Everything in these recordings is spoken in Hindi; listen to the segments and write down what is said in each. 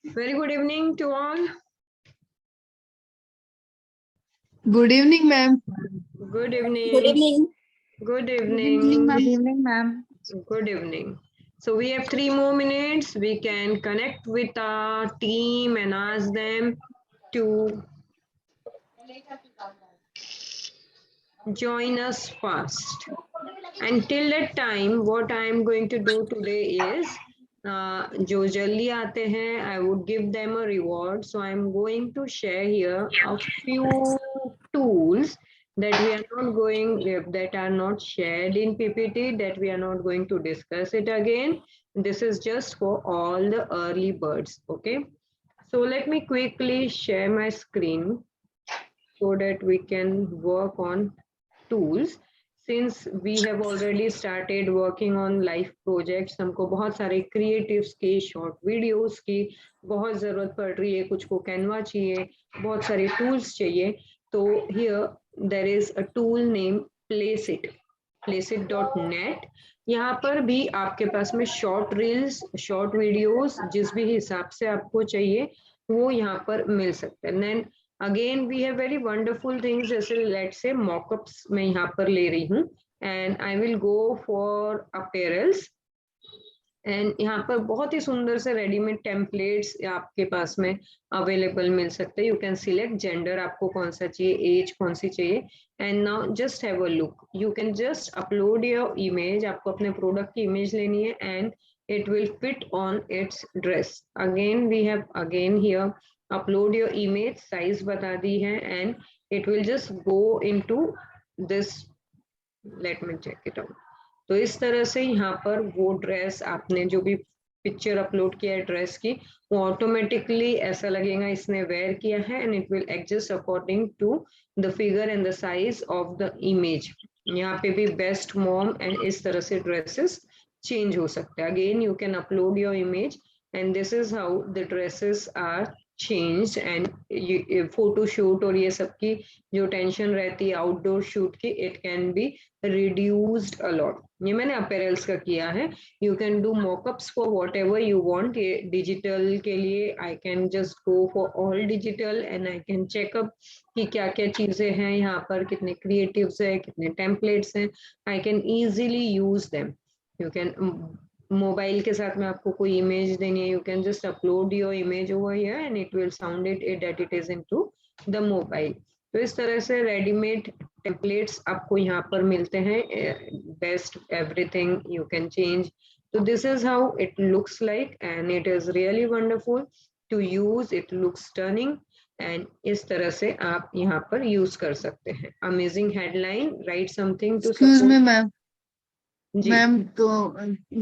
Very good evening to all. Good evening, ma'am. Good evening. Good evening. Good Good evening. evening, ma'am. Good evening, ma'am. Good evening. So we have 3 more minutes. We can connect with our team and ask them to join us fast. Until that time, what I am going to do today is, जो जल्दी आते हैं, I would give them a reward. So I am going to share here a few tools that we are not going, that are not shared in PPT, that we are not going to discuss it again. This is just for all the early birds. Okay. So let me quickly share my screen so that we can work on tools. Since we have already started working on life projects, हमको बहुत सारे creatives की, short videos की बहुत ज़रूरत पड़ रही है, कुछ को Canva चाहिए, बहुत सारे tools चाहिए. तो here there is a tool named Placeit, placeit.net. यहाँ पर भी आपके पास में short reels, short videos जिस भी हिसाब से आपको चाहिए वो यहाँ पर मिल सकते हैं. Then again we have very wonderful things, जैसे let's say mockups मैं यहाँ पर ले रही हूँ and I will go for apparels and यहाँ पर बहुत ही सुंदर से रेडीमेड टेम्पलेट्स आपके पास में अवेलेबल मिल सकते हैं. यू कैन सिलेक्ट जेंडर, आपको कौन सा चाहिए, एज कौन सी चाहिए, and now just have a look. You can just upload your image, आपको अपने प्रोडक्ट की इमेज लेनी है and it will fit on its dress. Again we have again here upload your image, size बता दी है and it will just go into this. Let me check it out. तो इस तरह से यहाँ पर वो ड्रेस आपने जो भी पिक्चर अपलोड किया है ड्रेस की, वो ऑटोमेटिकली ऐसा लगेगा इसने वेयर किया है and it will adjust according to the figure and the size of the image. यहाँ पे भी बेस्ट मॉम एंड इस तरह से ड्रेसेस चेंज हो सकते हैं. Again you can upload your image and this is how the dresses are changed and photo shoot और ये सब की जो टेंशन रहती है आउटडोर शूट की, it can be reduced a lot. ये मैंने अपैरल्स का किया है. You can do mockups for whatever you want. ये डिजिटल के लिए I can just go for all digital and I can check up कि क्या क्या चीजें हैं यहाँ पर, कितने क्रिएटिव्स है, कितने टेम्पलेट्स हैं. I can easily use them. You can mobile के साथ में आपको कोई इमेज देनी है, you can just upload your image over here and it will sound it that it is into the mobile. तो इस तरह से रेडीमेड टेम्पलेट्स आपको यहाँ पर मिलते हैं. Best everything you can change. तो this is how it looks like and it is really wonderful to use. It looks turning and इस तरह से आप यहाँ पर यूज कर सकते हैं. Amazing headline, write something to excuse me ma'am. जी मैम तो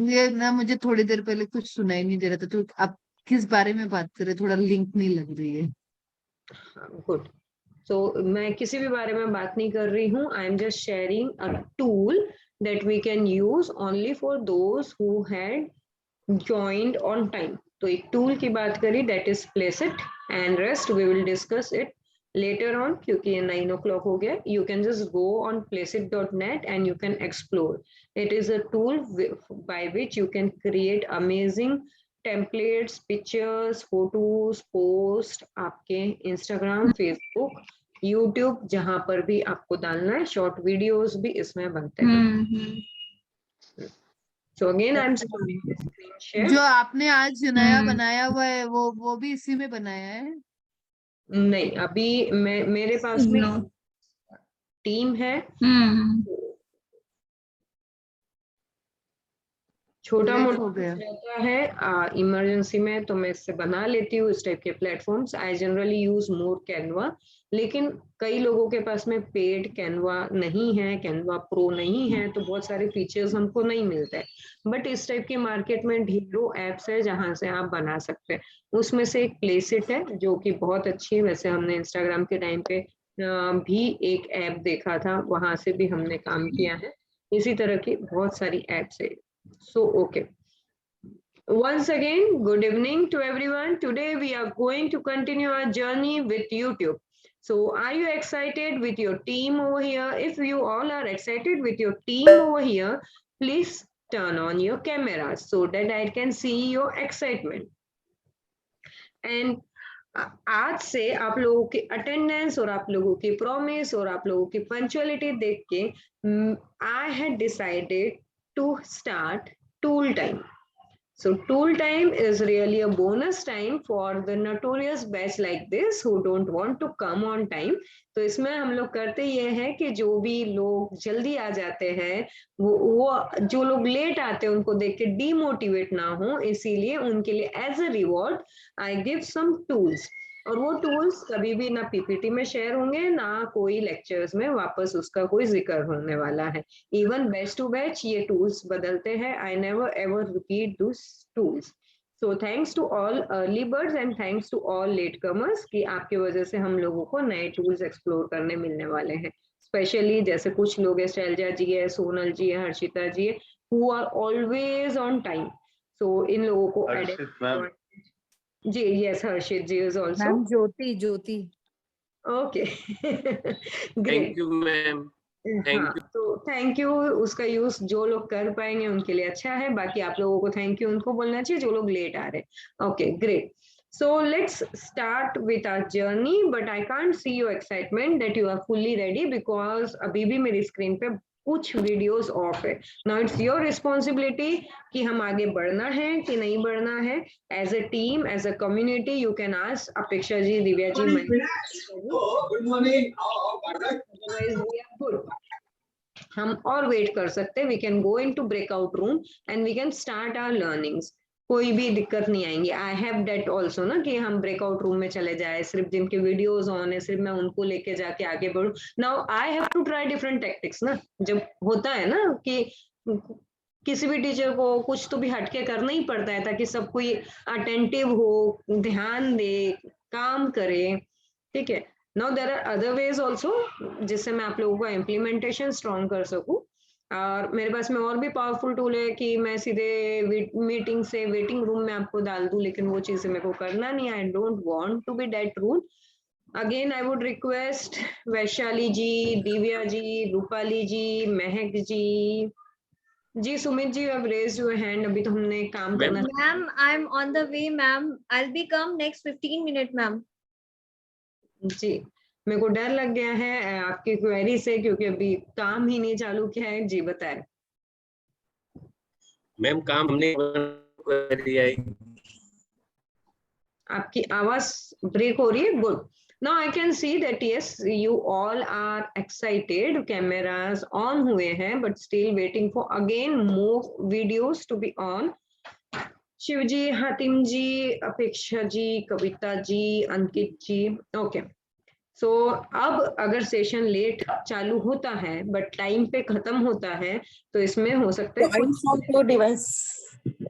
ये ना मुझे थोड़ी देर पहले कुछ सुनाई नहीं दे रहा था, तो आप किस बारे में बात कर रहे हैं? थोड़ा लिंक नहीं लग रही है. गुड. So मैं किसी भी बारे में बात नहीं कर रही हूँ. I am just sharing a tool that we can use only for those who had joined on time. तो एक टूल की बात करी, that is Placeit, and rest we will discuss it later on क्योंकि ये 9 o'clock हो गया. You can just go on placeit.net and you can explore. It is a tool by which you can create amazing templates, pictures, photos, post आपके इंस्टाग्राम, फेसबुक, यूट्यूब, जहां पर भी आपको डालना है. शॉर्ट वीडियोस भी इसमें बनते हैं. So again I am screen share. जो आपने आज नया बनाया हुआ है वो भी इसी में बनाया है? नहीं, अभी मेरे पास में टीम है. छोटा मोटा रहता है इमरजेंसी में तो मैं इससे बना लेती हूँ इस टाइप के platforms. I generally use more Canva, लेकिन कई लोगों के पास में पेड कैनवा नहीं है, कैनवा प्रो नहीं है, तो बहुत सारे फीचर्स हमको नहीं मिलते हैं. बट इस टाइप के मार्केट में ढेरों एप्स है जहां से आप बना सकते हैं. उसमें से एक प्लेसिट है जो कि बहुत अच्छी है. वैसे हमने इंस्टाग्राम के टाइम पे भी एक ऐप देखा था, वहां से भी हमने काम किया है. इसी तरह की बहुत सारी एप्स है. So, okay. Once again, good evening to everyone. Today we are going to continue our journey with YouTube. So, are you excited with your team over here? If you all are excited with your team over here, please turn on your cameras so that I can see your excitement. And आज से आप लोगों की अटेंडेंस और आप लोगों की प्रॉमिस और आप लोगों की पंक्चुअलिटी देख के I had decided to start tool time. So tool time is really a bonus time for the notorious batch like this who don't want to come on time. तो इसमें हम लोग करते ये है कि जो भी लोग जल्दी आ जाते हैं वो जो लोग लेट आते हैं उनको देख के डीमोटिवेट ना हो, इसीलिए उनके लिए as a reward I give some tools. और वो टूल्स कभी भी ना पीपीटी में शेयर होंगे ना कोई लेक्चर्स में वापस उसका कोई जिक्र होने वाला है. इवन बैच टू बैच ये टूल्स बदलते हैं. I never ever repeat this tools. So thanks to all early birds and thanks to all late comers कि आपकी वजह से हम लोगों को नए टूल्स एक्सप्लोर करने मिलने वाले हैं. स्पेशली जैसे कुछ लोग है, शैलजा जी है, सोनल जी है, हर्षिता जी है, who are always on time. So इन लोगों को जी, yes, Harshit ji is also. Ma'am Jyoti. Okay. Thank Great. you, ma'am. Thank हाँ, you. तो थैंक यू. उसका यूज जो लोग कर पाएंगे उनके लिए अच्छा है, बाकी आप लोगों को थैंक यू उनको बोलना चाहिए जो लोग लेट आ रहे हैं. Okay, great. So let's start with our journey, but I can't see your excitement that you are fully ready because अभी भी मेरी स्क्रीन पे कुछ वीडियोस ऑफ है. नाउ इट्स योर रिस्पॉन्सिबिलिटी कि हम आगे बढ़ना है कि नहीं बढ़ना है. As a team, as a community, you can ask Apeksha ji, Divya ji, good morning. Otherwise we are good. हम और वेट कर सकते हैं. We can go in to breakout room and we can start our learnings. कोई भी दिक्कत नहीं आएंगी. आई हैव दैट ऑल्सो ना कि हम ब्रेकआउट रूम में चले जाए, सिर्फ जिनके वीडियोस ऑन है सिर्फ मैं उनको लेके जाके आगे बढ़ू. Now I have to try different tactics ना. जब होता है ना कि किसी भी टीचर को कुछ तो भी हटके करना ही पड़ता है ताकि सब कोई अटेंटिव हो, ध्यान दे, काम करे. ठीक है. Now there are other ways also जिससे मैं आप लोगों का इम्प्लीमेंटेशन स्ट्रॉन्ग कर सकूं. और मेरे पास में और भी पावरफुल टूल है कि मैं सीधे मीटिंग से वेटिंग रूम में आपको डाल दूं, लेकिन वो चीजें मेरे को करना नहीं. I don't want to be that rule. Again I would request Vaishali ji, Divya ji, Rupali ji, Mahak ji, जी, सुमित जी, अब रेज योर हैंड. अभी तो हमने काम करना. Ma'am I am on the way ma'am. I will be come next 15 minute ma'am. जी, मेरे को डर लग गया है आपकी क्वेरी से क्योंकि अभी काम ही नहीं चालू किया है. जी बताएं. मैम काम हमने कर दिया है. आपकी आवाज ब्रेक हो रही है. Good. Now I can see that yes you all are excited. Cameras on हुए हैं but still waiting for again more videos to be on. Shiv ji, Hatim ji, Apeksha ji, Kavita ji, Ankit ji. Okay. सो अब अगर सेशन लेट चालू होता है बट टाइम पे खत्म होता है तो इसमें हो सकता है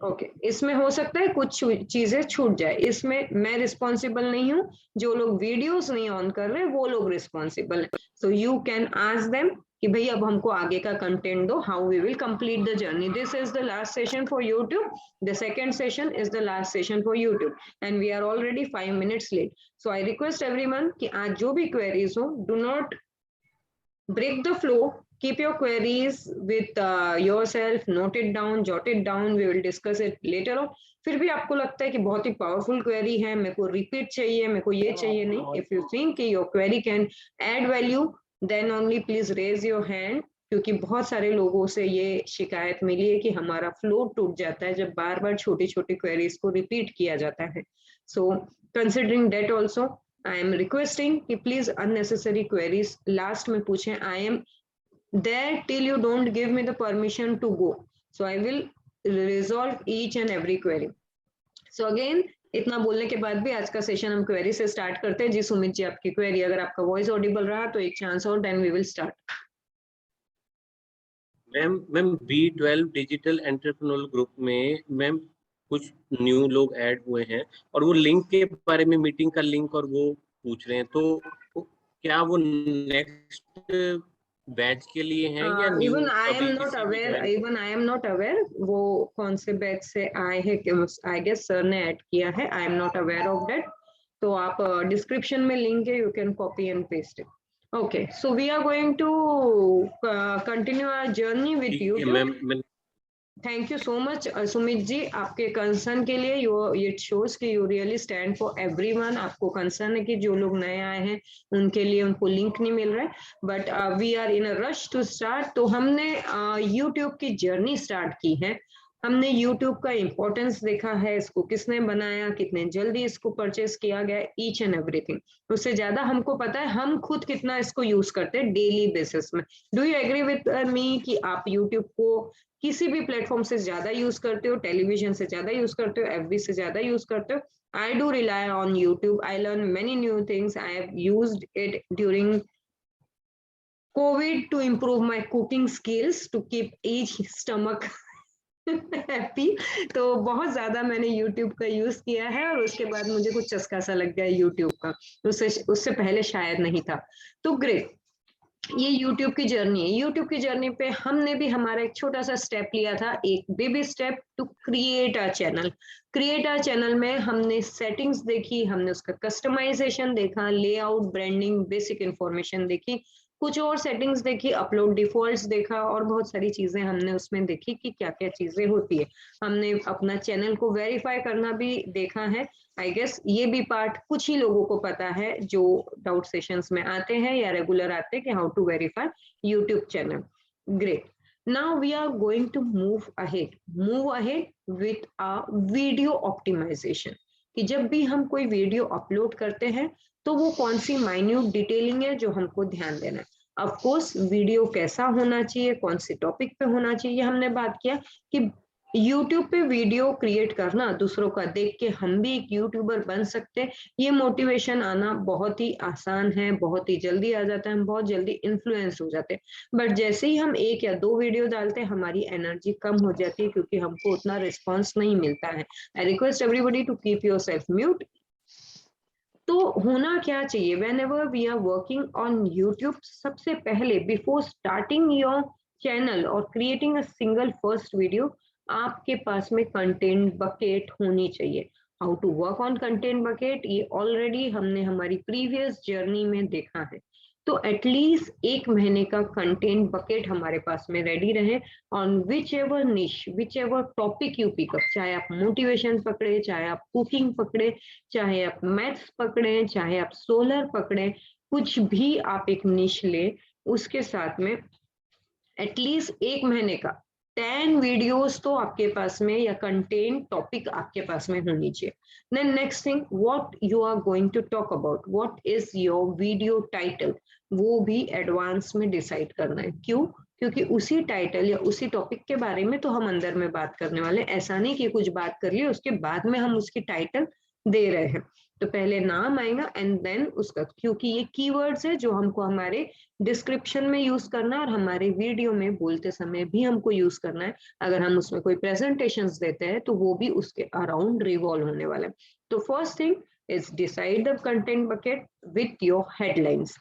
ओके, इसमें हो सकता है कुछ चीजें छूट जाए. इसमें मैं रिस्पॉन्सिबल नहीं हूँ. जो लोग वीडियोस नहीं ऑन कर रहे वो लोग रिस्पॉन्सिबल है. So you can ask them कि भाई अब हमको आगे का कंटेंट दो. How we will complete the journey. This is the last session for YouTube. The second session is the last session for YouTube and we are already 5 minutes late. So I request everyone कि आज जो भी क्वेरीज हो, do not break the flow. Keep your queries with yourself, note it down, jot it down. We will discuss it later on. फिर भी आपको लगता है कि बहुत ही पावरफुल क्वेरी है, मेरे को रिपीट चाहिए, मेरे को ये चाहिए, नहीं. इफ यू थिंक कि your query can add value then only please raise your hand. क्योंकि बहुत सारे लोगों से ये शिकायत मिली है कि हमारा फ्लो टूट जाता है जब बार बार छोटी छोटी क्वेरीज को रिपीट किया जाता है. So considering that also I am requesting कि please unnecessary queries last में पूछें. I am there till you don't give me the permission to go. So I will resolve each and every query. So again इतना बोलने के बाद भी आज का सेशन हम क्वेरी से स्टार्ट करते हैं. जी सुमित जी, आपकी क्वेरी. अगर आपका वॉइस ऑडिबल रहा तो एक चांस और, then we will start. Ma'am B12 digital entrepreneur group में मैम कुछ न्यू लोग ऐड हुए हैं और वो लिंक के बारे में, मीटिंग का लिंक और वो पूछ रहे हैं. तो क्या वो नेक्स्ट बैच के लिए हैं या new? Even I am not aware वो कौन से बैच से आए हैं. आई गेस सर ने ऐड किया है. आई am not aware of that. तो आप डिस्क्रिप्शन में लिंक है, you can copy and paste it. Okay, so we are going to continue our journey with you. Thank you so much Sumit ji, आपके कंसर्न के लिए। इट शोज कि you really stand for everyone. आपको कंसर्न है कि जो लोग नए आए हैं उनके लिए उनको लिंक नहीं मिल रहा है, but we are in a rush to start. तो हमने यूट्यूब की जर्नी स्टार्ट की है। हमने YouTube का इम्पोर्टेंस देखा है, इसको किसने बनाया, कितने जल्दी इसको परचेस किया गया, ईच एंड एवरीथिंग। उससे ज्यादा हमको पता है हम खुद कितना इसको यूज करते हैं डेली बेसिस में। Do you agree with me कि आप YouTube को किसी भी प्लेटफॉर्म से ज्यादा यूज करते हो, टेलीविजन से ज्यादा यूज करते हो, FB से ज्यादा यूज करते हो? I do rely on YouTube. I learn many new things. I have used it during COVID to improve my cooking skills, to keep each stomach happy. तो बहुत ज्यादा मैंने YouTube का यूज किया है और उसके बाद मुझे कुछ चस्का सा लग गया YouTube का, उससे पहले शायद नहीं था। तो ग्रेट, ये YouTube की जर्नी है। YouTube की जर्नी पे हमने भी हमारा एक छोटा सा स्टेप लिया था, एक baby step to create a channel. Create a channel में हमने सेटिंग्स देखी, हमने उसका कस्टमाइजेशन देखा, लेआउट, ब्रांडिंग, बेसिक इंफॉर्मेशन देखी, कुछ और सेटिंग्स देखी, अपलोड डिफॉल्ट्स देखा, और बहुत सारी चीजें हमने उसमें देखी कि क्या क्या चीजें होती है। हमने अपना चैनल को वेरीफाई करना भी देखा है। आई गेस ये भी पार्ट कुछ ही लोगों को पता है जो डाउट सेशंस में आते हैं या रेगुलर आते हैं कि how to verify YouTube channel. Great, now we are going to move ahead with a video optimization. कि जब भी हम कोई वीडियो अपलोड करते हैं तो वो कौन सी माइन्यूट डिटेलिंग है जो हमको ध्यान देना है। ऑफ कोर्स वीडियो कैसा होना चाहिए, कौन से टॉपिक पे होना चाहिए, हमने बात किया कि YouTube पे वीडियो क्रिएट करना, दूसरों का देख के हम भी एक यूट्यूबर बन सकते हैं, ये मोटिवेशन आना बहुत ही आसान है, बहुत ही जल्दी आ जाता है, हम बहुत जल्दी इन्फ्लुएंस हो जाते हैं। बट जैसे ही हम 1 या 2 वीडियो डालते हैं हमारी एनर्जी कम हो जाती है क्योंकि हमको उतना रिस्पॉन्स नहीं मिलता है। I request everybody to keep your self mute. तो होना क्या चाहिए whenever we are working on YouTube? सबसे पहले बिफोर स्टार्टिंग योर चैनल और creating a single first video, आपके पास में कंटेंट बकेट होनी चाहिए। How to work on content bucket, ये ऑलरेडी हमने हमारी प्रीवियस जर्नी में देखा है। तो एटलीस्ट 1 महीने का कंटेंट बकेट हमारे पास में रेडी रहे ऑन विच एवर निश, which ever topic you pick up. चाहे आप मोटिवेशन पकड़े, चाहे आप कुकिंग पकड़े, चाहे आप मैथ्स पकड़े, चाहे आप सोलर पकड़े, कुछ भी आप एक निश ले, उसके साथ में एटलीस्ट 1 महीने का 10 वीडियोस तो आपके पास में या कंटेंट टॉपिक आपके पास में होनी चाहिए। Then next thing, what you are going to talk about, what is your video title, वो भी एडवांस में डिसाइड करना है। क्यों? क्योंकि उसी टाइटल या उसी टॉपिक के बारे में तो हम अंदर में बात करने वाले, ऐसा नहीं कि कुछ बात कर लिए उसके बाद में हम उसकी टाइटल दे रहे हैं। तो पहले नाम आएगा एंड देन उसका, क्योंकि ये कीवर्ड्स है जो हमको हमारे डिस्क्रिप्शन में यूज करना है और हमारे वीडियो में बोलते समय भी हमको यूज करना है। अगर हम उसमें कोई प्रेजेंटेशंस देते हैं तो वो भी उसके अराउंड रिवॉल्व होने वाला है। तो first thing is decide the content bucket with your headlines.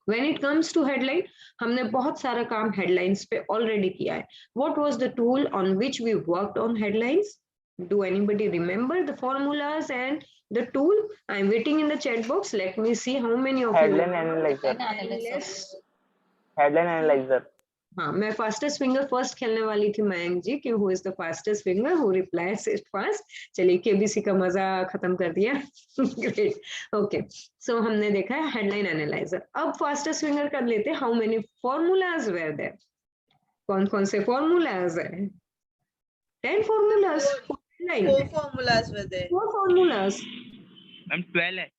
When it comes to headline, हमने बहुत सारा काम headlines पे already किया है। What was the tool on which we worked on headlines? Do anybody remember the formulas and the tool? I'm waiting in the chat box. Let me see how many of Headline you analyzer. Less. Headline analyzer. हाँ, मैं फास्टेस्ट फिंगर फर्स्ट खेलने वाली थी मयंक जी कि who is the fastest finger who replies it fast. चलिए केबीसी का मजा खत्म कर दिया। Great, okay. सो हमने देखा है हेडलाइन एनालाइजर। अब फास्टेस्ट फिंगर कर लेते हैं, how many formulas were there? कौन कौन से फॉर्मूलाज है? 10 formulas. 4 formulas were there. 4 formulas. Ma'am 12 है।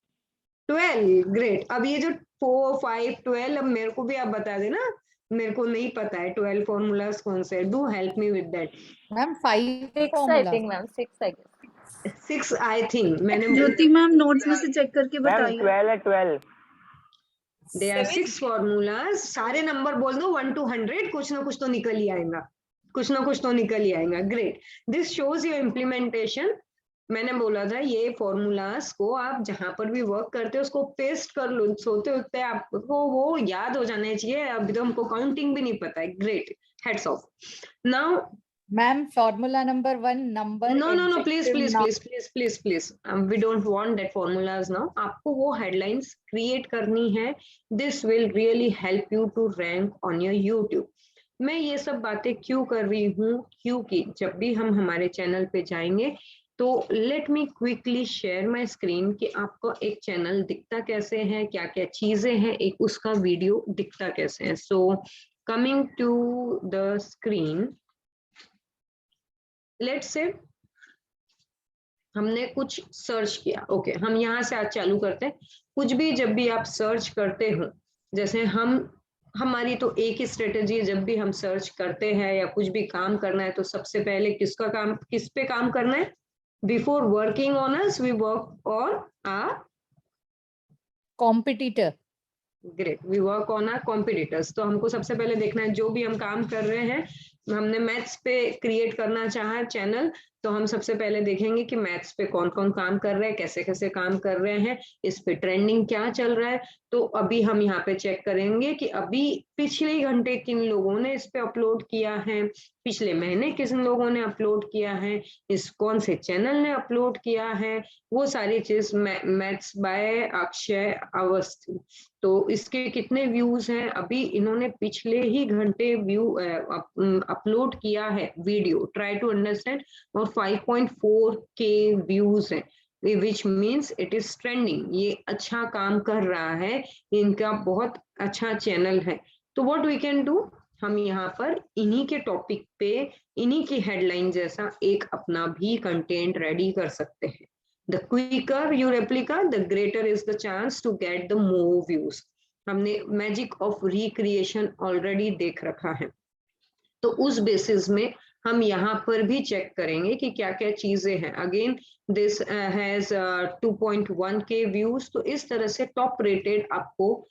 12, ग्रेट। अब ये जो 4, 5, 12, अब मेरे को भी आप बता देना, मेरे को नहीं पता है 12 फॉर्मूलाज कौन से। Do help me with that. Ma'am 5 6 I formula. think ma'am, 6 I guess. 6 I think मैंने ज्योति मैम नोट्स में से चेक करके मैम बताइए। 12 है 12। There are 6 formulas. सारे नंबर बोल दो 1 to 100, कुछ ना कुछ तो निकल ही आएगा, कुछ ना कुछ तो निकल ही आएगा। Great, this shows your implementation. मैंने बोला था ये फॉर्मूलाज को आप जहां पर भी वर्क करते हो उसको पेस्ट कर लो, सोते होते आपको वो याद हो जाने चाहिए। अभी तो हमको काउंटिंग भी नहीं पता है। Great, heads of. Now ma'am formula number 1 number no, please. We don't want that formulas now. आपको वो headlines create करनी है. This will really help you to rank on your YouTube. मैं ये सब बातें क्यों कर रही हूँ, क्योंकि जब भी हम हमारे चैनल पे जाएंगे तो let me quickly share my screen कि आपको एक चैनल दिखता कैसे है, क्या क्या चीजें हैं, एक उसका वीडियो दिखता कैसे है। So coming to the screen, let's say हमने कुछ सर्च किया। ओके, हम यहाँ से आज चालू करते हैं। कुछ भी जब भी आप सर्च करते हो, जैसे हमारी तो एक ही स्ट्रेटेजी है, जब भी हम सर्च करते हैं या कुछ भी काम करना है तो सबसे पहले किस पे काम करना है? Before working on us we work on our competitor. Great, we work on our competitors. तो हमको सबसे पहले देखना है जो भी हम काम कर रहे हैं, हमने मैथ्स पे क्रिएट करना चाहा चैनल, तो हम सबसे पहले देखेंगे कि मैथ्स पे कौन कौन काम कर रहे हैं, कैसे कैसे काम कर रहे हैं, इस पे ट्रेंडिंग क्या चल रहा है। तो अभी हम यहाँ पे चेक करेंगे कि अभी पिछले घंटे किन लोगों ने इस पे अपलोड किया है, पिछले महीने किन लोगों ने अपलोड किया है, इस कौन से चैनल ने अपलोड किया है, वो सारी चीज मैथ्स बाय अक्षय अवस्थी। तो इसके कितने व्यूज हैं, अभी इन्होंने पिछले ही घंटे अपलोड किया है वीडियो, ट्राई टू अंडरस्टैंड, और 5.4K व्यूज है, which means it is trending. ये अच्छा काम कर रहा है, इनका बहुत अच्छा चैनल है। तो व्हाट वी कैन डू, हम यहाँ पर इन्हीं के टॉपिक पे, इन्हीं की हेडलाइन जैसा एक अपना भी कंटेंट रेडी कर सकते हैं। The quicker you replica, the greater is the chance to get the more views. हमने मैजिक ऑफ रिक्रिएशन ऑलरेडी देख रखा है, तो उस बेसिस में हम यहाँ पर भी चेक करेंगे कि क्या क्या चीजें हैं। Again this has 2.1K views. तो इस तरह से टॉप रेटेड आपको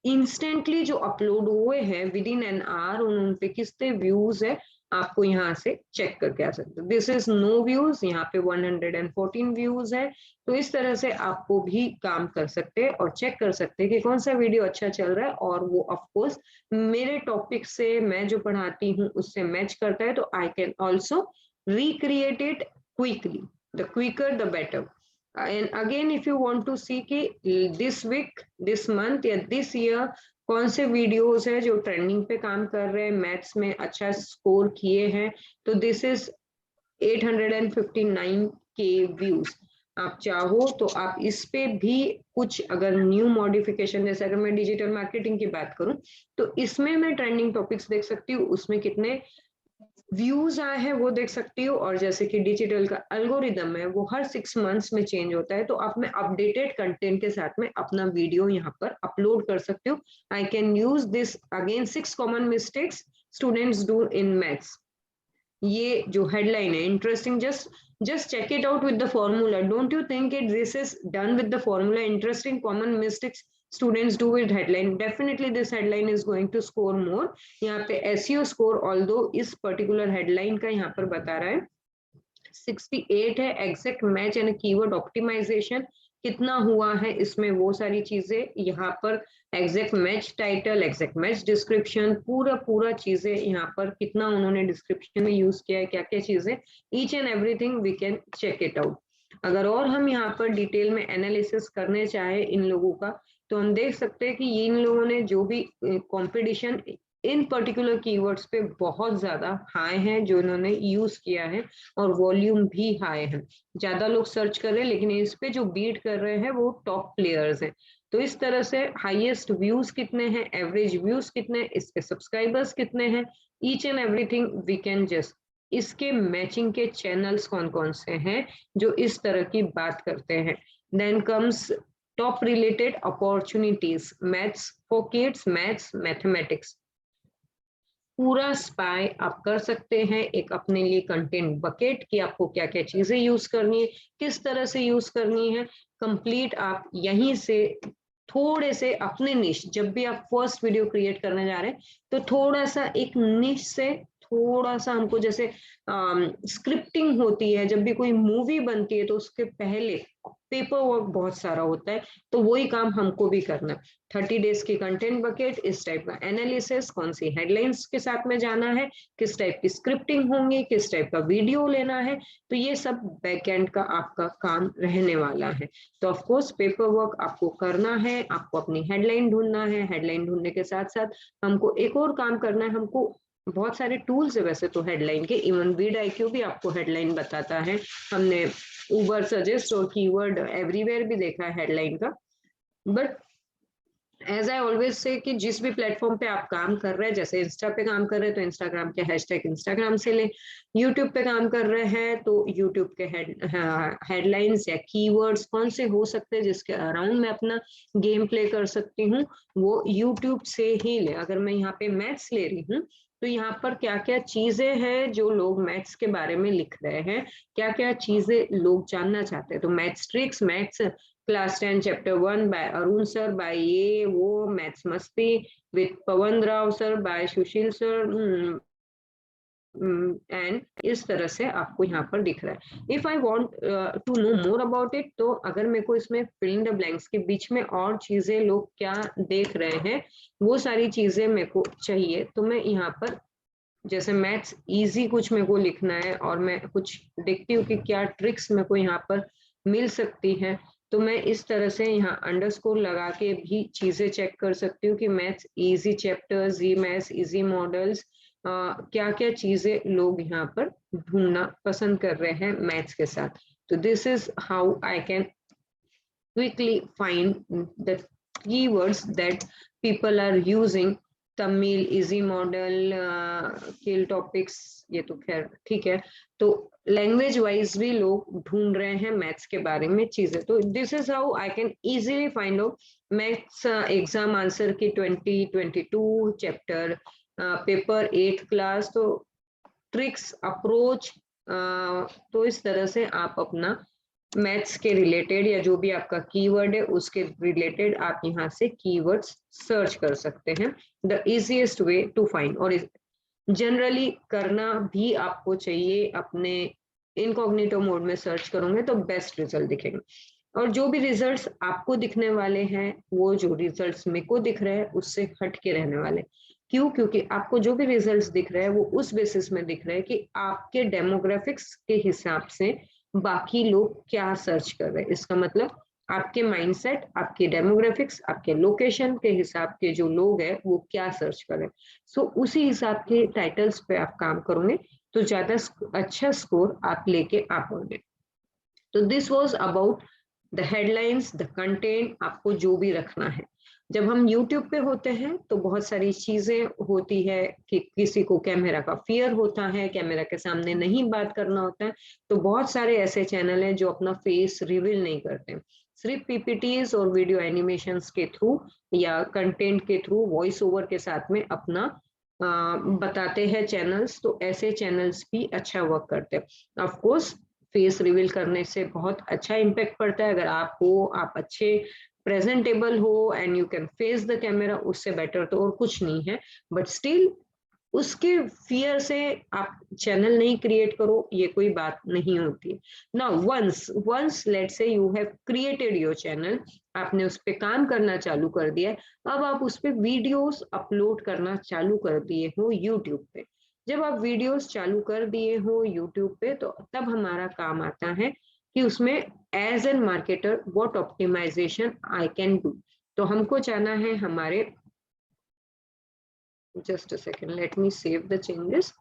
इंस्टेंटली जो अपलोड हुए हैं विद इन एन आवर, उन पे कितने व्यूज है आपको यहाँ से चेक करके आ सकते हो। दिस इज नो व्यूज, यहाँ पे 114 व्यूज है। तो इस तरह से आपको भी काम कर सकते हैं और चेक कर सकते हैं कि कौन सा वीडियो अच्छा चल रहा है, और वो ऑफ कोर्स मेरे टॉपिक से, मैं जो पढ़ाती हूँ उससे मैच करता है। तो I can also recreate it quickly, the quicker the better. And again, if you want to see कि this week, this month या this year कौन से वीडियोस है जो ट्रेंडिंग पे काम कर रहे हैं, मैथ्स में अच्छा स्कोर किए हैं, तो दिस इज 859K व्यूज। आप चाहो तो आप इस पे भी कुछ अगर न्यू मॉडिफिकेशन, जैसे अगर मैं डिजिटल मार्केटिंग की बात करूं तो इसमें मैं ट्रेंडिंग टॉपिक्स देख सकती हूँ, उसमें कितने व्यूज आए हैं वो देख सकती हूँ। और जैसे कि डिजिटल का एल्गोरिदम है वो हर 6 मंथ्स में चेंज होता है, तो आप मैं अपडेटेड कंटेंट के साथ में अपना वीडियो यहाँ पर अपलोड कर सकती हूँ। I can use this again 6 common mistakes students do in maths. ये जो हेडलाइन है interesting, just check it out with the formula. Don't you think it this is done with the formula? Interesting common mistakes students do with headline. Definitely this headline is going to score more. यहाँ पे SEO score although इस particular headline का यहाँ पर बता रहा है 68 है। Exact match and keyword optimization कितना हुआ है इसमें, वो सारी चीजें यहाँ पर, exact match title, exact match description, पूरा चीजें यहाँ पर कितना उन्होंने डिस्क्रिप्शन में यूज किया है, क्या क्या चीजें, each and everything we can check it out. अगर और हम यहाँ पर डिटेल में एनालिसिस करने चाहे इन लोगों का, तो हम देख सकते हैं कि इन लोगों ने जो भी कंपटीशन इन पर्टिकुलर कीवर्ड्स पे बहुत ज्यादा हाई है जो इन्होंने यूज किया है, और वॉल्यूम भी हाई है, ज्यादा लोग सर्च कर रहे हैं, लेकिन इस पे जो बीट कर रहे हैं वो टॉप प्लेयर्स हैं। तो इस तरह से हाईएस्ट व्यूज कितने हैं, एवरेज व्यूज कितने, इसके सब्सक्राइबर्स कितने हैं, each and everything we can just, इसके मैचिंग के चैनल्स कौन कौन से हैं जो इस तरह की बात करते हैं। Then comes top related opportunities, maths for kids, maths mathematics, पूरा स्पाई आप कर सकते हैं एक अपने लिए कंटेंट बकेट कि आपको क्या क्या चीजें यूज करनी है, किस तरह से यूज करनी है, कंप्लीट आप यहीं से थोड़े से अपने निश, जब भी आप फर्स्ट वीडियो क्रिएट करने जा रहे हैं तो थोड़ा सा एक निश से थोड़ा सा हमको, जैसे स्क्रिप्टिंग होती है, जब भी कोई मूवी बनती है तो उसके पहले पेपर वर्क बहुत सारा होता है, तो वही काम हमको भी करना है। 30 डेज की कंटेंट बकेट, इस टाइप का एनालिसिस, कौन सी हेडलाइंस के साथ में जाना है, किस टाइप की स्क्रिप्टिंग होंगी, किस टाइप का वीडियो लेना है, तो ये सब बैकएंड का आपका काम रहने वाला है। तो ऑफ कोर्स पेपर वर्क आपको करना है, आपको अपनी हेडलाइन ढूंढना है, हेडलाइन ढूंढने के साथ साथ हमको एक और काम करना है, हमको बहुत सारे टूल्स है वैसे तो हेडलाइन के, इवन VidIQ भी आपको हेडलाइन बताता है। हमने उबर सजेस्ट और कीवर्ड एवरीवेयर भी देखा है हेडलाइन का। But as I always say कि जिस भी प्लेटफॉर्म पे आप काम कर रहे हैं, जैसे इंस्टा पे काम कर रहे हैं तो इंस्टाग्राम के हैशटैग इंस्टाग्राम से ले, यूट्यूब पे काम कर रहे हैं तो यूट्यूब के हेडलाइंस या कीवर्ड्स कौन से हो सकते हैं जिसके अराउंड मैं अपना गेम प्ले कर सकती हूँ, वो यूट्यूब से ही ले। अगर मैं यहाँ पे मैथ्स ले रही हूँ तो यहाँ पर क्या क्या चीजें हैं जो लोग मैथ्स के बारे में लिख रहे हैं, क्या क्या चीजें लोग जानना चाहते हैं। तो maths tricks, maths class 10 chapter 1 by Arun sir, by ये वो, मैथ्स मस्ती with Pawan Rao sir, by Sushil sir, and इस तरह से आपको यहाँ पर दिख रहा है। If I want to know more about it, तो अगर मेरे को इसमें फिल इन द ब्लैंक्स के बीच में और चीजें लोग क्या देख रहे हैं वो सारी चीजें मेरे को चाहिए, तो मैं यहाँ पर जैसे मैथ्स इजी कुछ मेरे को लिखना है और मैं कुछ देखती हूँ कि क्या ट्रिक्स मेरे को यहाँ पर मिल सकती है, तो मैं इस तरह से यहाँ अंडरस्कोर लगा के भी चीजें चेक कर सकती हूँ कि मैथ्स इजी चैप्टर्स, ई मैथ्स इजी मॉडल्स, क्या क्या चीजें लोग यहाँ पर ढूंढना पसंद कर रहे हैं मैथ्स के साथ। तो this is how I can quickly find the keywords that people are using. Tamil, easy model, kill topics, ये तो खैर ठीक है। तो लैंग्वेज वाइज भी लोग ढूंढ रहे हैं मैथ्स के बारे में चीजें। तो this is how I can easily find out maths exam answer की 2022 चैप्टर पेपर 8 क्लास। तो ट्रिक्स, अप्रोच, तो इस तरह से आप अपना मैथ्स के रिलेटेड या जो भी आपका कीवर्ड है उसके रिलेटेड आप यहाँ से कीवर्ड्स सर्च कर सकते हैं। The easiest way to find, और जनरली करना भी आपको चाहिए। अपने इनकॉग्निटो मोड में सर्च करोगे तो बेस्ट रिजल्ट दिखेंगे, और जो भी रिजल्ट्स आपको दिखने वाले हैं वो जो रिजल्ट्स मेरे को दिख रहे हैं उससे हट के रहने वाले। क्यों? क्योंकि आपको जो भी रिजल्ट्स दिख रहे हैं वो उस बेसिस में दिख रहे हैं कि आपके डेमोग्राफिक्स के हिसाब से बाकी लोग क्या सर्च कर रहे हैं। इसका मतलब आपके माइंडसेट, आपके डेमोग्राफिक्स, आपके लोकेशन के हिसाब के जो लोग हैं वो क्या सर्च कर रहे हैं। सो उसी हिसाब के टाइटल्स पे आप काम करोगे तो ज्यादा अच्छा स्कोर आप लेके आ पाओगे। तो this was about the headlines, the content, आपको जो भी रखना है। जब हम YouTube पे होते हैं तो बहुत सारी चीजें होती है कि किसी को कैमरा का फियर होता है, कैमरा के सामने नहीं बात करना होता है, तो बहुत सारे ऐसे चैनल हैं जो अपना फेस रिवील नहीं करते, सिर्फ PPTs और वीडियो एनिमेशंस के थ्रू या कंटेंट के थ्रू वॉइस ओवर के साथ में अपना बताते हैं चैनल्स। तो ऐसे चैनल्स भी अच्छा वर्क करते हैं। ऑफ कोर्स फेस रिवील करने से बहुत अच्छा इम्पैक्ट पड़ता है। अगर आप हो, आप अच्छे प्रेजेंटेबल हो and you can face the camera, उससे बेटर तो और कुछ नहीं है। बट स्टिल उसके फियर से आप चैनल नहीं क्रिएट करो, ये कोई बात नहीं होती। Now once let's say you have created your channel, आपने उस पर काम करना चालू कर दिया, अब आप उस पर वीडियोस अपलोड करना चालू कर दिए हो यूट्यूब पे। जब आप वीडियोस चालू कर दिए हो यूट्यूब पे तो तब हमारा काम आता है कि उसमें as an marketer what optimization I can do. तो हमको जाना है हमारे, just a second, let me save the changes.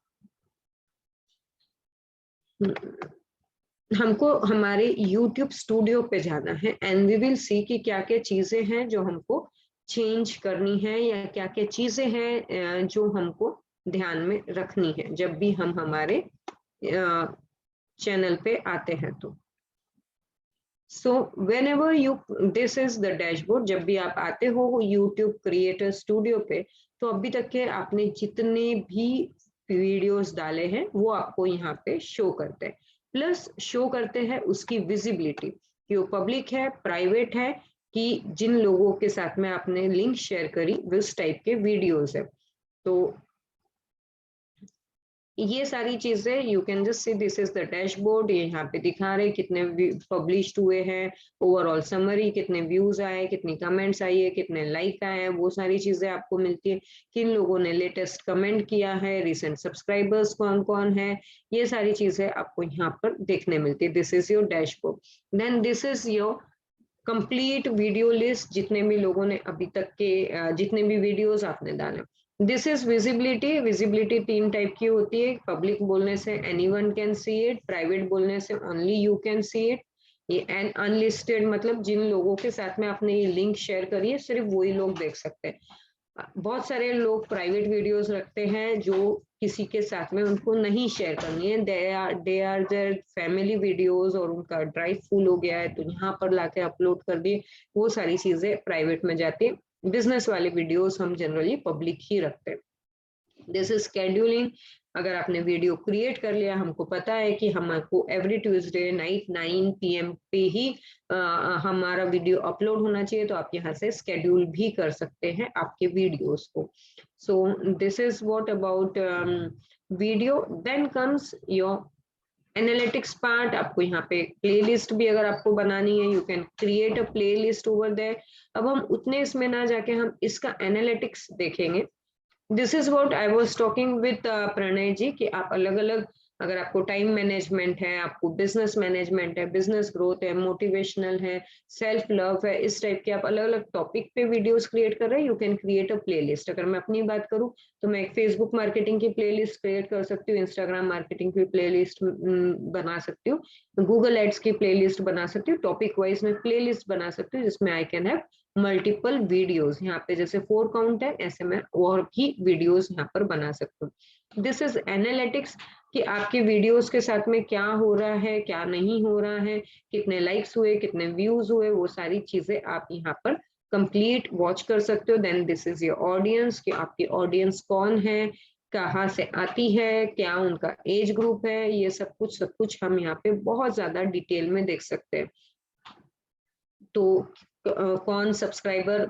हमको हमारे YouTube स्टूडियो पे जाना है एंड वी विल सी कि क्या क्या चीजें हैं जो हमको चेंज करनी है या क्या क्या चीजें हैं जो हमको ध्यान में रखनी है जब भी हम हमारे चैनल पे आते हैं। तो सो whenever you, this is the dashboard, जब भी आप आते हो YouTube क्रिएटर स्टूडियो पे तो अभी तक के आपने जितने भी वीडियोस डाले हैं वो आपको यहाँ पे शो करते हैं, प्लस शो करते हैं उसकी विजिबिलिटी कि वो पब्लिक है, प्राइवेट है, कि जिन लोगों के साथ में आपने लिंक शेयर करी उस टाइप के वीडियोस है। तो ये सारी चीजें you can just see, this is the dashboard. ये यहाँ पे दिखा रहे कितने पब्लिश्ड हुए हैं, ओवरऑल समरी, कितने व्यूज आए, कितनी कमेंट्स आई है, कितने लाइक आए हैं, वो सारी चीजें आपको मिलती है। किन लोगों ने लेटेस्ट कमेंट किया है, रिसेंट सब्सक्राइबर्स कौन कौन है, ये सारी चीजें आपको यहाँ पर देखने मिलती है। This is your dashboard. Then this is your complete video list, जितने भी लोगों ने अभी तक के जितने भी वीडियोस आपने डाले। This is visibility. Visibility 3 type की होती है। पब्लिक बोलने से anyone can see it, private बोलने से only you can see it, ये एंड अनलिस्टेड मतलब जिन लोगों के साथ में आपने ये लिंक शेयर करी है सिर्फ वही लोग देख सकते हैं। बहुत सारे लोग प्राइवेट वीडियोस रखते हैं जो किसी के साथ में उनको नहीं शेयर करनी है, they are their family videos और उनका ड्राइव फुल हो गया है तो यहाँ पर लाके अपलोड कर दिए, वो सारी चीजें प्राइवेट में जाती है। बिजनेस वाले वीडियोस हम जनरली पब्लिक ही रखते हैं। This is scheduling. अगर आपने वीडियो क्रिएट कर लिया, हमको पता है कि हमको एवरी ट्यूसडे नाइट 9 PM पे ही हमारा वीडियो अपलोड होना चाहिए, तो आप यहाँ से स्केड्यूल भी कर सकते हैं आपके वीडियोस को। So this is what about video. Then comes your analytics part. आपको यहाँ पे प्लेलिस्ट भी अगर आपको बनानी है, you can create a playlist over there. अब हम उतने इसमें ना जाके हम इसका एनालिटिक्स देखेंगे। This is what I was talking with Pranay ji कि आप अलग अलग, अगर आपको टाइम मैनेजमेंट है, आपको बिजनेस मैनेजमेंट है, बिजनेस ग्रोथ है, मोटिवेशनल है, सेल्फ लव है, इस टाइप के आप अलग अलग टॉपिक पे वीडियोस क्रिएट कर रहे हैं, you can create a playlist. अगर मैं अपनी बात करूं तो मैं एक फेसबुक मार्केटिंग की प्लेलिस्ट क्रिएट कर सकती हूँ, इंस्टाग्राम मार्केटिंग की प्लेलिस्ट बना सकती हूँ, गूगल एड्स की प्लेलिस्ट बना सकती हूँ, टॉपिक वाइज में प्लेलिस्ट बना सकती हूँ जिसमें I can have multiple videos. यहाँ पे जैसे 4 काउंट है, ऐसे मैं और भी वीडियोस यहाँ पर बना सकती हूँ। दिस इज एनालिटिक्स कि आपके वीडियोस के साथ में क्या हो रहा है, क्या नहीं हो रहा है, कितने लाइक्स हुए, कितने व्यूज हुए, वो सारी चीजें आप यहाँ पर कंप्लीट वॉच कर सकते हो। Then this is your audience कि आपकी ऑडियंस कौन है, कहाँ से आती है, क्या उनका एज ग्रुप है, ये सब कुछ हम यहाँ पे बहुत ज्यादा डिटेल में देख सकते हैं। तो कौन सब्सक्राइबर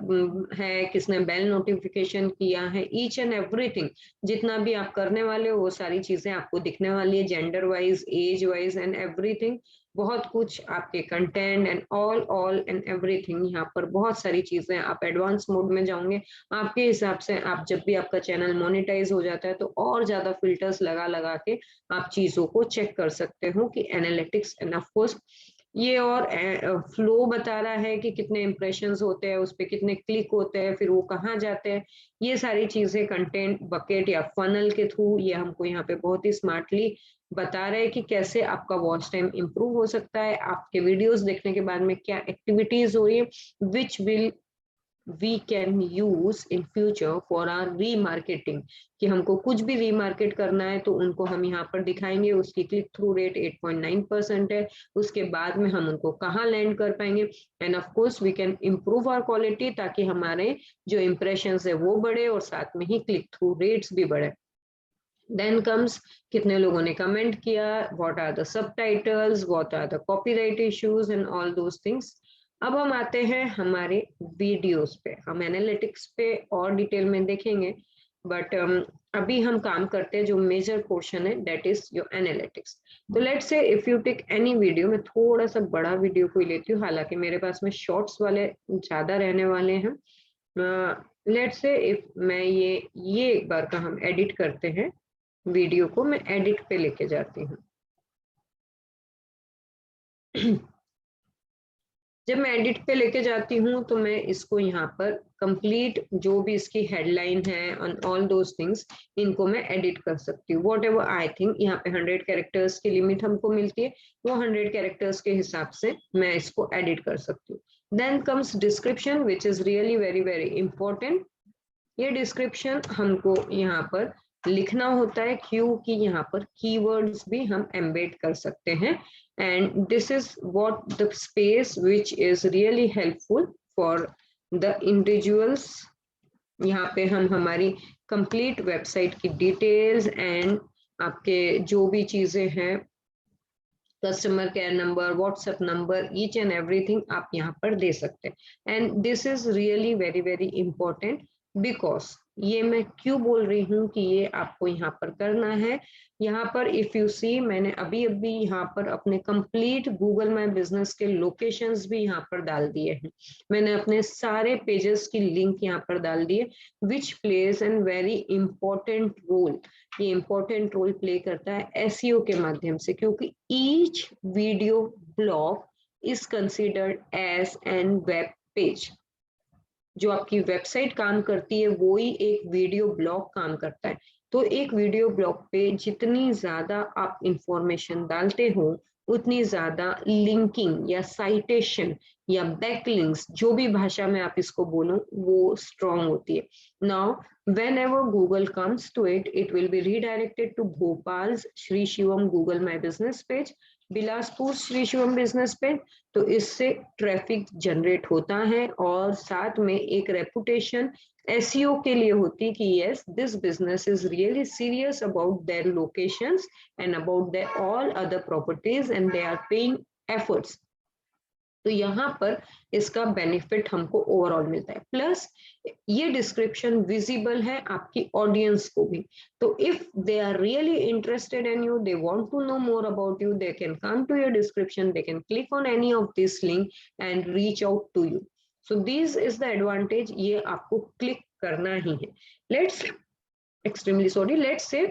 है, किसने बेल नोटिफिकेशन किया है, ईच एंड एवरीथिंग जितना भी आप करने वाले हो वो सारी चीजें आपको दिखने वाली है, gender wise, age wise and everything, बहुत कुछ आपके content and all and everything. यहाँ पर बहुत सारी चीजें, आप एडवांस मोड में जाओगे आपके हिसाब से, आप जब भी आपका चैनल मोनेटाइज हो जाता है तो और ज्यादा फिल्टर्स लगा के आप चीजों को चेक कर सकते हो कि एनालिटिक्स एंड ऑफ कोर्स ये और फ्लो बता रहा है कि कितने इंप्रेशंस होते हैं, उस पर कितने क्लिक होते हैं, फिर वो कहाँ जाते हैं, ये सारी चीजें कंटेंट बकेट या फनल के थ्रू ये हमको यहाँ पे बहुत ही स्मार्टली बता रहे हैं कि कैसे आपका वॉच टाइम इंप्रूव हो सकता है, आपके वीडियोस देखने के बाद में क्या एक्टिविटीज हो रही है, which will we can use in future for our remarketing, कि हमको कुछ भी रीमार्केट करना है तो उनको हम यहाँ पर दिखाएंगे। उसकी क्लिक थ्रू रेट 8.9% है, उसके बाद में हम उनको कहाँ लैंड कर पाएंगे, and of course we can improve our quality ताकि हमारे जो इम्प्रेशंस है वो बढ़े और साथ में ही क्लिक थ्रू रेट्स भी बढ़े। देन कम्स कितने लोगों ने कमेंट किया, what are the subtitles, what are the copyright issues and all those things. अब हम आते हैं हमारे वीडियोस पे, हम एनालिटिक्स पे और डिटेल में देखेंगे, बट अभी हम काम करते हैं जो मेजर पोर्शन है, दैट इज योर एनालिटिक्स। तो let's say if you take any video, मैं थोड़ा सा बड़ा वीडियो कोई लेती हूँ, हालांकि मेरे पास में शॉर्ट्स वाले ज्यादा रहने वाले हैं। लेट्स से इफ मैं ये एक बार का हम एडिट करते हैं वीडियो को, मैं एडिट पे लेके जाती हूँ। जब मैं एडिट पे लेके जाती हूँ तो मैं इसको यहाँ पर कंप्लीट जो भी इसकी हेडलाइन है एंड ऑल दोज थिंग्स, इनको मैं एडिट कर सकती हूँ। वॉट एवर आई थिंक यहाँ पे 100 कैरेक्टर्स की लिमिट हमको मिलती है, वो 100 कैरेक्टर्स के हिसाब से मैं इसको एडिट कर सकती हूँ। Then comes description which is really very very important. ये डिस्क्रिप्शन हमको यहाँ पर लिखना होता है क्योंकि यहाँ पर कीवर्ड्स भी हम एम्बेड कर सकते हैं, and this is what the space which is really helpful for the individuals। यहाँ पे हम हमारी कंप्लीट वेबसाइट की डिटेल्स एंड आपके जो भी चीजें हैं, customer care number, WhatsApp number, each and everything आप यहाँ पर दे सकते हैं। And this is really very very important because ये मैं क्यों बोल रही हूँ कि ये आपको यहाँ पर करना है। यहाँ पर इफ यू सी, मैंने अभी यहाँ पर अपने कंप्लीट गूगल माई बिजनेस के लोकेशंस भी यहाँ पर डाल दिए हैं, मैंने अपने सारे पेजेस की लिंक यहाँ पर डाल दिए, which plays an very important role. ये इंपॉर्टेंट रोल प्ले करता है एसईओ के माध्यम से, क्योंकि each video blog is considered as an web page. जो आपकी वेबसाइट काम करती है वो ही एक वीडियो ब्लॉग काम करता है। तो एक वीडियो ब्लॉग पे जितनी ज्यादा आप इंफॉर्मेशन डालते हो उतनी ज्यादा लिंकिंग या साइटेशन या बैकलिंक्स, जो भी भाषा में आप इसको बोलो, वो स्ट्रॉन्ग होती है। Now whenever Google comes to it, it will be redirected to Bhopal's Shri Shivam Google My Business page, Bilaspur Shri Shivam business पे। तो इससे ट्रैफिक जनरेट होता है और साथ में एक रेपुटेशन एसईओ के लिए होती है कि yes this business is really serious about their locations and about their all other properties and they are paying efforts. तो यहाँ पर इसका बेनिफिट हमको ओवरऑल मिलता है। प्लस ये डिस्क्रिप्शन विजिबल है आपकी ऑडियंस को भी। तो if they are really interested in you, they want to know more about you, they can come to your description, they can click on any of this link and reach out to you. So this is the advantage, ये आपको क्लिक करना ही है। Let's extremely sorry, let's say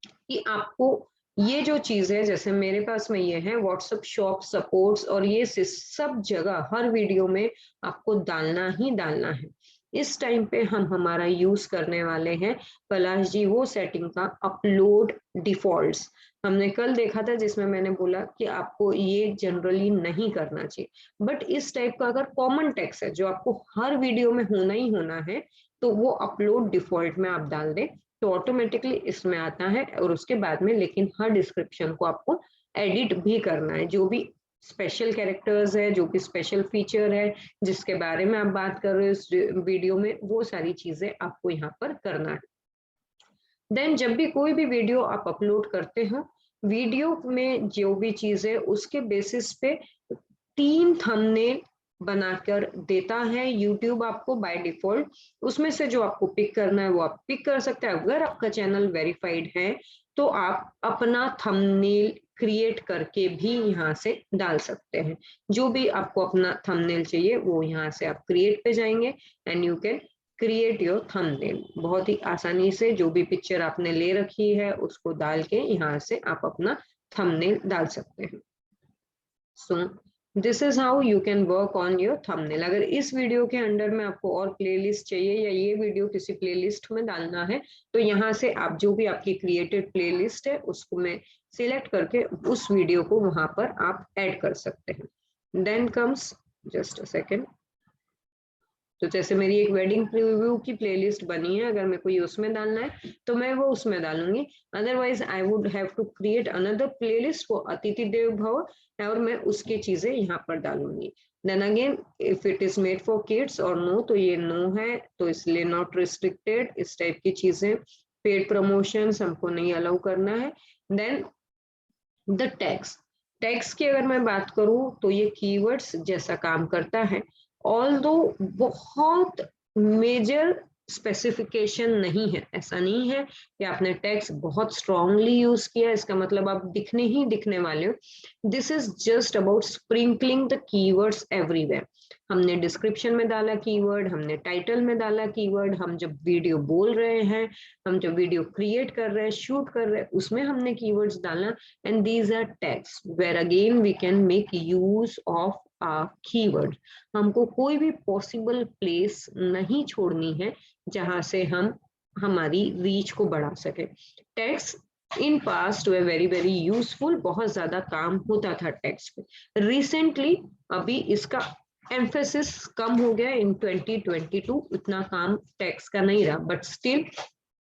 कि आपको ये जो चीज है, जैसे मेरे पास में ये है व्हाट्सएप शॉप सपोर्ट्स, और ये सब जगह हर वीडियो में आपको डालना ही डालना है। इस टाइम पे हम हमारा यूज करने वाले हैं पलाश जी वो सेटिंग का, अपलोड डिफॉल्ट्स। हमने कल देखा था जिसमें मैंने बोला कि आपको ये जनरली नहीं करना चाहिए, बट इस टाइप का अगर कॉमन टेक्स्ट है जो आपको हर वीडियो में होना ही होना है, तो वो अपलोड डिफॉल्ट में आप डाल दें तो ऑटोमेटिकली इसमें आता है। और उसके बाद में लेकिन हर डिस्क्रिप्शन को आपको एडिट भी करना है, जो भी स्पेशल कैरेक्टर्स है, जो भी स्पेशल फीचर है जिसके बारे में आप बात कर रहे हो इस वीडियो में, वो सारी चीजें आपको यहाँ पर करना है। देन जब भी कोई भी वीडियो आप अपलोड करते हो, वीडियो में जो भी चीज है उसके बेसिस पे 3 थंबनेल बनाकर देता है यूट्यूब आपको बाय डिफॉल्ट। उसमें से जो आपको पिक करना है वो आप पिक कर सकते हैं। अगर आपका चैनल वेरीफाइड है तो आप अपना थंबनेल क्रिएट करके भी यहाँ से डाल सकते हैं। जो भी आपको अपना थंबनेल चाहिए वो यहाँ से आप क्रिएट पे जाएंगे and you can create your thumbnail. बहुत ही आसानी से जो भी पिक्चर आपने ले रखी है उसको डाल के यहाँ से आप अपना थंबनेल डाल सकते हैं। सो this is how you can work on your thumbnail. अगर इस वीडियो के अंडर में आपको और प्लेलिस्ट चाहिए या ये वीडियो किसी प्लेलिस्ट में डालना है, तो यहाँ से आप जो भी आपकी क्रिएटेड प्लेलिस्ट है उसको मैं सिलेक्ट करके उस वीडियो को वहां पर आप ऐड कर सकते हैं। Then comes just a second, तो जैसे मेरी एक वेडिंग प्रीव्यू की प्लेलिस्ट बनी है, अगर मेरे को ये उसमें डालना है तो मैं वो उसमें डालूंगी। Otherwise I would have to create another playlist for अतिथि देव भव और मैं उसकी चीजें यहाँ पर डालूंगी। Then again if it is made for kids और नो, तो ये नो है तो इसलिए नॉट रिस्ट्रिक्टेड, इस टाइप की चीजें। पेड प्रमोशंस हमको नहीं अलाउ करना है। देन द टैग्स की अगर मैं बात करूं तो ये कीवर्ड्स जैसा काम करता है, ऑल्दो बहुत मेजर स्पेसिफिकेशन नहीं है। ऐसा नहीं है कि आपने टैग्स बहुत स्ट्रांगली यूज किया इसका मतलब आप दिखने ही दिखने वाले हो। This is just about sprinkling the keywords everywhere. हमने डिस्क्रिप्शन में डाला कीवर्ड, हमने टाइटल में डाला कीवर्ड, हम जब वीडियो बोल रहे हैं, हम जब वीडियो क्रिएट कर रहे हैं, शूट कर रहे हैं, उसमें हमने कीवर्ड्स डालना। And these are tags where again we can make use of keyword. हमको कोई भी पॉसिबल प्लेस नहीं छोड़नी है जहां से हम हमारी रीच को बढ़ा सके। Tags in past way very very useful, बहुत ज्यादा काम होता था टैग्स पे। रिसेंटली अभी इसका एम्फेसिस कम हो गया इन 2022, उतना काम टैग्स का नहीं रहा, बट स्टिल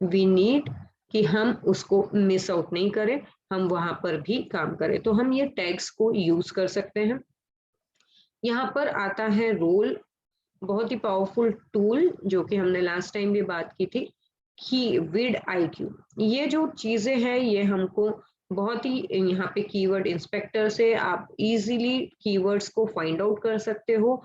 वी नीड कि हम उसको मिस आउट नहीं करें, हम वहां पर भी काम करें। तो हम ये टैग्स को यूज कर सकते हैं। यहाँ पर आता है रोल, बहुत ही पावरफुल टूल जो कि हमने लास्ट टाइम भी बात की थी, की विड IQ। ये जो चीजें हैं ये हमको बहुत ही, यहाँ पे कीवर्ड इंस्पेक्टर से आप इजीली कीवर्ड्स को फाइंड आउट कर सकते हो।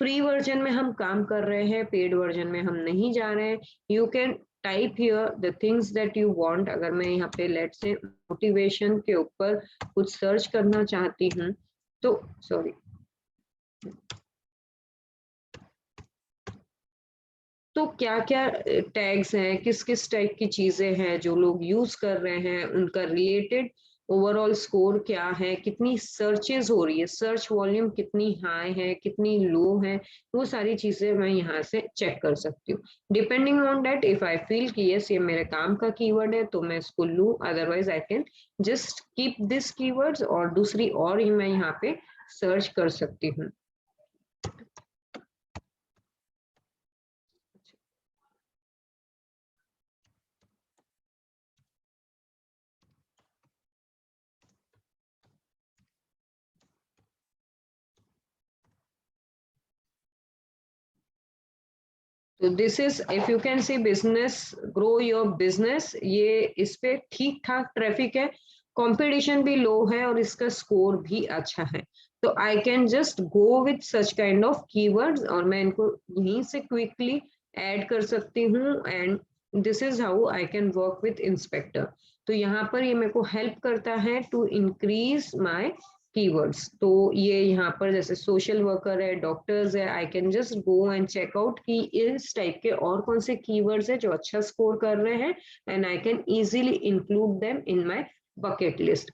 फ्री वर्जन में हम काम कर रहे हैं, पेड वर्जन में हम नहीं जा रहे हैं। You can type here the things that you want. अगर मैं यहाँ पे लेट से मोटिवेशन के ऊपर कुछ सर्च करना चाहती हूँ तो सॉरी, तो क्या क्या टैग्स हैं, किस किस टाइप की चीजें हैं जो लोग यूज कर रहे हैं, उनका रिलेटेड ओवरऑल स्कोर क्या है, कितनी सर्चेस हो रही है, सर्च वॉल्यूम कितनी हाई है, कितनी लो है, वो सारी चीजें मैं यहाँ से चेक कर सकती हूँ। Depending on that if I feel कि यस ये मेरे काम का कीवर्ड है तो मैं इसको लूँ, otherwise I can just keep this keywords और दूसरी और ही मैं यहाँ पे सर्च कर सकती हूँ। तो this is if you can C business grow your business, ये इस पे ठीक ठाक ट्रैफिक है, कंपटीशन भी लो है और इसका स्कोर भी अच्छा है, तो I can just go with such kind of keywords और मैं इनको यहीं से क्विकली ऐड कर सकती हूँ and this is how I can work with inspector. तो यहाँ पर ये मेरे को हेल्प करता है टू इंक्रीज माय कीवर्ड्स। तो ये यहाँ पर जैसे सोशल वर्कर है, डॉक्टर्स है, I can just go and check out कि इस टाइप के और कौन से कीवर्ड्स है जो अच्छा स्कोर कर रहे हैं and I can easily include them in my bucket list.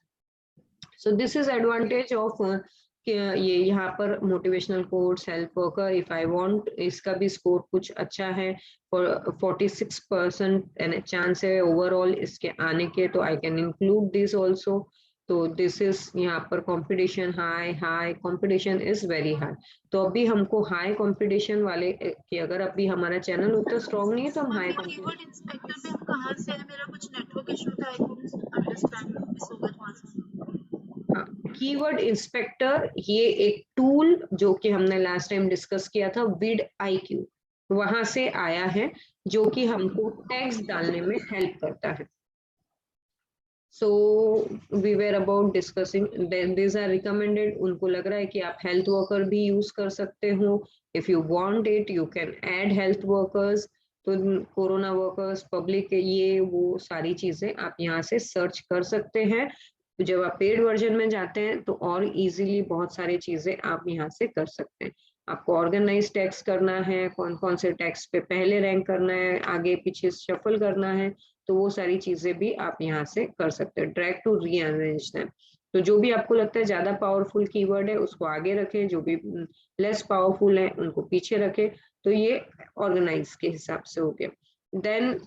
So this is advantage of ये यहाँ पर motivational quotes, help worker, if I want इसका भी स्कोर कुछ अच्छा है, 46% चांस है ओवरऑल इसके आने के, तो I can include this also. तो दिस इज यहाँ पर competition high competition is very high, तो अभी हमको हाई कंपटीशन वाले कि अगर अभी हमारा चैनल उतना स्ट्रॉन्ग नहीं है तो हम हाई कीवर्ड इंस्पेक्टर पे हम कहाँ से है? मेरा कुछ नेटवर्क इशू था, I couldn't understand miss over answer. Keyword inspector ये एक टूल जो कि हमने लास्ट टाइम डिस्कस किया था विड IQ, वहां से आया है जो कि हमको टैग्स डालने में हेल्प करता है। So we were about discussing this are recommended, उनको लग रहा है कि आप हेल्थ वर्कर भी यूज कर सकते हो, if you want it you can add health workers, तो कोरोना वर्कर्स, पब्लिक, ये वो सारी चीजें आप यहाँ से सर्च कर सकते हैं। तो जब आप पेड वर्जन में जाते हैं तो और इजीली बहुत सारी चीजें आप यहाँ से कर सकते हैं। आपको ऑर्गेनाइज टैक्स करना है, कौन कौन से टैक्स पे पहले रैंक करना है, आगे पीछे शफल करना है, तो वो सारी चीजें भी आप यहाँ से कर सकते हैं। ड्रैग टू रीअरेंज देम, तो जो भी आपको लगता है ज्यादा पावरफुल कीवर्ड है उसको आगे रखें, जो भी लेस पावरफुल है उनको पीछे रखें, तो ये ऑर्गेनाइज के हिसाब से हो गया। देन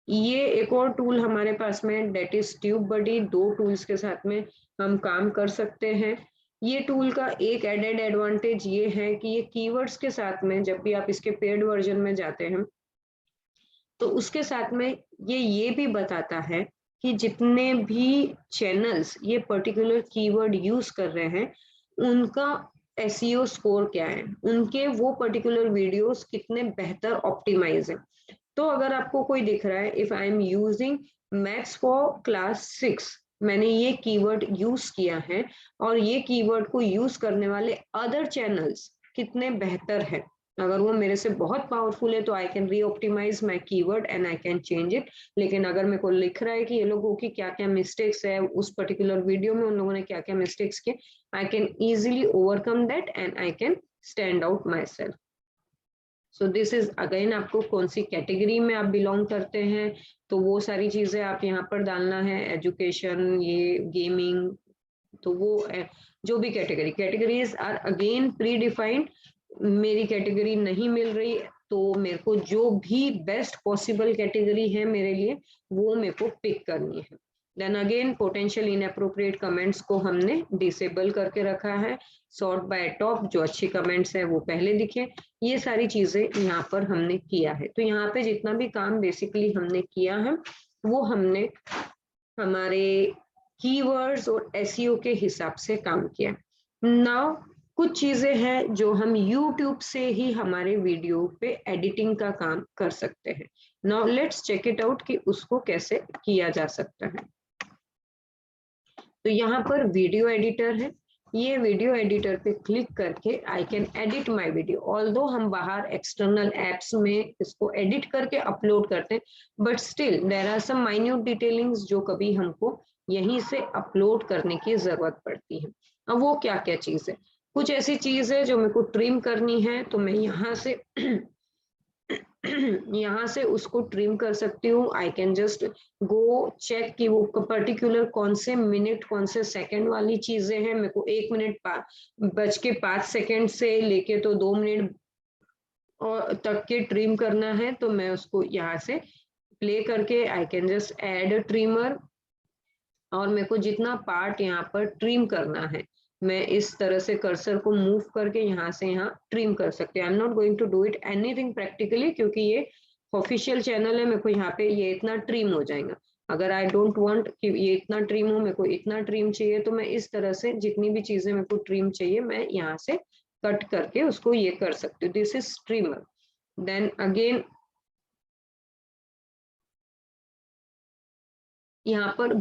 ये एक और टूल हमारे पास में that is TubeBuddy, 2 tools के साथ में हम काम कर सकते हैं। ये टूल का एक एडेड एडवांटेज ये है कि ये कीवर्ड्स के साथ में जब भी आप इसके पेड वर्जन में जाते हैं तो उसके साथ में ये भी बताता है कि जितने भी चैनल्स ये पर्टिकुलर कीवर्ड यूज कर रहे हैं उनका SEO स्कोर क्या है, उनके वो पर्टिकुलर वीडियोस कितने बेहतर ऑप्टिमाइज है। तो अगर आपको कोई दिख रहा है if I am using maths for class 6, मैंने ये कीवर्ड यूज किया है और ये कीवर्ड को यूज करने वाले अदर चैनल्स कितने बेहतर है, अगर वो मेरे से बहुत पावरफुल है तो I can reoptimize my keyword and I can change it. लेकिन अगर मेरे को लिख रहा है कि ये लोगों की क्या क्या मिस्टेक्स है उस पर्टिकुलर वीडियो में, उन लोगों ने क्या क्या मिस्टेक्स किए, I can easily overcome that and I can stand out my self. So this is again आपको कौन सी कैटेगरी में आप बिलोंग करते हैं तो वो सारी चीजें आप यहाँ पर डालना है, एजुकेशन, ये गेमिंग, तो वो जो भी categories are again predefined, मेरी कैटेगरी नहीं मिल रही तो मेरे को जो भी बेस्ट पॉसिबल कैटेगरी है मेरे लिए वो मेरे को पिक करनी है। Then again potential inappropriate comments को हमने डिसेबल करके रखा है, सॉर्ट बाय टॉप, जो अच्छी कमेंट्स है वो पहले दिखे, ये सारी चीजें यहाँ पर हमने किया है। तो यहाँ पे जितना भी काम बेसिकली हमने किया है वो हमने हमारे कीवर्ड्स और SEO के हिसाब से काम किया। नाउ कुछ चीजें हैं जो हम YouTube से ही हमारे वीडियो पे एडिटिंग का काम कर सकते हैं। Now let's check it out कि उसको कैसे किया जा सकता है। तो यहाँ पर वीडियो एडिटर है, ये वीडियो एडिटर पे क्लिक करके I can edit my video. Although हम बाहर एक्सटर्नल एप्स में इसको एडिट करके अपलोड करते हैं, but still there are some minute detailings जो कभी हमको यहीं से अपलोड करने की जरूरत पड़ती है। अब वो क्या क्या चीज है, कुछ ऐसी चीज है जो मेरे को ट्रिम करनी है तो मैं यहाँ से यहाँ से उसको ट्रिम कर सकती हूँ। I can just go check कि वो पर्टिकुलर कौन से मिनट कौन से सेकंड वाली चीजें हैं। मेरे को 1 मिनट 1:05 सेकंड से लेके तो 2 मिनट और तक के ट्रिम करना है, तो मैं उसको यहाँ से प्ले करके आई कैन जस्ट ऐड ट्रिमर, और मेरे को जितना पार्ट यहाँ पर ट्रिम करना है मैं इस तरह से कर्सर को मूव करके यहाँ से यहाँ ट्रिम कर सकते हैं। I am not going to do it anything practically, क्योंकि ये ऑफिशियल चैनल है। मेरे को यहाँ पे ये इतना ट्रिम हो जाएगा। अगर आई डोंट वांट कि ये इतना ट्रिम हो, मेरे को इतना ट्रिम चाहिए, तो मैं इस तरह से जितनी भी चीजें मेरे को ट्रिम चाहिए मैं यहाँ से कट करके उसको ये कर सकती हूँ। This is trimmer. Then again यहाँ पर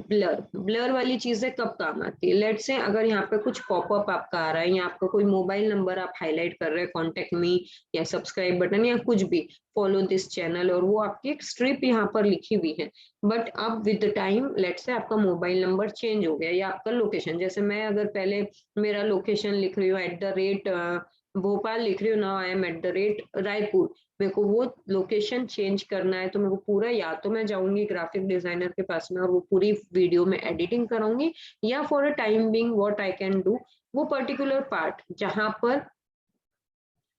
ब्लर वाली चीजें कब काम आती है? लेट्स से अगर यहाँ पे कुछ पॉपअप आपका आ रहा है या आपका कोई मोबाइल नंबर आप हाईलाइट कर रहे हैं, कॉन्टेक्ट मी या सब्सक्राइब बटन या कुछ भी, फॉलो दिस चैनल, और वो आपकी एक स्ट्रिप यहाँ पर लिखी हुई है, बट अब विद टाइम लेट्स से आपका मोबाइल नंबर चेंज हो गया या आपका लोकेशन, जैसे मैं अगर पहले मेरा लोकेशन लिख रही हूँ भोपाल लिख रही हूँ, नाउ आई एम रायपुर, मेरे को वो लोकेशन चेंज करना है, तो मेरे को पूरा, या तो मैं जाऊंगी ग्राफिक डिजाइनर के पास में और वो पूरी वीडियो में एडिटिंग कराऊंगी, या for a time being what I can do, वो पर्टिकुलर पार्ट जहां पर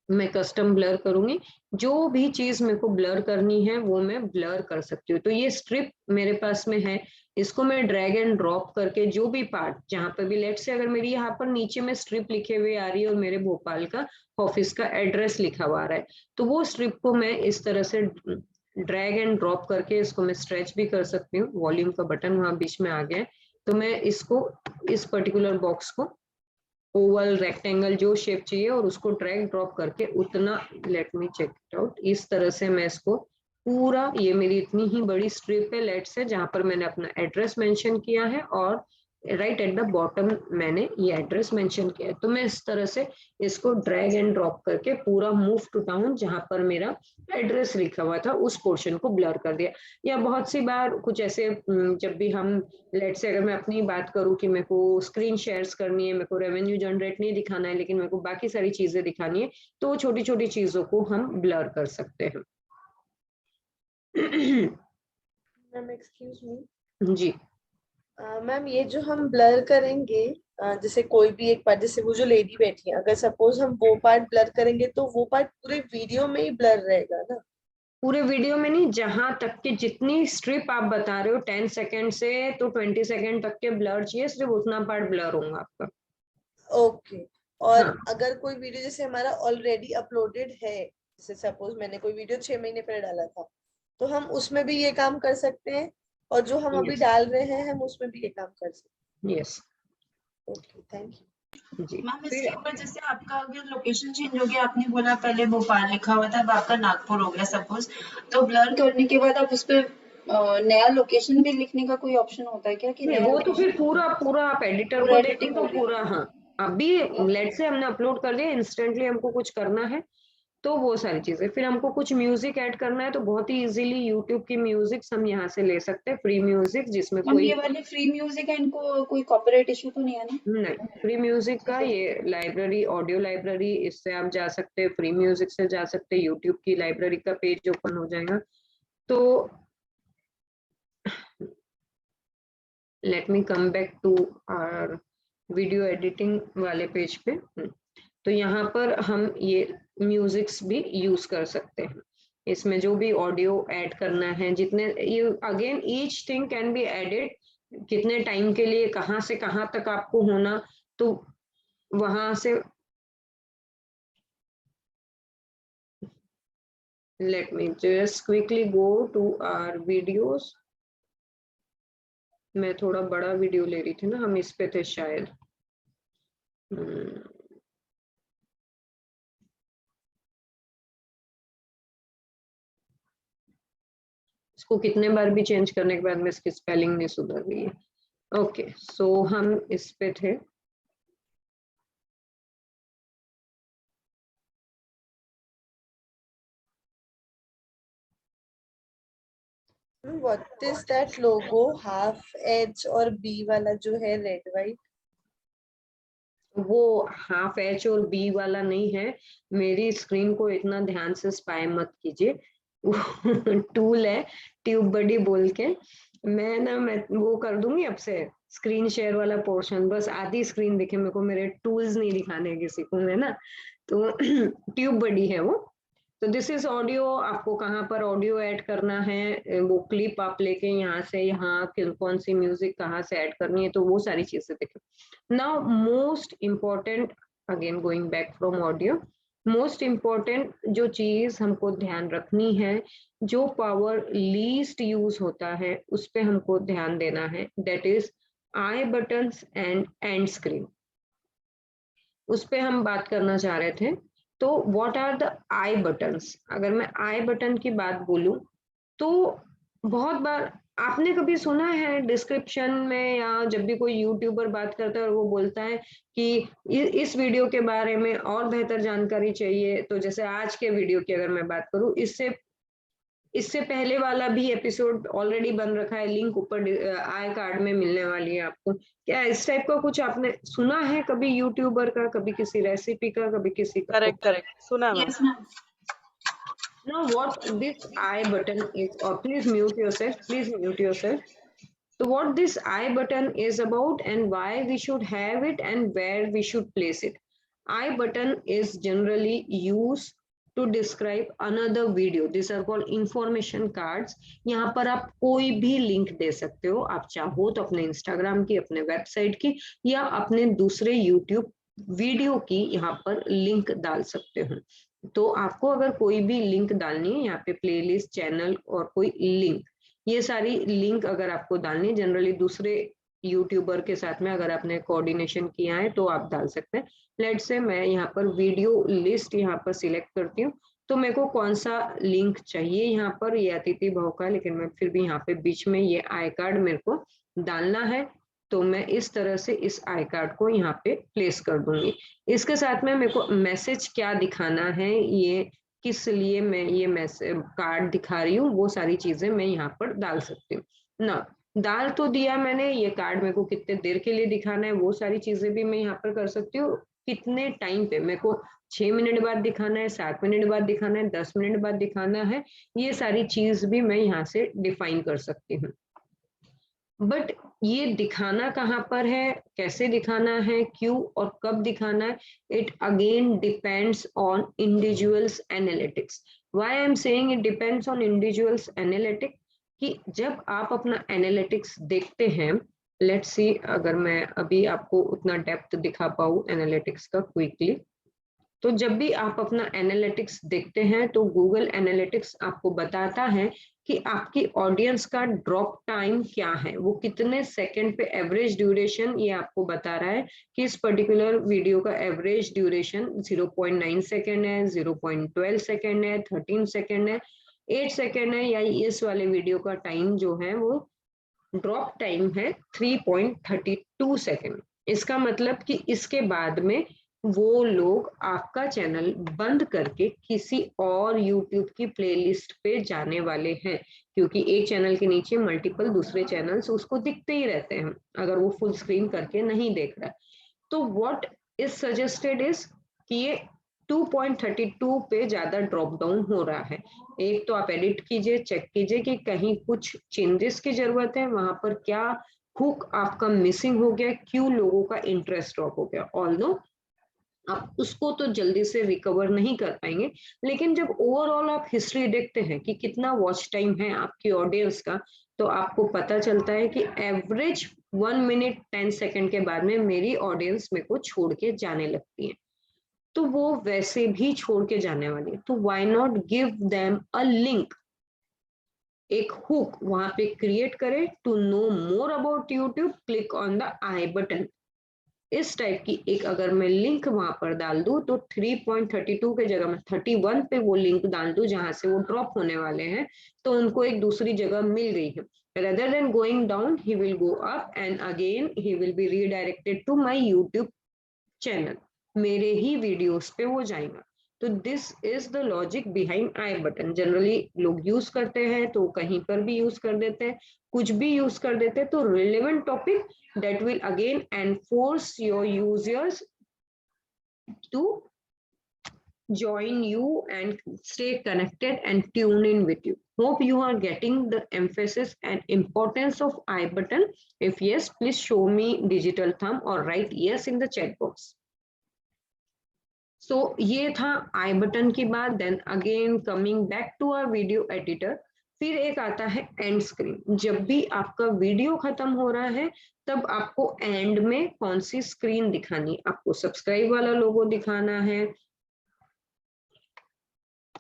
मैं कस्टम ब्लर करूंगी, जो भी चीज मेरे को ब्लर करनी है वो मैं ब्लर कर सकती हूँ। तो ये स्ट्रिप मेरे पास में है, इसको मैं ड्रैग एंड ड्रॉप करके जो भी पार्ट जहां पर भी, लेट से अगर मेरी यहाँ पर नीचे में स्ट्रिप लिखे हुए आ रही है और मेरे भोपाल का ऑफिस का एड्रेस लिखा हुआ आ रहा है, तो वो स्ट्रिप को मैं इस तरह से ड्रैग एंड ड्रॉप करके इसको मैं स्ट्रेच भी कर सकती हूँ। वॉल्यूम का बटन वहां बीच में आ गया है, तो मैं इसको इस पर्टिकुलर बॉक्स को ओवल रेक्टेंगल जो शेप चाहिए और उसको ड्रैग ड्रॉप करके उतना, let me check it out, इस तरह से मैं इसको पूरा, ये मेरी इतनी ही बड़ी स्ट्रिप है लेट से, जहां पर मैंने अपना एड्रेस मेंशन किया है और राइट एट द बॉटम मैंने ये एड्रेस मेंशन किया है, तो मैं इस तरह से इसको ड्रैग एंड ड्रॉप करके पूरा मूव टू टाउन जहां पर मेरा एड्रेस लिखा हुआ था उस पोर्शन को ब्लर कर दिया। या बहुत सी बार कुछ ऐसे जब भी हम, लेट से अगर मैं अपनी बात करूं कि मेरे को स्क्रीन शेयर्स करनी है, मेरे को रेवेन्यू जनरेट नहीं दिखाना है लेकिन मेरे को बाकी सारी चीजें दिखानी है, तो छोटी छोटी चीजों को हम ब्लर कर सकते हैं। मैम एक्सक्यूज मी, जी मैम ये जो हम ब्लर करेंगे, जैसे कोई भी एक पार्ट, जैसे वो जो लेडी बैठी है, अगर सपोज हम वो पार्ट ब्लर करेंगे तो वो पार्ट पूरे वीडियो में ही ब्लर रहेगा ना? पूरे वीडियो में नहीं, जहां तक की जितनी स्ट्रिप आप बता रहे हो 10 सेकंड से तो 20 सेकंड तक के ब्लर चाहिए, सिर्फ उतना पार्ट ब्लर होगा आपका। ओके। और हाँ अगर कोई वीडियो जैसे हमारा ऑलरेडी अपलोडेड है, जैसे सपोज मैंने कोई वीडियो 6 महीने पहले डाला था, तो हम उसमें भी ये काम कर सकते हैं, और जो हम अभी Yes. डाल रहे हैं हम उसमें भी ये काम कर सकते यस हैं। Okay, thank you. जी। मैम फिर इसके ऊपर जैसे आपका अगर लोकेशन चेंज हो गया, आपने बोला पहले भोपाल लिखा हुआ था अब आपका नागपुर हो गया सपोज, तो ब्लर करने के बाद आप उस पे नया लोकेशन भी लिखने का कोई ऑप्शन होता है क्या कि नहीं, नया वो तो फिर लोकेशन पूरा पूरा आप एडिटर पूरा को देखो एडिटिंग तो हो रही पूरा, हाँ अभी लेट से हमने अपलोड कर दिया, इंस्टेंटली हमको कुछ करना है तो वो सारी चीजें, फिर हमको कुछ म्यूजिक ऐड करना है तो बहुत ही इजीली यूट्यूब की म्यूजिक हम यहाँ से ले सकते हैं, फ्री म्यूजिक जिसमें मैम कोई ये वाले फ्री म्यूजिक है, इनको कोई कॉपीराइट इशू तो नहीं है ना? नहीं, फ्री म्यूजिक का ये लाइब्रेरी, ऑडियो लाइब्रेरी, इससे आप जा सकते हैं, फ्री म्यूजिक से जा सकते हैं, यूट्यूब की लाइब्रेरी का पेज ओपन हो जाएगा। तो let me come back to our video editing वाले पेज पे। तो यहाँ पर हम ये म्यूजिक्स भी यूज कर सकते हैं, इसमें जो भी ऑडियो ऐड करना है, जितने ये again each thing can be added, कितने टाइम के लिए कहाँ से कहाँ तक आपको होना, तो वहां से let me just quickly go to our videos। मैं थोड़ा बड़ा वीडियो ले रही थी ना, हम इस पे थे शायद। इसको कितने बार भी चेंज करने के बाद में इसकी स्पेलिंग नहीं सुधर रही है। ओके सो हम इस पे थे, what is that logo half H और बी वाला जो है रेड वाइट? वो हाफ एच और बी वाला नहीं है, मेरी स्क्रीन को इतना ध्यान से स्पाई मत कीजिए। टूल है ट्यूब बडी बोल के, मैं वो कर दूंगी आपसे स्क्रीन शेयर वाला पोर्शन, बस आधी स्क्रीन दिखे मेरे को, मेरे टूल्स नहीं दिखाने किसी को है ना। तो ट्यूब बडी है वो। तो दिस इज ऑडियो, आपको कहाँ पर ऑडियो ऐड करना है, वो क्लिप आप लेके यहाँ से यहाँ कौन सी म्यूजिक कहाँ से ऐड करनी है, तो वो सारी चीजें देखें। Now most important, again going back from audio, most important जो चीज हमको ध्यान रखनी है, जो पावर लीस्ट यूज होता है उस पे हमको ध्यान देना है, that is I buttons end screen. उस पे हम बात करना चाह रहे थे। तो what are the I buttons? अगर मैं आई बटन की बात बोलूं तो बहुत बार आपने कभी सुना है डिस्क्रिप्शन में, या जब भी कोई यूट्यूबर बात करता है और वो बोलता है कि इस वीडियो के बारे में और बेहतर जानकारी चाहिए, तो जैसे आज के वीडियो की अगर मैं बात करूं, इससे पहले वाला भी एपिसोड ऑलरेडी बन रखा है, लिंक ऊपर आई कार्ड में मिलने वाली है आपको। क्या इस टाइप का कुछ आपने सुना है कभी यूट्यूबर का, कभी किसी रेसिपी का, कभी किसी का? करेक्ट सुना ma'am. Yes, ma'am. Now what this I button is, or please mute yourself. So what this I button is about and why we should have it and where we should place it. I button is generally used to describe another video. These are called information cards. यहाँ पर आप कोई भी लिंक दे सकते हो, आप चाहो तो अपने इंस्टाग्राम की, अपने वेबसाइट की, या अपने दूसरे यूट्यूब वीडियो की यहाँ पर लिंक डाल सकते हो। तो आपको अगर कोई भी लिंक डालनी है, यहाँ पे प्लेलिस्ट, चैनल और कोई लिंक, ये सारी लिंक अगर आपको डालनी है, जनरली दूसरे यूट्यूबर के साथ में अगर आपने कोऑर्डिनेशन किया है तो आप डाल सकते हैं। लेट्स से मैं यहाँ पर वीडियो लिस्ट यहाँ पर सिलेक्ट करती हूँ, तो मेरे को कौन सा लिंक चाहिए, यहाँ पर ये अतिथि भाव का, लेकिन मैं फिर भी यहाँ पे बीच में ये आई कार्ड मेरे को डालना है, तो मैं इस तरह से इस आई कार्ड को यहाँ पे प्लेस कर दूंगी। इसके साथ में मेरे को मैसेज क्या दिखाना है, ये किस लिए मैं ये मैसेज कार्ड दिखा रही हूँ, वो सारी चीजें मैं यहाँ पर डाल सकती हूँ ना। डाल तो दिया मैंने, ये कार्ड मेरे को कितने देर के लिए दिखाना है वो सारी चीजें भी मैं यहाँ पर कर सकती हूँ। कितने टाइम पे मेरे को 6 मिनट बाद दिखाना है, 7 मिनट बाद दिखाना है, 10 मिनट बाद दिखाना है, ये सारी चीज भी मैं यहाँ से डिफाइन कर सकती हूँ। बट ये दिखाना कहाँ पर है, कैसे दिखाना है, क्यों और कब दिखाना है, it again depends on individuals analytics. Why I am saying it depends on individuals analytics, कि जब आप अपना एनालिटिक्स देखते हैं, लेट्स सी अगर मैं अभी आपको उतना डेप्थ दिखा पाऊँ एनालिटिक्स का क्विकली, तो जब भी आप अपना एनालिटिक्स देखते हैं तो गूगल एनालिटिक्स आपको बताता है कि आपकी ऑडियंस का ड्रॉप टाइम क्या है, वो कितने सेकंड पे एवरेज ड्यूरेशन, ये आपको बता रहा है कि इस पर्टिकुलर वीडियो का एवरेज ड्यूरेशन 0.9 सेकंड है, 0.12 सेकंड है, 13 सेकंड है, 8 सेकंड है, या इस वाले वीडियो का टाइम जो है वो ड्रॉप टाइम है 3.32 सेकंड। इसका मतलब कि इसके बाद में वो लोग आपका चैनल बंद करके किसी और यूट्यूब की प्लेलिस्ट पे जाने वाले हैं, क्योंकि एक चैनल के नीचे मल्टीपल दूसरे चैनल्स उसको दिखते ही रहते हैं अगर वो फुल स्क्रीन करके नहीं देख रहा है। तो व्हाट इज सजेस्टेड इज कि ये 2.32 पे ज्यादा ड्रॉप डाउन हो रहा है। एक तो आप एडिट कीजिए, चेक कीजिए कि कहीं कुछ चेंजेस की जरूरत है, वहां पर क्या हुक आपका मिसिंग हो गया, क्यों लोगों का इंटरेस्ट ड्रॉप हो गया। ऑल्दो आप उसको तो जल्दी से रिकवर नहीं कर पाएंगे, लेकिन जब ओवरऑल आप हिस्ट्री देखते हैं कि कितना वॉच टाइम है आपकी ऑडियंस का, तो आपको पता चलता है कि एवरेज 1 मिनट 10 सेकंड के बाद में मेरी ऑडियंस मेरे को छोड़ के जाने लगती है, तो वो वैसे भी छोड़ के जाने वाली है। तो why not give them a link, एक हुक वहां पे क्रिएट करे, to know more about YouTube click on the I button. इस टाइप की एक अगर मैं लिंक वहां पर डाल दूं, तो 3.32 के जगह मैं 31 पे वो लिंक डाल दूं जहां से वो ड्रॉप होने वाले हैं, तो उनको एक दूसरी जगह मिल गई है। rather than going down, he will go up and again he will be redirected to my YouTube channel, मेरे ही वीडियोस पे वो जाएगा। तो this is the logic behind I button. Generally लोग यूज करते हैं तो कहीं पर भी यूज कर देते हैं, कुछ भी यूज कर देते हैं, तो relevant topic that will again enforce your users to join you and stay connected and tune in with you. Hope you are getting the emphasis and importance of I button. If yes, please show me digital thumb or write yes in the chat box. So ये था I button की बात. Then again coming back to our video editor, फिर एक आता है एंड स्क्रीन. जब भी आपका वीडियो खत्म हो रहा है तब आपको एंड में कौन सी स्क्रीन दिखानी, आपको सब्सक्राइब वाला लोगो दिखाना है,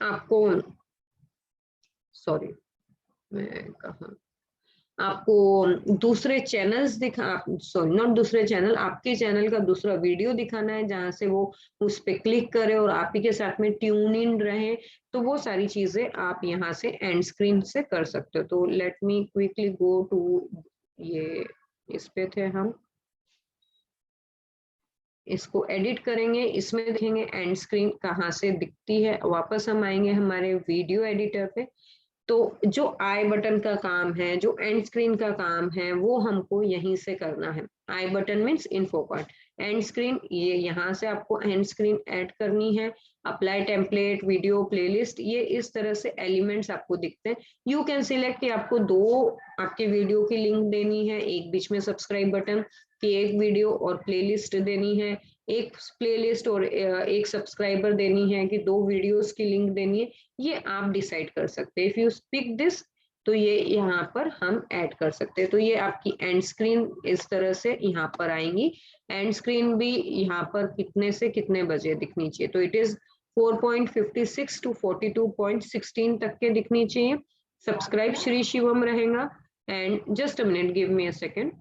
आपको सॉरी मैं कहा आपको दूसरे चैनल्स दिखा, सॉरी नॉट दूसरे चैनल, आपके चैनल का दूसरा वीडियो दिखाना है जहां से वो उस पे क्लिक करे और आप ही के साथ में ट्यून इन रहे, तो वो सारी चीजें आप यहाँ से एंड स्क्रीन से कर सकते हो. तो let me quickly go to, ये इस पे थे हम, इसको एडिट करेंगे, इसमें देखेंगे एंड स्क्रीन कहाँ से दिखती है. वापस हम आएंगे हमारे वीडियो एडिटर पे. तो जो आई बटन का काम है, जो एंड स्क्रीन का काम है, वो हमको यहीं से करना है. I button means info part, and screen ये यहाँ से आपको एंड स्क्रीन ऐड करनी है. अप्लाई टेम्पलेट, वीडियो प्लेलिस्ट, ये इस तरह से एलिमेंट्स आपको दिखते हैं. यू कैन सिलेक्ट कि आपको दो आपके वीडियो की लिंक देनी है, एक बीच में सब्सक्राइब बटन कि एक वीडियो और प्लेलिस्ट देनी है, एक प्लेलिस्ट और एक सब्सक्राइबर देनी है, कि दो वीडियोस की लिंक देनी है. ये आप डिसाइड कर सकते हैं. इफ यू पिक दिस तो ये यहाँ पर हम ऐड कर सकते हैं. तो ये आपकी एंड स्क्रीन इस तरह से यहाँ पर आएंगी. एंड स्क्रीन भी यहाँ पर कितने से कितने बजे दिखनी चाहिए, तो इट इज 4.56 to 42.16 तक के दिखनी चाहिए. सब्सक्राइब श्री शिवम रहेगा. And just a minute, give me a second.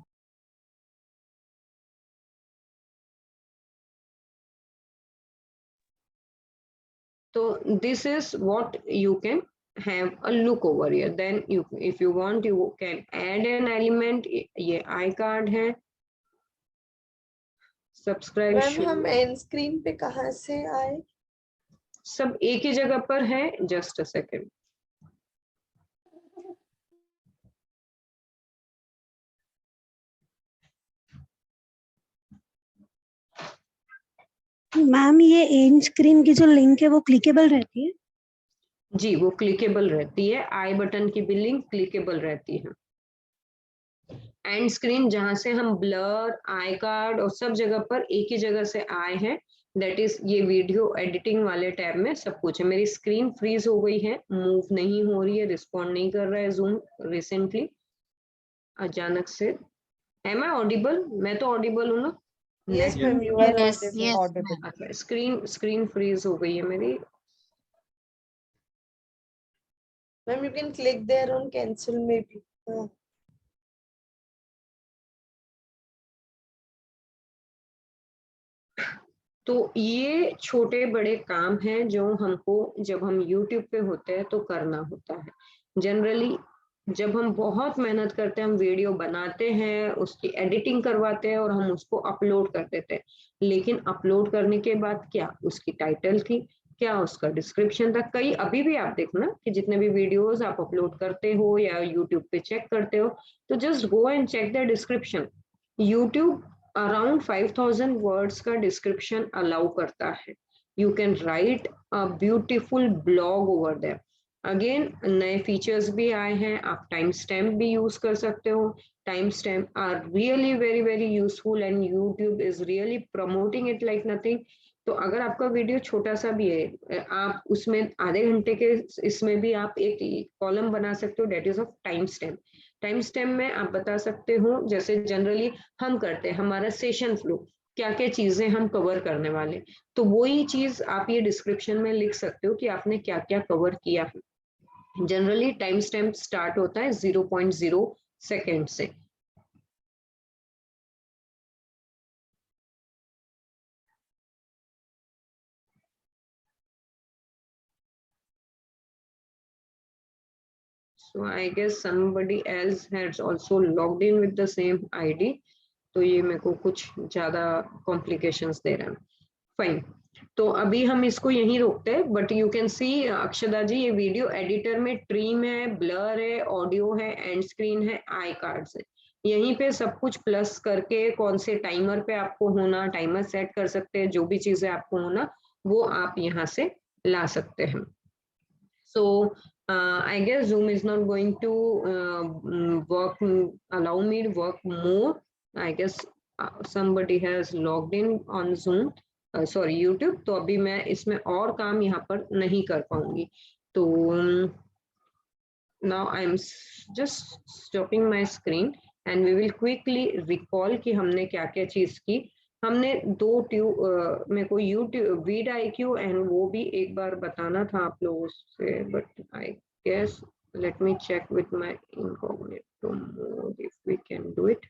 So this is what you can have a look over here. Then you, if you want, you can add an element. ये आई कार्ड है. सब्सक्राइब मैम हम एंड स्क्रीन पे कहाँ से आए? सब एक ही जगह पर है. Just a second. मैम ये एंड स्क्रीन की जो लिंक है वो क्लिकेबल रहती है? जी वो क्लिकेबल रहती है. आई बटन की भी लिंक क्लिकेबल रहती है. एंड स्क्रीन जहां से हम ब्लर, आई कार्ड और सब जगह पर एक ही जगह से आए हैं, दैट इज ये वीडियो एडिटिंग वाले टैब में सब कुछ है. मेरी स्क्रीन फ्रीज हो गई है, मूव नहीं हो रही है, रिस्पॉन्ड नहीं कर रहा है जूम रिसेंटली अचानक से. Am I audible? मैं तो ऑडिबल हूँ ना? Yes ma'am, you are audible. अच्छा, स्क्रीन फ्रीज हो गई है मेरी. Ma'am you can click there on cancel में भी. तो ये छोटे बड़े काम हैं जो हमको जब हम YouTube पे होते हैं तो करना होता है. जनरली जब हम बहुत मेहनत करते हैं, हम वीडियो बनाते हैं, उसकी एडिटिंग करवाते हैं और हम उसको अपलोड कर देते हैं, लेकिन अपलोड करने के बाद क्या उसकी टाइटल थी, क्या उसका डिस्क्रिप्शन था. कई अभी भी आप देखना कि जितने भी वीडियोस आप अपलोड करते हो या यूट्यूब पे चेक करते हो, तो just go and check the description. YouTube around 5000 words का डिस्क्रिप्शन अलाउ करता है. You can write a beautiful blog over there. Again नए फीचर्स भी आए हैं, आप टाइम स्टैम्प भी यूज कर सकते हो. Time stamp are really very very useful and YouTube is really promoting it like nothing. तो अगर आपका वीडियो छोटा सा भी है, आप उसमें आधे घंटे के इसमें भी आप एक कॉलम बना सकते हो, date is of time stamp. Time stamp में आप बता सकते हो, जैसे जनरली हम करते हैं हमारा सेशन फ्लो, क्या क्या चीजें हम कवर करने वाले, तो वही चीज आप ये डिस्क्रिप्शन में लिख सकते हो कि आपने क्या क्या कवर किया है. जनरली टाइम स्टैम्प स्टार्ट होता है 0.0 सेकेंड से. So I guess somebody else has also logged in with the same ID. तो ये मेरे को कुछ ज्यादा कॉम्प्लिकेशंस दे रहा है. फाइन, तो अभी हम इसको यहीं रोकते हैं. But you can see Akshada ji, ये वीडियो एडिटर में ट्रीम है, ब्लर है, ऑडियो है, एंड स्क्रीन है, आई कार्ड्स है. यहीं पे सब कुछ प्लस करके कौन से टाइमर पे आपको होना, टाइमर सेट कर सकते हैं, जो भी चीजें आपको होना वो आप यहाँ से ला सकते हैं. So I guess Zoom is not going to allow me to work more. I guess somebody has logged in on Zoom, sorry YouTube. तो अभी मैं इसमें और काम यहाँ पर नहीं कर पाऊंगी. तो now I'm just stopping my screen and we will quickly recall कि हमने क्या क्या चीज की. हमने दो मेरे को YouTube vidIQ एंड वो भी एक बार बताना था आप लोगों से, but I guess let me check with my incognito mode if we can do it.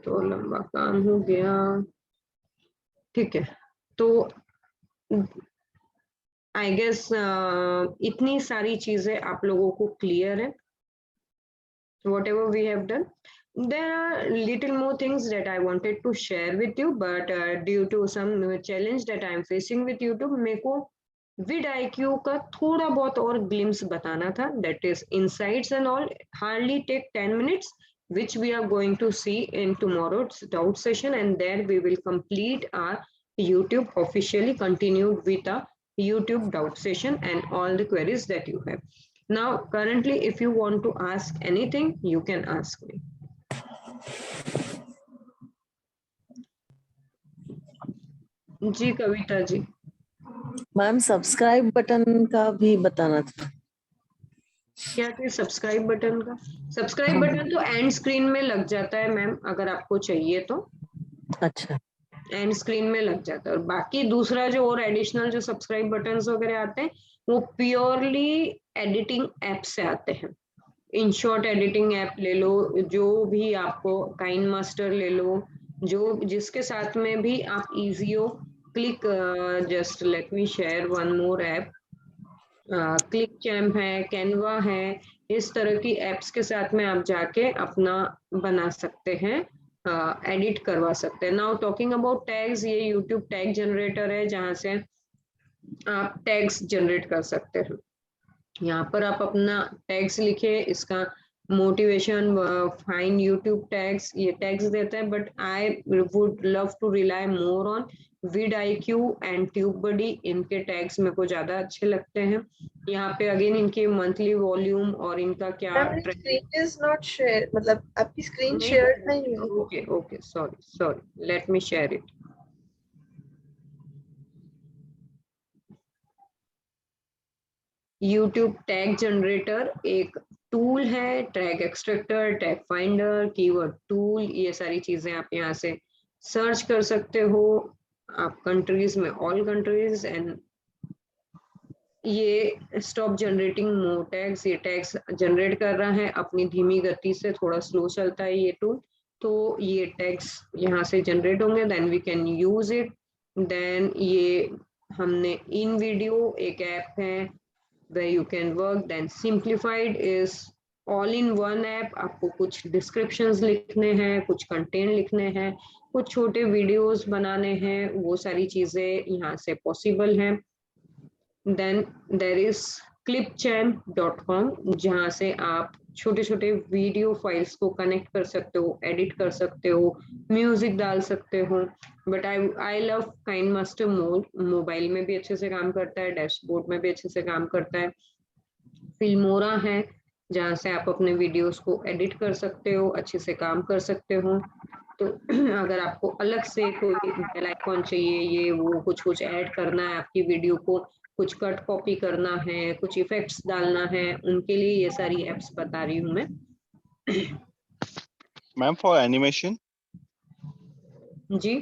तो लंबा काम हो गया. ठीक है, तो आई गेस इतनी सारी चीजें आप लोगों को क्लियर है. Whatever we have done, there are little more things that I wanted to share with you, but due to some challenge that I am facing with YouTube, मेरे को vidIQ का थोड़ा बहुत और glimpse बताना था. That is insights and all, hardly take 10 minutes, which we are going to see in tomorrow's doubt session, and there we will complete our YouTube officially continued with a YouTube doubt session and all the queries that you have. Now currently if you want to ask anything you can ask me. जी Kavita ji. Ma'am subscribe button का भी बताना था. क्या कि सब्सक्राइब बटन का, सब्सक्राइब बटन तो एंड स्क्रीन में लग जाता है मैम, अगर आपको चाहिए तो. अच्छा, एंड स्क्रीन में लग जाता है. और बाकी दूसरा जो और एडिशनल जो सब्सक्राइब बटन्स वगैरह आते हैं वो प्योरली एडिटिंग ऐप से आते हैं. इन शॉर्ट एडिटिंग ऐप ले लो, जो भी आपको काइन मास्टर ले लो, जो जिसके साथ में भी आप इजी हो. Click just let me share one more app. Click champ है, कैनवा है, इस तरह की एप्स के साथ में आप जाके अपना बना सकते हैं, एडिट करवा सकते हैं. नाउ टॉकिंग अबाउट टैग्स, ये यूट्यूब टैग जनरेटर है जहां से आप टैग्स जनरेट कर सकते हैं. यहाँ पर आप अपना टैग्स लिखे, इसका मोटिवेशन फाइंड यूट्यूब टैग्स, ये टैग्स देते हैं. But I would love to rely more on vidIQ and TubeBuddy. इनके टैग्स मेरे को ज्यादा अच्छे लगते हैं. यहाँ पे अगेन इनके मंथली वॉल्यूम और इनका क्या स्क्रीन इज नॉट शेयर, मतलब आपकी स्क्रीन शेयर नहीं है. Okay okay, sorry, let me share it. YouTube tag generator एक टूल है, tag extractor, tag finder, keyword tool, ये सारी चीजें आप यहाँ से सर्च कर सकते हो. आप कंट्रीज में ऑल कंट्रीज, एंड ये स्टॉप जनरेटिंग मोर टैग्स, ये टैग्स जनरेट कर रहा है अपनी धीमी गति से, थोड़ा स्लो चलता है ये टूल. तो ये टैग्स यहाँ से जनरेट होंगे, then we can use it. Then ये हमने इन वीडियो एक ऐप है where you can work. Then simplified is all in one app. आपको कुछ descriptions लिखने हैं, कुछ content लिखने हैं, कुछ छोटे videos बनाने हैं, वो सारी चीजें यहाँ से possible हैं. Then there is clipchamp.com, जहाँ से आप छोटे छोटे वीडियो फाइल्स को कनेक्ट कर सकते हो, एडिट कर सकते हो, म्यूजिक डाल सकते हो. But I love KineMaster mode. Mobile में भी अच्छे से काम करता है, डैशबोर्ड में भी अच्छे से काम करता है. फिल्मोरा है जहाँ से आप अपने वीडियोस को एडिट कर सकते हो, अच्छे से काम कर सकते हो. तो अगर आपको अलग से कोई बेल आइकॉन चाहिए, ये वो कुछ ऐड करना है आपकी वीडियो को, कुछ कट कॉपी करना है, कुछ इफेक्ट्स डालना है, उनके लिए ये सारी एप्स बता रही हूँ मैं. मैम फॉर एनिमेशन जी,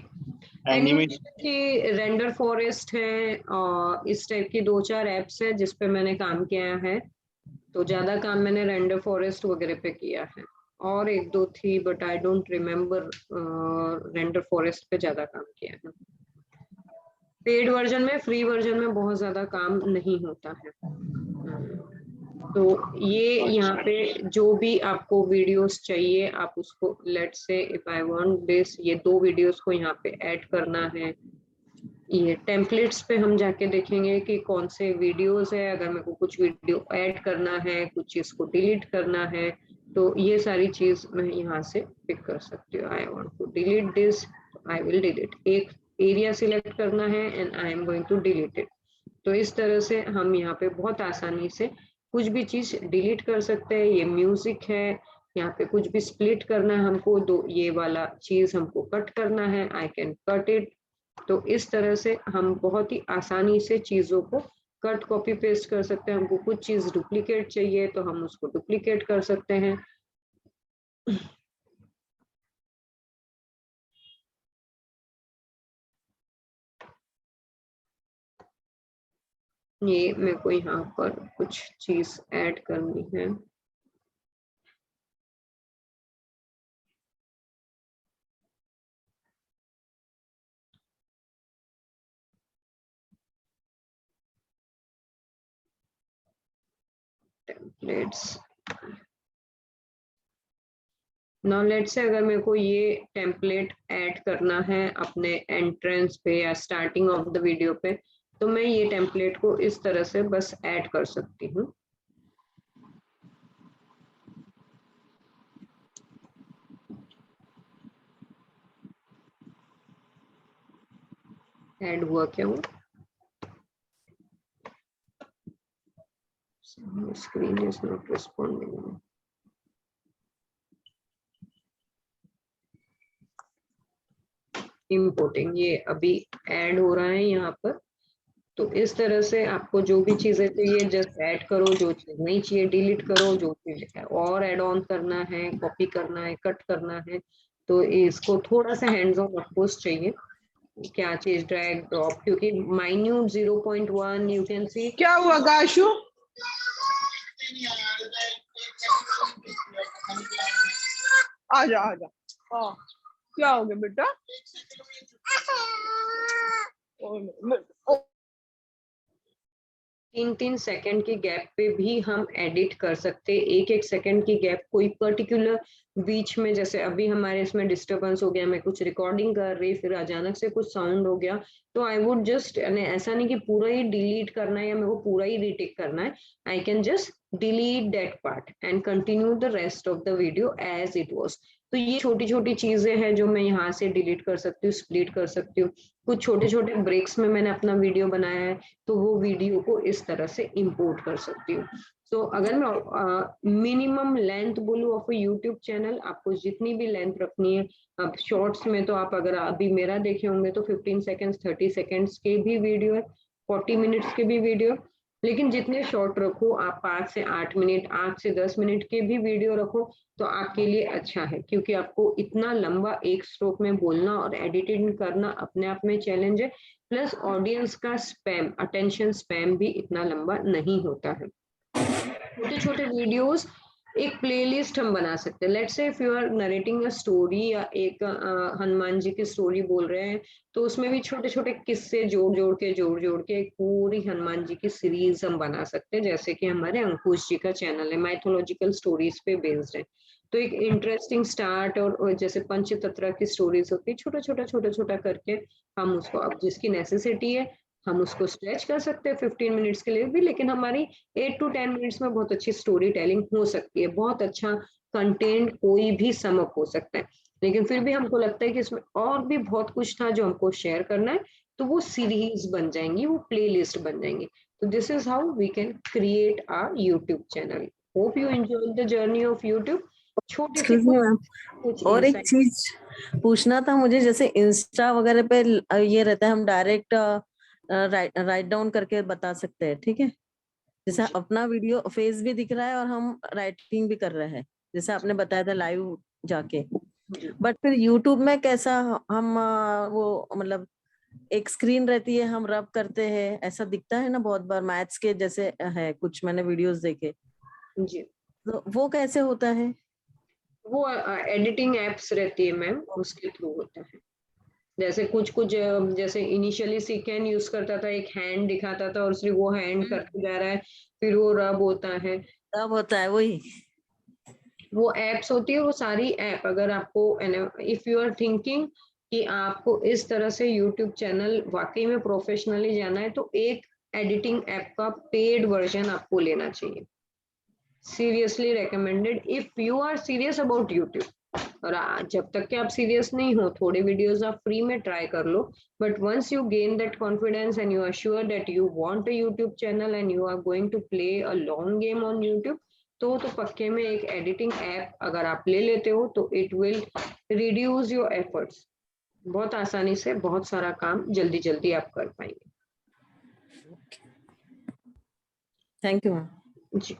एनिमेशन की रेंडर फॉरेस्ट है और इस टाइप की 2-4 एप्स है जिस पे मैंने काम किया है. तो ज्यादा काम मैंने रेंडर फॉरेस्ट वगैरह पे किया है, और 1-2 थी but I don't remember. Render forest पे ज्यादा काम किया है. पेड वर्जन में, फ्री वर्जन में बहुत ज्यादा काम नहीं होता है. तो ये यहाँ पे जो भी आपको वीडियोस चाहिए आप उसको let's say if I want this, ये 2 वीडियोस को यहाँ पे ऐड करना है। ये टेम्पलेट्स पे हम जाके देखेंगे कि कौन से वीडियोस है, अगर मेरे को कुछ वीडियो ऐड करना है, कुछ चीज को डिलीट करना है, तो ये सारी चीज मैं यहाँ से पिक कर सकती हूँ। I want to delete this, I will delete. एक एरिया सिलेक्ट करना है and I am going to delete it. तो इस तरह से हम यहाँ पे बहुत आसानी से कुछ भी चीज डिलीट कर सकते हैं। ये म्यूजिक है, यहाँ पे कुछ भी स्प्लिट करना है हमको, दो ये वाला चीज हमको कट करना है, आई कैन कट इट। तो इस तरह से हम बहुत ही आसानी से चीजों को कट कॉपी पेस्ट कर सकते हैं। हमको कुछ चीज डुप्लीकेट चाहिए तो हम उसको डुप्लीकेट कर सकते हैं। ये मेरे को यहाँ पर कुछ चीज ऐड करनी है। टेम्पलेट्स, नाउ लेट्स से अगर मेरे को ये टेम्पलेट ऐड करना है अपने एंट्रेंस पे या स्टार्टिंग ऑफ द वीडियो पे, तो मैं ये टेम्पलेट को इस तरह से बस ऐड कर सकती हूँ। ऐड हुआ क्या वो? Screen is not responding. Importing, ये अभी ऐड हो रहा है यहाँ पर। तो इस तरह से आपको जो भी चीजें चाहिए जस्ट ऐड करो, जो चीज नहीं चाहिए डिलीट करो, जो चीज और ऐड ऑन करना है, कॉपी करना है, कट करना है, तो इसको थोड़ा सा हैंड्स ऑन ऑफकोर्स चाहिए। क्या चीज ड्रैग ड्रॉप, क्योंकि माइन्यूट 0.1 यू कैन सी। क्या हुआ गाशु? आजा आजा। हाँ क्या हो गया बेटा? 3-3 सेकंड की गैप पे भी हम एडिट कर सकते हैं। 1-1 सेकंड की गैप, कोई पर्टिकुलर बीच में, जैसे अभी हमारे इसमें डिस्टरबेंस हो गया, मैं कुछ रिकॉर्डिंग कर रही, फिर अचानक से कुछ साउंड हो गया, तो आई वुड जस्ट, ऐसा नहीं कि पूरा ही डिलीट करना है या मेरे को पूरा ही रीटेक करना है। I can just delete that part and continue the rest of the video as it was. तो ये छोटी छोटी चीजें हैं जो मैं यहाँ से डिलीट कर सकती हूँ, स्प्लिट कर सकती हूँ। कुछ छोटे छोटे ब्रेक्स में मैंने अपना वीडियो बनाया है, तो वो वीडियो को इस तरह से इंपोर्ट कर सकती हूँ। तो अगर मैं मिनिमम लेंथ बोलूँ ऑफ यूट्यूब चैनल, आपको जितनी भी लेंथ रखनी है, अब शॉर्ट्स में तो आप अगर अभी मेरा देखे होंगे तो 15 सेकेंड्स 30 सेकेंड्स के भी वीडियो है, 40 मिनट्स के भी वीडियो, लेकिन जितने शॉर्ट रखो आप 5 से 8 मिनट, 8 से 10 मिनट के भी वीडियो रखो तो आपके लिए अच्छा है, क्योंकि आपको इतना लंबा एक स्ट्रोक में बोलना और एडिटिंग करना अपने आप में चैलेंज है। प्लस ऑडियंस का स्पैम, अटेंशन स्पैम भी इतना लंबा नहीं होता है। छोटे छोटे वीडियोस, एक प्लेलिस्ट हम बना सकते हैं। Let's say if you are narrating a story, या एक हनुमान जी की स्टोरी बोल रहे हैं, तो उसमें भी छोटे छोटे किस्से जोड़ जोड़ के एक पूरी हनुमान जी की सीरीज हम बना सकते हैं, जैसे कि हमारे अंकुश जी का चैनल है, माइथोलॉजिकल स्टोरीज पे बेस्ड है। तो एक इंटरेस्टिंग स्टार्ट, और जैसे पंचतंत्र की स्टोरीज होती है, छोटा छोटा करके हम उसको, अब जिसकी नेसेसिटी है हम उसको स्ट्रेच कर सकते हैं 15 मिनट्स के लिए भी, लेकिन हमारी 8 to 10 मिनट्स में बहुत अच्छी स्टोरी टेलिंग हो सकती है, बहुत अच्छा कंटेंट कोई भी समअप हो सकता है। लेकिन फिर भी हमको लगता है कि इसमें और भी बहुत कुछ था जो हमको शेयर करना है, तो वो सीरीज बन जाएंगी, वो प्लेलिस्ट बन जाएंगी। तो this is how we can create our YouTube channel. Hope you enjoy the journey of YouTube. छोटे से कुछ और एक insight। चीज पूछना था मुझे, जैसे इंस्टा वगैरह पे ये रहता है, हम डायरेक्ट राइट डाउन करके बता सकते हैं, ठीक है? जैसे अपना वीडियो फेस भी दिख रहा है और हम राइटिंग भी कर रहे हैं, जैसे आपने बताया था लाइव जाके। बट फिर यूट्यूब में कैसा हम वो मतलब एक स्क्रीन रहती है, हम रब करते हैं, ऐसा दिखता है ना बहुत बार, मैथ्स के जैसे है कुछ, मैंने वीडियोस देखे जी, तो वो कैसे होता है? वो एडिटिंग एप्स रहती है मैम, उसके थ्रू होता है। जैसे कुछ जैसे इनिशियली सीकेन यूज करता था, एक हैंड दिखाता था और सिर्फ वो हैंड करते जा रहा है, फिर वो रब होता है। तब होता है वही। वो एप्स होती है, वो सारी ऐप, अगर आपको इफ यू आर थिंकिंग कि आपको इस तरह से यूट्यूब चैनल वाकई में प्रोफेशनली जाना है, तो एक एडिटिंग ऐप का पेड वर्जन आपको लेना चाहिए। Seriously recommended if you are serious about YouTube. और जब तक कि आप सीरियस नहीं हो, थोड़े वीडियोस आप फ्री में ट्राई कर लो, but once you gain that confidence and you are sure that you want a YouTube channel and you are going to play a long game on YouTube, तो पक्के में एक एडिटिंग ऐप अगर आप ले लेते हो तो it will reduce your efforts. बहुत आसानी से बहुत सारा काम जल्दी जल्दी आप कर पाएंगे। Thank you ma'am. जी,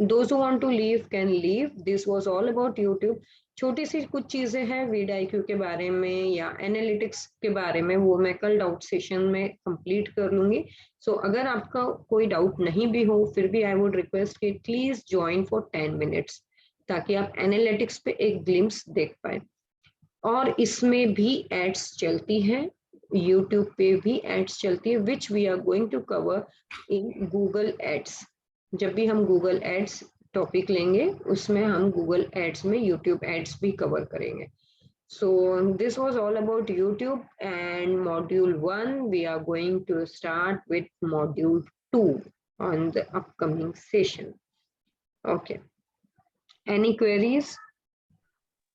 those who want to leave can leave. This was all about YouTube. छोटी सी कुछ चीजें हैं VidIQ के बारे में या एनालिटिक्स के बारे में, वो मैं कल डाउट सेशन में कंप्लीट कर लूंगी। सो अगर आपका कोई डाउट नहीं भी हो, फिर भी आई वुड रिक्वेस्ट कि प्लीज ज्वाइन फॉर 10 मिनट्स, ताकि आप एनालिटिक्स पे एक ग्लिम्स देख पाए। और इसमें भी एड्स चलती हैं, यूट्यूब पे भी एड्स चलती है, which we are going to cover in Google ads. जब भी हम गूगल एड्स टॉपिक लेंगे, उसमें हम गूगल एड्स में यूट्यूब एड्स भी कवर करेंगे। So this was all about YouTube and module 1। We are going to start with module 2 on the upcoming session. Okay, any queries?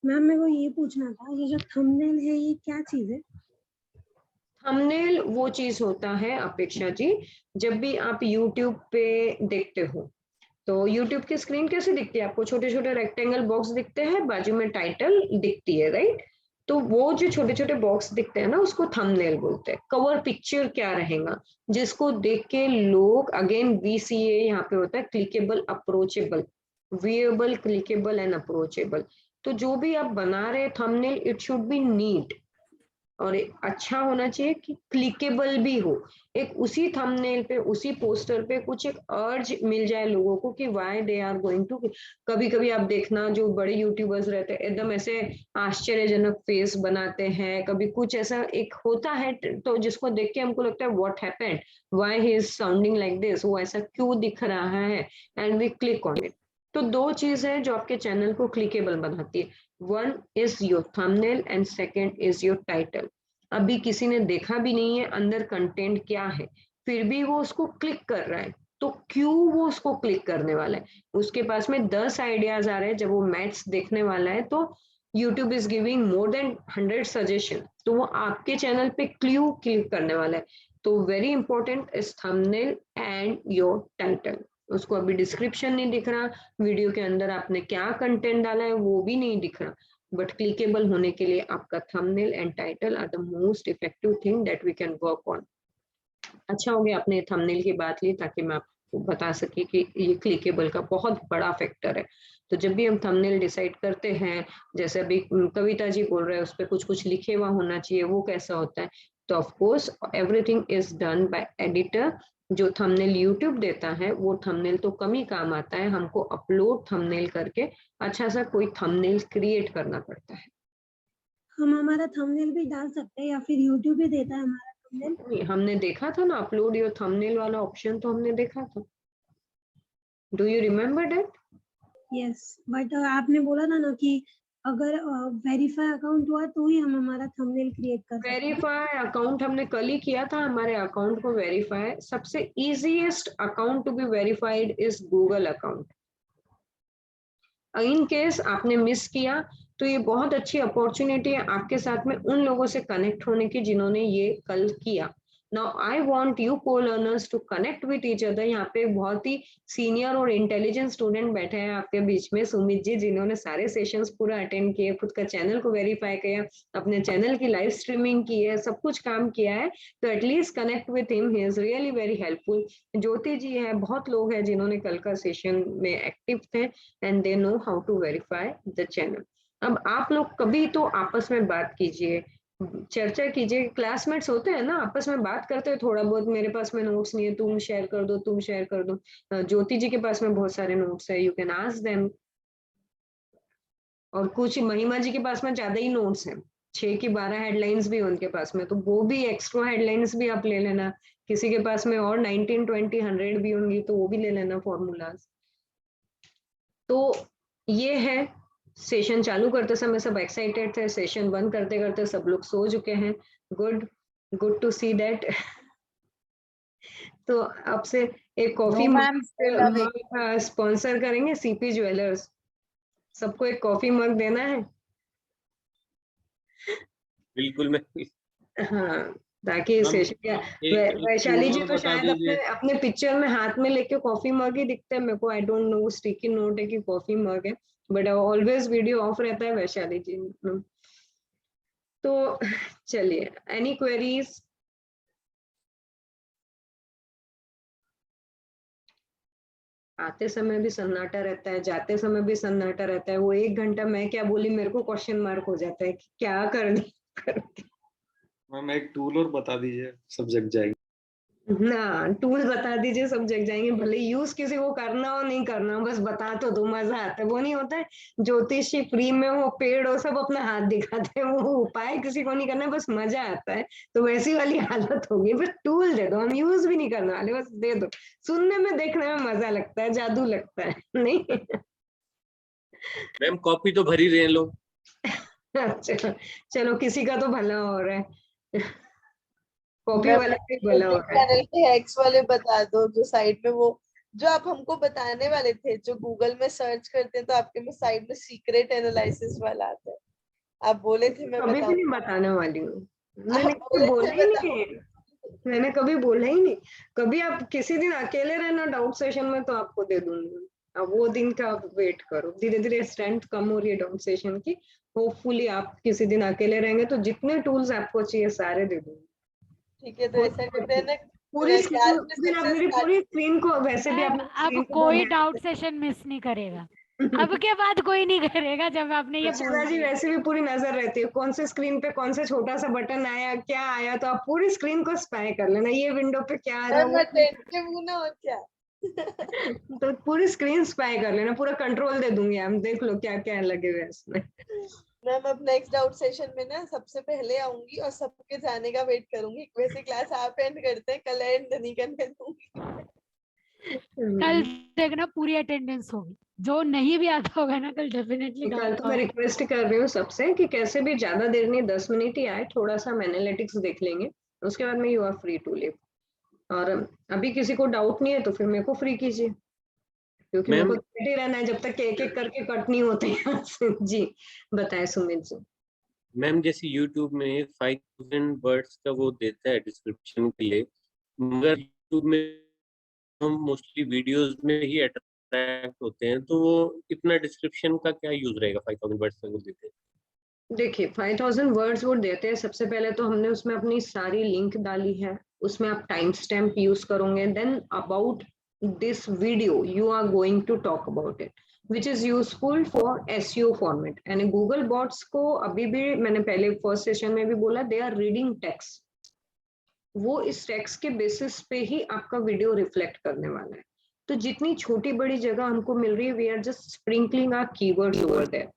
Ma'am मेरे को ये पूछना था, ये जो थंबनेल है ये क्या चीज है? थंबनेल वो चीज होता है अपेक्षा जी, जब भी आप YouTube पे देखते हो तो YouTube की स्क्रीन कैसे दिखती है आपको? छोटे छोटे रेक्टेंगल बॉक्स दिखते हैं, बाजू में टाइटल दिखती है, राइट? तो वो जो छोटे छोटे बॉक्स दिखते हैं ना, उसको थंबनेल बोलते हैं। कवर पिक्चर क्या रहेगा, जिसको देख के लोग, अगेन VCA यहाँ पे होता है, clickable, approachable, viewable, clickable and approachable. तो जो भी आप बना रहे thumbnail, it should be neat और अच्छा होना चाहिए कि क्लिकेबल भी हो। एक उसी थंबनेल पे, उसी पोस्टर पे कुछ एक अर्ज मिल जाए लोगों को कि why they are going to. कभी कभी आप देखना, जो बड़े यूट्यूबर्स रहते हैं एकदम ऐसे आश्चर्यजनक फेस बनाते हैं, कभी कुछ ऐसा एक होता है तो जिसको देख के हमको लगता है what happened, why he is sounding like this, वो ऐसा क्यों दिख रहा है, and we click on it. तो दो चीजें जो आपके चैनल को क्लिकेबल बनाती है, one is your thumbnail and second is your title. अभी किसी ने देखा भी नहीं है अंदर कंटेंट क्या है, फिर भी वो उसको क्लिक कर रहा है, तो क्यों वो उसको क्लिक करने वाला है? उसके पास में 10 आइडियाज आ रहे हैं। जब वो मैथ्स देखने वाला है तो YouTube is giving more than 100 suggestion, तो वो आपके चैनल पे क्यों क्लिक करने वाला है? तो very important is thumbnail and your title. उसको अभी डिस्क्रिप्शन नहीं दिख रहा, वीडियो के अंदर आपने क्या कंटेंट डाला है वो भी नहीं दिख रहा, बट क्लिकेबल होने के लिए आपका thumbnail and title are the most effective thing that we can work on. अच्छा हो गया आपने थंबनेल की बात ली, ताकि मैं आपको बता सकी कि ये क्लिकेबल का बहुत बड़ा फैक्टर है। तो जब भी हम थंबनेल डिसाइड करते हैं, जैसे अभी कविता जी बोल रहे हैं, उस पर कुछ लिखे हुआ होना चाहिए, वो कैसा होता है? तो of course everything is done by editor. जो थंबनेल YouTube देता है वो थंबनेल तो कम ही काम आता है, हमको अपलोड थंबनेल करके अच्छा सा कोई थंबनेल क्रिएट करना पड़ता है। हम हमारा थंबनेल भी डाल सकते हैं या फिर YouTube ही देता है हमारा थंबनेल? हमने देखा था ना अपलोड योर थंबनेल वाला ऑप्शन, तो हमने देखा था। Do you remember that? Yes, but आपने बोला था ना कि अगर वेरीफाई अकाउंट हुआ तो ही हम हमारा थंबनेल क्रिएट कर सकते हैं। वेरीफाई अकाउंट हमने कल ही किया था, हमारे अकाउंट को वेरीफाई। सबसे easiest account to be verified is Google account. In case आपने मिस किया तो ये बहुत अच्छी अपॉर्चुनिटी है आपके साथ में उन लोगों से कनेक्ट होने की जिन्होंने ये कल किया। Now I want you co-learners to connect with each other. यहाँ पे बहुत ही सीनियर और इंटेलिजेंट स्टूडेंट बैठे हैं आपके बीच में, सुमित जी, जिन्होंने सारे सेशंस पूरा अटेंड किए, खुद का चैनल को वेरीफाई किया, अपने चैनल की लाइव स्ट्रीमिंग की है, सब कुछ काम किया है। तो at least connect with him, he is really very helpful. Jyoti ji है, बहुत लोग हैं जिन्होंने कल का सेशन में एक्टिव थे and they know how to verify the channel. अब आप लोग कभी तो आपस में बात कीजिए, चर्चा कीजिए। क्लासमेट्स होते हैं ना, आपस में बात करते हैं थोड़ा बहुत, मेरे पास में नोट्स नहीं है, तुम शेयर कर दो, तुम शेयर कर दो। ज्योति जी के पास में बहुत सारे नोट्स है, यू कैन आस्क देम। और कुछ महिमा जी के पास में ज्यादा ही नोट्स हैं, 6 की 12 हेडलाइंस भी उनके पास में, तो वो भी एक्स्ट्रा हेडलाइंस भी आप ले लेना। किसी के पास में और 19, 20, 100 भी होंगी तो वो भी ले लेना फॉर्मूलाज। तो ये है, सेशन चालू करते समय सब एक्साइटेड थे, सेशन बंद करते करते सब लोग सो चुके हैं। Good to see that. तो आपसे एक कॉफी मग स्पॉन्सर करेंगे सीपी ज्वेलर्स, सबको एक कॉफी मग देना है। बिल्कुल मैं हाँ, ताकि सेशन वैशाली जी तो शायद अपने पिक्चर में हाथ में लेके कॉफी मग ही दिखते हैं मेरे को, I don't know sticky note है कि कॉफी मग है, बट ऑलवेज वीडियो ऑफ रहता है वैशाली जी। तो चलिए, एनी क्वेरीज? आते समय भी सन्नाटा रहता है, जाते समय भी सन्नाटा रहता है। वो 1 घंटा मैं क्या बोली मेरे को क्वेश्चन मार्क हो जाता है कि क्या करनी। मैम एक टूल और बता दीजिए, सब जग जाएंगे। ना, टूल बता दीजिए सब जग जाएंगे, भले यूज किसी को करना हो नहीं करना हो, बस बता तो दो, मजा आता है। वो नहीं होता है ज्योतिषी फ्री में हो, पेड़ हो, सब अपना हाथ दिखाते हैं, वो उपाय किसी को नहीं करना, बस मजा आता है। तो वैसी वाली हालत होगी, बस टूल दे दो, हम यूज भी नहीं करने वाले, बस दे दो। सुनने में देखने में मजा लगता है, जादू लगता है, नहीं? मैम कॉपी तो भर ही रहे हैं लोग। अच्छा, चलो किसी का तो भला हो रहा है, कॉपी वाला भी भला हो रहा है। चैनल के हैक्स वाले बता दो, जो साइड में वो जो आप हमको बताने वाले थे, जो गूगल में सर्च करते हैं तो आपके में साइड में सीक्रेट एनालिसिस वाला आता है, आप बोले थे मैं कभी भी नहीं बताने वाली हूँ, मैंने कभी बोला ही नहीं, मैंने कभी बोला ही नहीं। कभी आप किसी दिन अकेले रहना डाउट सेशन में तो आपको दे दूंगी। अब वो दिन का आप वेट करो, धीरे धीरे स्ट्रेंथ कम हो रही है डाउट सेशन की। होपफुली आप किसी दिन अकेले रहेंगे तो जितने टूल्स आपको चाहिए सारे दे दूंगी। ठीक है, तो ऐसा करते हैं ना, पूरी स्क्रीन, आप मेरी पूरी स्क्रीन को वैसे भी आप अब कोई डाउट सेशन मिस नहीं करेगा, अब के बाद कोई नहीं करेगा जब आपने ये बोल जी। वैसे भी पूरी नजर रहती है कौन से स्क्रीन पे कौन सा छोटा सा बटन आया, क्या आया, तो आप पूरी स्क्रीन को स्पाई कर लेना, ये विंडो पे क्या आ रहा है और क्या। तो पूरी स्क्रीन स्पाई कर लेना, पूरा कंट्रोल दे दूंगी, हम देख लो क्या क्या लगे हुए इसमें। मैम अब नेक्स्ट डाउट सेशन में ना सबसे पहले आऊंगी और सबके जाने का वेट करूंगी। वैसे क्लास आप एंड करते हैं, कल एंड नहीं करने दूंगी। कल देखना पूरी अटेंडेंस होगी, जो नहीं भी आता होगा ना कल डेफिनेटली। कल तो मैं रिक्वेस्ट कर रही हूँ सबसे कि कैसे भी ज्यादा देर नहीं, 10 मिनट ही आए, थोड़ा सा हम एनालिटिक्स देख लेंगे, उसके बाद में you are free to leave. और अभी किसी को डाउट नहीं है तो फिर मेरे को फ्री कीजिए, क्योंकि मेरे को बैठे रहना है जब तक एक एक करके कट नहीं होते हैं। जी बताएं सुमित जी। मैम जैसे YouTube में 5000 वर्ड्स का वो देता है डिस्क्रिप्शन के लिए, मगर YouTube में हम मोस्टली वीडियोस में ही अट्रैक्ट होते हैं, तो वो इतना डिस्क्रिप्शन का क्या यूज रहेगा 5000 वर्ड्स का वो देते हैं? देखिए 5000 वर्ड्स वो देते हैं, सबसे पहले तो हमने उसमें अपनी सारी लिंक डाली है, उसमें आप टाइम स्टैम्प यूज करोगे, then about this video you are going to talk about it which is useful for SEO format. यानी गूगल बॉट्स को अभी भी, मैंने पहले फर्स्ट सेशन में भी बोला, दे आर रीडिंग टेक्स्ट, वो इस टेक्स्ट के बेसिस पे ही आपका वीडियो रिफ्लेक्ट करने वाला है। तो जितनी छोटी बड़ी जगह हमको मिल रही है, we are just sprinkling our keywords over there.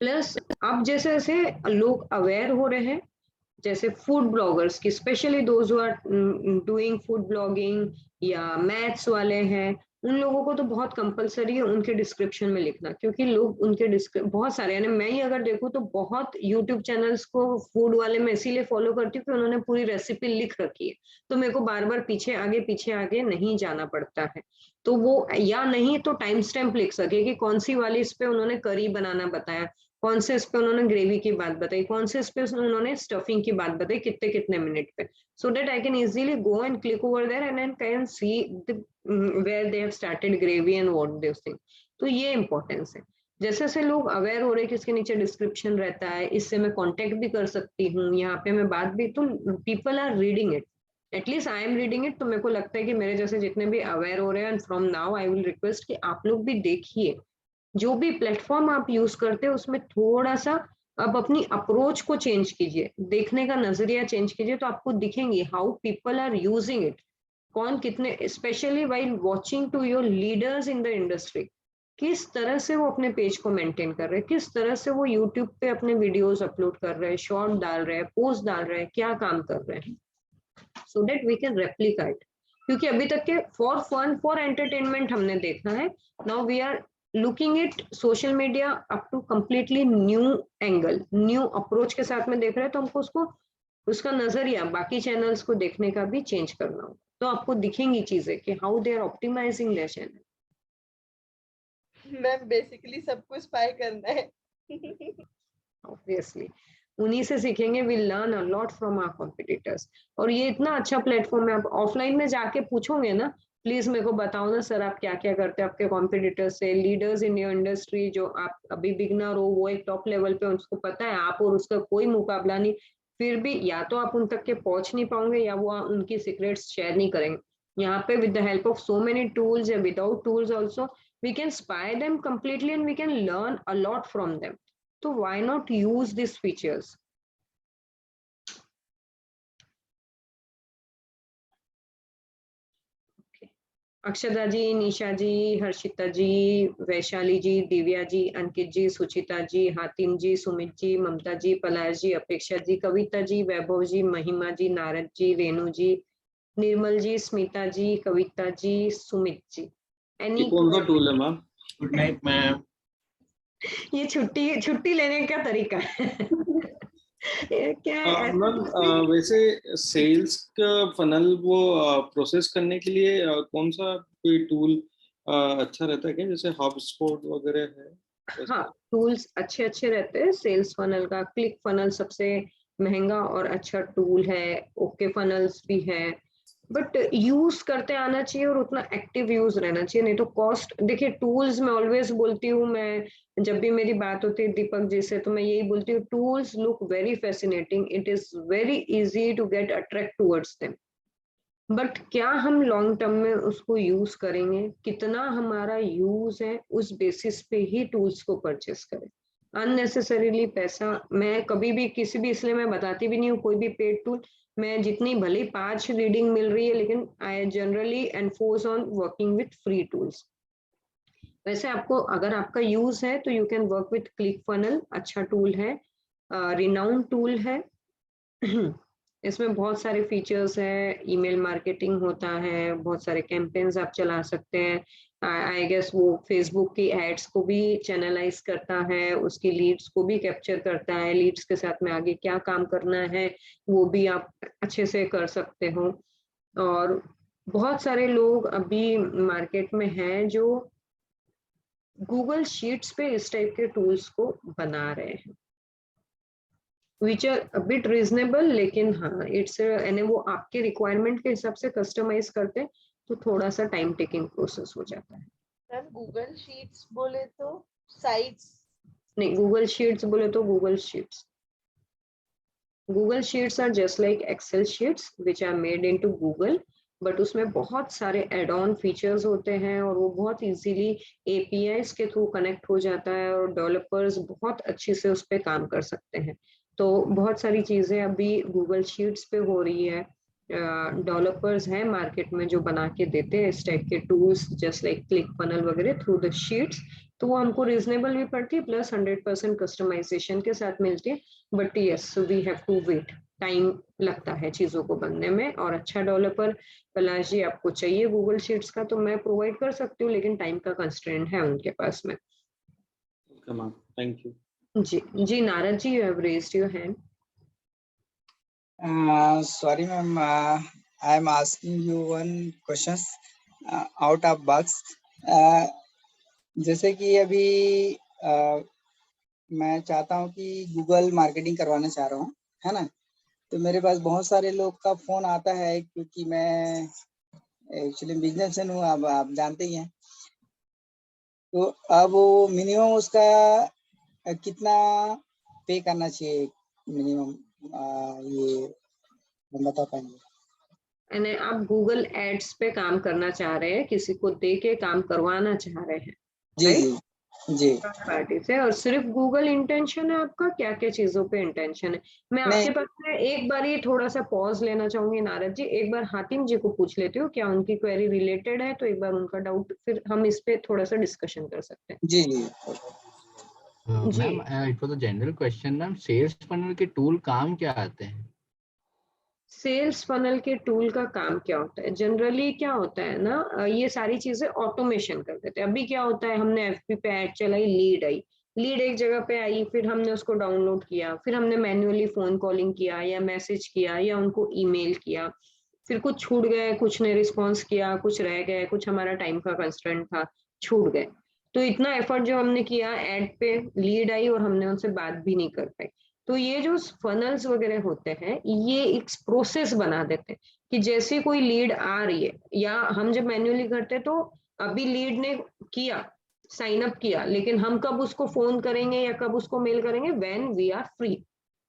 Plus अब जैसे जैसे लोग अवेयर हो रहे हैं, जैसे फूड ब्लॉगर्स की, specially those who are doing food blogging या मैथ्स वाले हैं, उन लोगों को तो बहुत कंपलसरी है उनके डिस्क्रिप्शन में लिखना, क्योंकि लोग उनके बहुत सारे, यानी मैं ही अगर देखूं तो बहुत यूट्यूब चैनल्स को फूड वाले में इसीलिए फॉलो करती हूँ कि उन्होंने पूरी रेसिपी लिख रखी है, तो मेरे को बार बार पीछे आगे नहीं जाना पड़ता है। तो वो, या नहीं तो टाइम स्टैम्प लिख सके कि कौन सी वाली इस पे उन्होंने करी बनाना बताया, कौन से इस पे उन्होंने ग्रेवी की बात बताई, कौन से इस पे उन्होंने स्टफिंग की बात बताई, कितने कितने मिनट पे, so that I can easily go and click over there and then can see the where they have started gravy and what they think। तो ये इम्पोर्टेंस है। जैसे जैसे लोग अवेयर हो रहे हैं कि इसके नीचे डिस्क्रिप्शन रहता है, इससे मैं कांटेक्ट भी कर सकती हूँ, यहाँ पे मैं बात भी, तो people are reading it, at least I am reading it. तो मेरे को लगता है कि मेरे जैसे जितने भी अवेयर हो रहे हैं, and from now I will request कि आप लोग भी देखिए, जो भी प्लेटफॉर्म आप यूज करते हो उसमें थोड़ा सा अब अपनी अप्रोच को चेंज कीजिए, देखने का नजरिया चेंज कीजिए, तो आपको दिखेंगे how people are using it, कौन कितने, specially while watching to your leaders in the industry. किस तरह से वो अपने पेज को मेंटेन कर रहे हैं, किस तरह से वो यूट्यूब पे अपने वीडियोस अपलोड कर रहे हैं, शॉर्ट डाल रहे हैं, पोस्ट डाल रहे हैं, क्या काम कर रहे हैं, so that we can replicate. क्योंकि अभी तक के फॉर फन फॉर एंटरटेनमेंट हमने देखा है, now we are looking it social media up to completely new angle, new approach के साथ में देख रहे हैं, तो हमको उसको उसका नजरिया बाकी चैनल्स को देखने का भी चेंज करना होगा। तो आपको दिखेंगी चीजें कि how they are optimising their channel. Ma'am basically सबको स्पाई करना है। ऑब्वियसली उन्हीं से सीखेंगे, we learn a lot from our competitors. और ये इतना अच्छा प्लेटफॉर्म है, आप ऑफलाइन में जाके पूछोगे ना, प्लीज मेरे को बताओ ना सर आप क्या क्या करते हैं आपके कॉम्पिटिटर्स से, लीडर्स इन योर इंडस्ट्री, जो आप अभी बिगनर हो वो एक टॉप लेवल पे, उसको पता है आप और उसका कोई मुकाबला नहीं, फिर भी या तो आप उन तक के पहुंच नहीं पाओगे या वो उनकी सीक्रेट्स शेयर नहीं करेंगे। यहाँ पे with the help of so many tools या without tools also we can spy them completely and we can learn a lot from them. So why not use these features? Akshada ji, Nisha ji, Harshita ji, Vaishali ji, Divya ji, Ankit ji, Suchita ji, Hatim ji, Sumit ji, Mamta ji, Palash ji, Apeksha ji, Kavita जी, वैभव जी, महिमा जी, नारद जी, रेणु जी, निर्मल जी, स्मिता जी, कविता जी, सुमित जी। ये कौन सा टूल है मैम? Good night ma'am. ये छुट्टी लेने का तरीका है। ये क्या है मैम वैसे सेल्स का फनल वो प्रोसेस करने के लिए कौन सा कोई टूल अच्छा रहता है क्या, जैसे HubSpot वगैरह है? हाँ, टूल्स अच्छे रहते हैं। सेल्स फनल का क्लिक फनल सबसे महंगा और अच्छा टूल है, ओके फनल्स भी है, बट यूज करते आना चाहिए और उतना एक्टिव यूज रहना चाहिए, नहीं तो कॉस्ट। देखिए टूल्स मैं ऑलवेज बोलती हूँ, मैं जब भी मेरी बात होती है दीपक जी से तो मैं यही बोलती हूँ, tools look very fascinating, it is very easy to get attract towards them, but क्या हम लॉन्ग टर्म में उसको यूज करेंगे, कितना हमारा यूज है, उस बेसिस पे ही टूल्स को परचेस करें। अननेसेसरीली पैसा मैं कभी भी किसी भी, इसलिए मैं बताती भी नहीं हूँ कोई भी पेड टूल, मैं जितनी भले 5 रीडिंग मिल रही है, लेकिन I generally enforce on working with free tools. वैसे आपको अगर आपका यूज है तो you can work with click funnel, अच्छा टूल है, रिनाउंड टूल है। इसमें बहुत सारे फीचर्स है, ईमेल मार्केटिंग होता है, बहुत सारे कैंपेन्स आप चला सकते हैं, आई गेस वो फेसबुक की एड्स को भी चैनलाइज करता है, उसकी लीड्स को भी कैप्चर करता है, लीड्स के साथ में आगे क्या काम करना है वो भी आप अच्छे से कर सकते हो। और बहुत सारे लोग अभी मार्केट में हैं जो गूगल शीट्स पे इस टाइप के टूल्स को बना रहे हैं, which are a bit reasonable, लेकिन हाँ इट्स यानी वो आपके रिक्वायरमेंट के हिसाब से कस्टमाइज करते हैं, तो थोड़ा सा टाइम टेकिंग प्रोसेस हो जाता है। मैम गूगल शीट्स बोले तो साइट्स नहीं, गूगल शीट्स बोले तो Google sheets are just like Excel sheets which are made into Google, but उसमें बहुत सारे एड ऑन फीचर्स होते हैं और वो बहुत इजीली एपीआईज के थ्रू कनेक्ट हो जाता है और डेवलपर्स बहुत अच्छे से उस पर काम कर सकते हैं। तो बहुत सारी चीजें अभी गूगल शीट्स पे हो रही है, डेवलपर्स हैं मार्केट में जो बना के देते हैं इस टाइप के tools just like click funnel वगैरह थ्रू द शीट्स, तो वो हमको रीजनेबल भी पड़ती है प्लस 100% कस्टमाइजेशन के साथ मिलती है। But yes we have to wait, time लगता है चीजों को बनने में, और अच्छा डेवलपर पलाश जी आपको चाहिए गूगल शीट्स का तो मैं प्रोवाइड कर सकती हूँ, लेकिन टाइम का कंस्ट्रेंट है उनके पास में। थैंक यू जी Narad ji, you have raised your hand. Sorry ma'am, I am asking you one questions out of box. जैसे कि अभी मैं चाहता हूँ कि गूगल मार्केटिंग करवाना चाह रहा हूँ, है ना, तो मेरे पास बहुत सारे लोग का फोन आता है क्योंकि मैं एक्चुअली बिजनेसमैन हूँ, अब आप जानते ही हैं, तो अब वो मिनिमम उसका कितना पे करना चाहिए मिनिमम, ये हम बता पाएंगे? यानी आप गूगल एड्स पे काम करना चाह रहे हैं, किसी को दे के काम करवाना चाह रहे हैं, जी right? जी जी पार्टी से। और सिर्फ गूगल इंटेंशन है आपका, क्या क्या चीजों पे इंटेंशन है? मैं नहीं आपके पास में एक बार ये थोड़ा सा पॉज लेना चाहूंगी नारद जी, एक बार हातिम जी को पूछ लेती हूँ क्या उनकी क्वेरी रिलेटेड है, तो एक बार उनका डाउट, फिर हम इस पे थोड़ा सा डिस्कशन कर सकते हैं। जी जी जी ma'am it was a general question ma'am, sales funnel के टूल काम क्या आते हैं? सेल्स फनल के टूल का काम क्या होता है? जनरली क्या होता है ना, ये सारी चीजें ऑटोमेशन कर देते हैं। अभी क्या होता है, हमने एफपी पे ऐड चलाई, लीड आई, लीड एक जगह पे आई, फिर हमने उसको डाउनलोड किया, फिर हमने मैन्युअली फोन कॉलिंग किया या मैसेज किया या उनको ईमेल किया, फिर कुछ छूट गए, कुछ ने रिस्पॉन्स किया, कुछ रह गए, कुछ हमारा टाइम का कंस्ट्रेंट था, छूट गए। तो इतना एफर्ट जो हमने किया एड पे, लीड आई और हमने उनसे बात भी नहीं कर पाई। तो ये जो फनल्स वगैरह होते हैं, ये एक प्रोसेस बना देते हैं कि जैसे कोई लीड आ रही है, या हम जब मैन्युअली करते तो अभी लीड ने किया, साइन अप किया, लेकिन हम कब उसको फोन करेंगे या कब उसको मेल करेंगे, when we are free,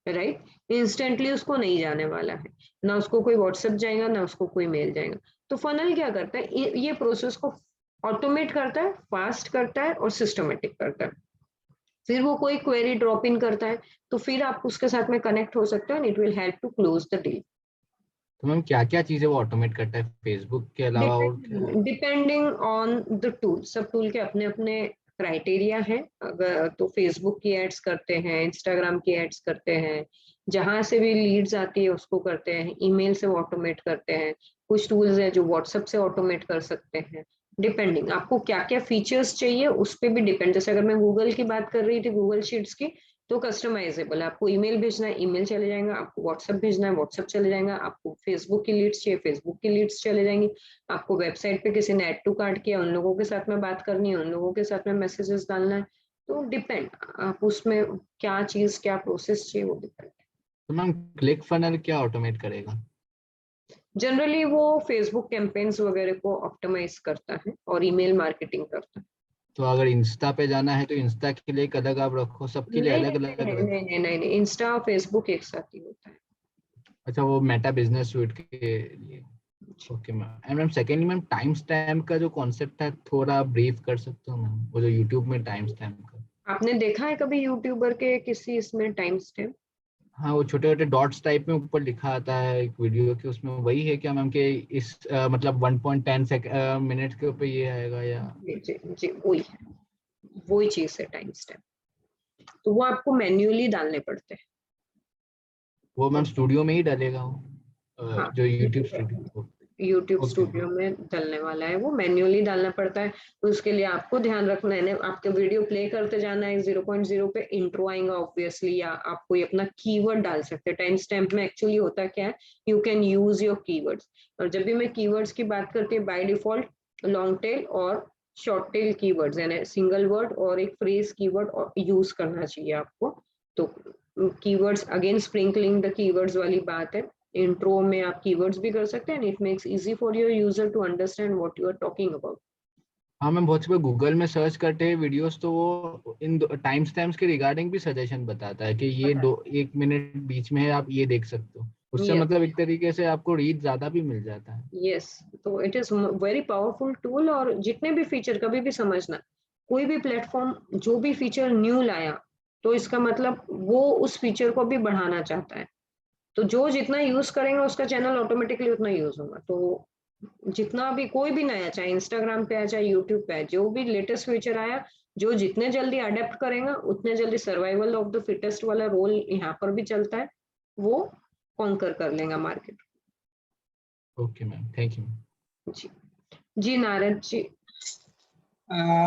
right? Instantly उसको नहीं जाने वाला है, ना उसको कोई व्हाट्सएप जाएगा ना उसको कोई मेल जाएगा। तो फनल क्या करता है, ये प्रोसेस को ऑटोमेट करता है, फास्ट करता है और सिस्टमेटिक करता है। फिर वो कोई क्वेरी ड्रॉप इन करता है तो फिर आप उसके साथ में कनेक्ट हो सकते हो, it will help to close the deal. तो मैम क्या क्या चीजें वो ऑटोमेट करता है फेसबुक के अलावा और क्या? डिपेंडिंग ऑन द टूल, सब टूल के अपने अपने क्राइटेरिया है। अगर तो फेसबुक की एड्स करते हैं, इंस्टाग्राम की एड्स करते हैं, जहां से भी लीड्स आती है उसको करते हैं, ईमेल से ऑटोमेट करते हैं, कुछ टूल्स हैं जो व्हाट्सएप से ऑटोमेट कर सकते हैं। डिपेंडिंग आपको क्या क्या फीचर्स चाहिए उस पर भी डिपेंड। जैसे अगर मैं गूगल की बात कर रही थी, गूगल शीट्स की, तो कस्टमाइजेबल है। आपको ईमेल भेजना है, ईमेल चले जाएगा, आपको व्हाट्सएप भेजना है, व्हाट्सएप चले जाएगा, आपको फेसबुक की लीड्स चाहिए, फेसबुक की लीड्स चले जाएंगी, आपको वेबसाइट पे किसी ने ऐड टू कार्ट किया, उन लोगों के साथ में बात करनी है, उन लोगों के साथ में मैसेजेस डालना है। तो डिपेंड आप उसमें क्या चीज क्या प्रोसेस चाहिए, वो डिपेंड। तो मैम क्लिक फनल क्या ऑटोमेट करेगा? जनरली वो फेसबुक कैंपेन्स वगैरह को ऑप्टिमाइज करता है और ईमेल मार्केटिंग करता है। तो अगर इंस्टा पे जाना है तो इंस्टा के लिए एक अलग आप रखो, सबके लिए नहीं अलग नहीं अलग नहीं रखो? नहीं नहीं नहीं नहीं, इंस्टा और फेसबुक एक साथ ही होता है। अच्छा, वो मेटा बिजनेस सूट के लिए। Okay ma'am. And ma'am secondly ma'am, time stamp का जो कॉन्सेप्ट है थोड़ा ब्रीफ कर सकते हो मैम, वो जो यूट्यूब में टाइम स्टैम्प का? आपने देखा है कभी यूट्यूबर के किसी इसमें टाइम स्टैम्प? हाँ, वो छोटे छोटे डॉट्स टाइप में ऊपर लिखा आता है एक वीडियो के, उसमें वही है क्या मैम कि इस मतलब 1.10 मिनट के ऊपर ये आएगा या? जी जी वही है, वही चीज है टाइम स्टैम्प। तो वो आपको मैन्युअली डालने पड़ते हैं। वो मैम स्टूडियो में ही डालेगा वो, हाँ, जो YouTube studio? YouTube okay. Studio में डलने वाला है, वो मैन्युअली डालना पड़ता है। तो उसके लिए आपको ध्यान रखना है, आपके वीडियो प्ले करते जाना है, 0.0 पे इंट्रो आएगा ऑब्वियसली, या आप कोई अपना कीवर्ड डाल सकते हैं। टाइम स्टैम्प में एक्चुअली होता क्या है, you can use your keywords. और जब भी मैं कीवर्ड्स की बात करती हूँ, बाय डिफॉल्ट लॉन्ग टेल और शॉर्ट टेल कीवर्ड्स, यानी सिंगल वर्ड और एक फ्रेज कीवर्ड यूज करना चाहिए आपको। तो keywords again sprinkling the keywords वाली बात है। इंट्रो में आप कीवर्ड्स भी कर सकते हैं, it makes easy for your user to understand what you are talking about. हाँ मैम, बहुत से गूगल में सर्च करते हैं वीडियोस तो वो इन टाइम स्टैम्प्स के रिगार्डिंग भी सजेशन बताता है कि ये 1 मिनट बीच में है, आप ये देख सकते हो। उससे Yes. मतलब एक तरीके से आपको रीच ज्यादा भी मिल जाता है। यस, तो it is very powerful tool. और जितने भी फीचर, कभी भी समझना, कोई भी प्लेटफॉर्म जो भी फीचर न्यू लाया, तो इसका मतलब वो उस फीचर को भी बढ़ाना चाहता है। तो जो जितना यूज करेंगे उसका चैनल ऑटोमेटिकली उतना यूज होगा। तो जितना भी कोई भी नया, चाहे इंस्टाग्राम पे आया चाहे यूट्यूब पे आया, जो भी लेटेस्ट फीचर आया, जो जितने जल्दी अडेप्ट करेगा उतने जल्दी सर्वाइवल ऑफ द फिटेस्ट वाला रोल यहाँ पर भी चलता है, वो कॉन्कर कर लेगा market. Okay ma'am, thank you. जी जी नारद जी।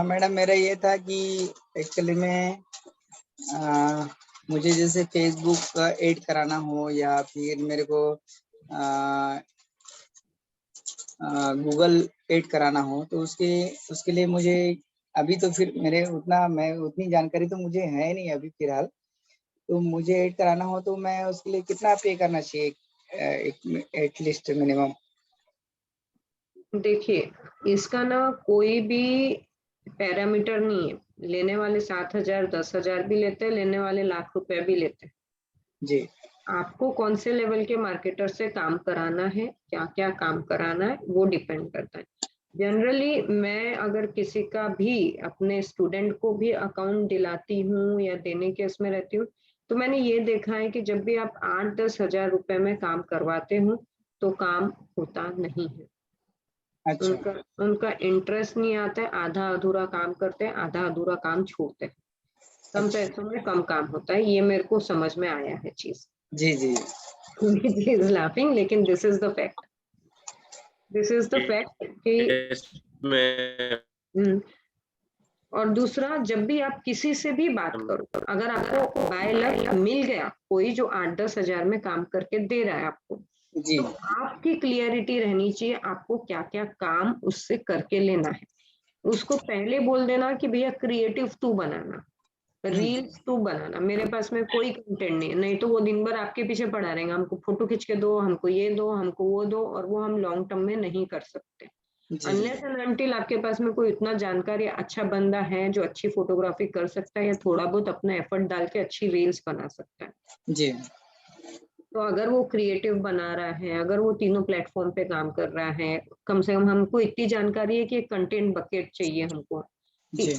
मैडम मेरा ये था कि एक्चुअली में मुझे जैसे फेसबुक का ऐड कराना हो या फिर मेरे को गूगल ऐड कराना हो, तो उसके लिए मुझे अभी तो फिर मेरे उतनी जानकारी तो मुझे है नहीं अभी फिलहाल। तो मुझे ऐड कराना हो तो मैं उसके लिए कितना पे करना चाहिए एटलीस्ट मिनिमम? देखिए, इसका ना कोई भी पैरामीटर नहीं है। लेने वाले 7,000 10,000 भी लेते हैं, लेने वाले लाख रुपए भी लेते हैं। जी। आपको कौन से लेवल के मार्केटर से काम कराना है, क्या क्या काम कराना है, वो डिपेंड करता है। जनरली मैं अगर किसी का भी अपने स्टूडेंट को भी अकाउंट दिलाती हूँ या देने के उसमें रहती हूँ, तो मैंने ये देखा है कि जब भी आप 8-10 हजार रुपए में काम करवाते हो तो काम होता नहीं है। अच्छा उनका इंटरेस्ट नहीं आता है, आधा अधूरा काम करते हैं, आधा अधूरा काम छोड़ते हैं, कम पैसों में कम काम होता है। ये मेरे को समझ में आया है चीज। जी जी She is laughing, लेकिन this is the fact. This is the fact कि और दूसरा, जब भी आप किसी से भी बात करो, अगर आपको बाय लक मिल गया कोई जो 8-10 हजार में काम करके दे रहा है आपको, जी तो आपकी क्लियरिटी रहनी चाहिए आपको क्या क्या काम उससे करके लेना है। उसको पहले बोल देना कि भैया क्रिएटिव तू बनाना, रील्स तू बनाना, मेरे पास में कोई कंटेंट नहीं है, नहीं तो वो दिन भर आपके पीछे पड़ा रहेगा, हमको फोटो खींच के दो, हमको ये दो, हमको वो दो, और वो हम लॉन्ग टर्म में नहीं कर सकते। अनलेस एंड अनटिल आपके पास में कोई इतना जानकार या अच्छा बंदा है जो अच्छी फोटोग्राफी कर सकता है या थोड़ा बहुत अपना एफर्ट डाल के अच्छी रील्स बना सकता है, जी तो अगर वो क्रिएटिव बना रहा है, अगर वो तीनों प्लेटफॉर्म पे काम कर रहा है, कम से कम हमको इतनी जानकारी है कि एक कंटेंट बकेट चाहिए हमको कि जी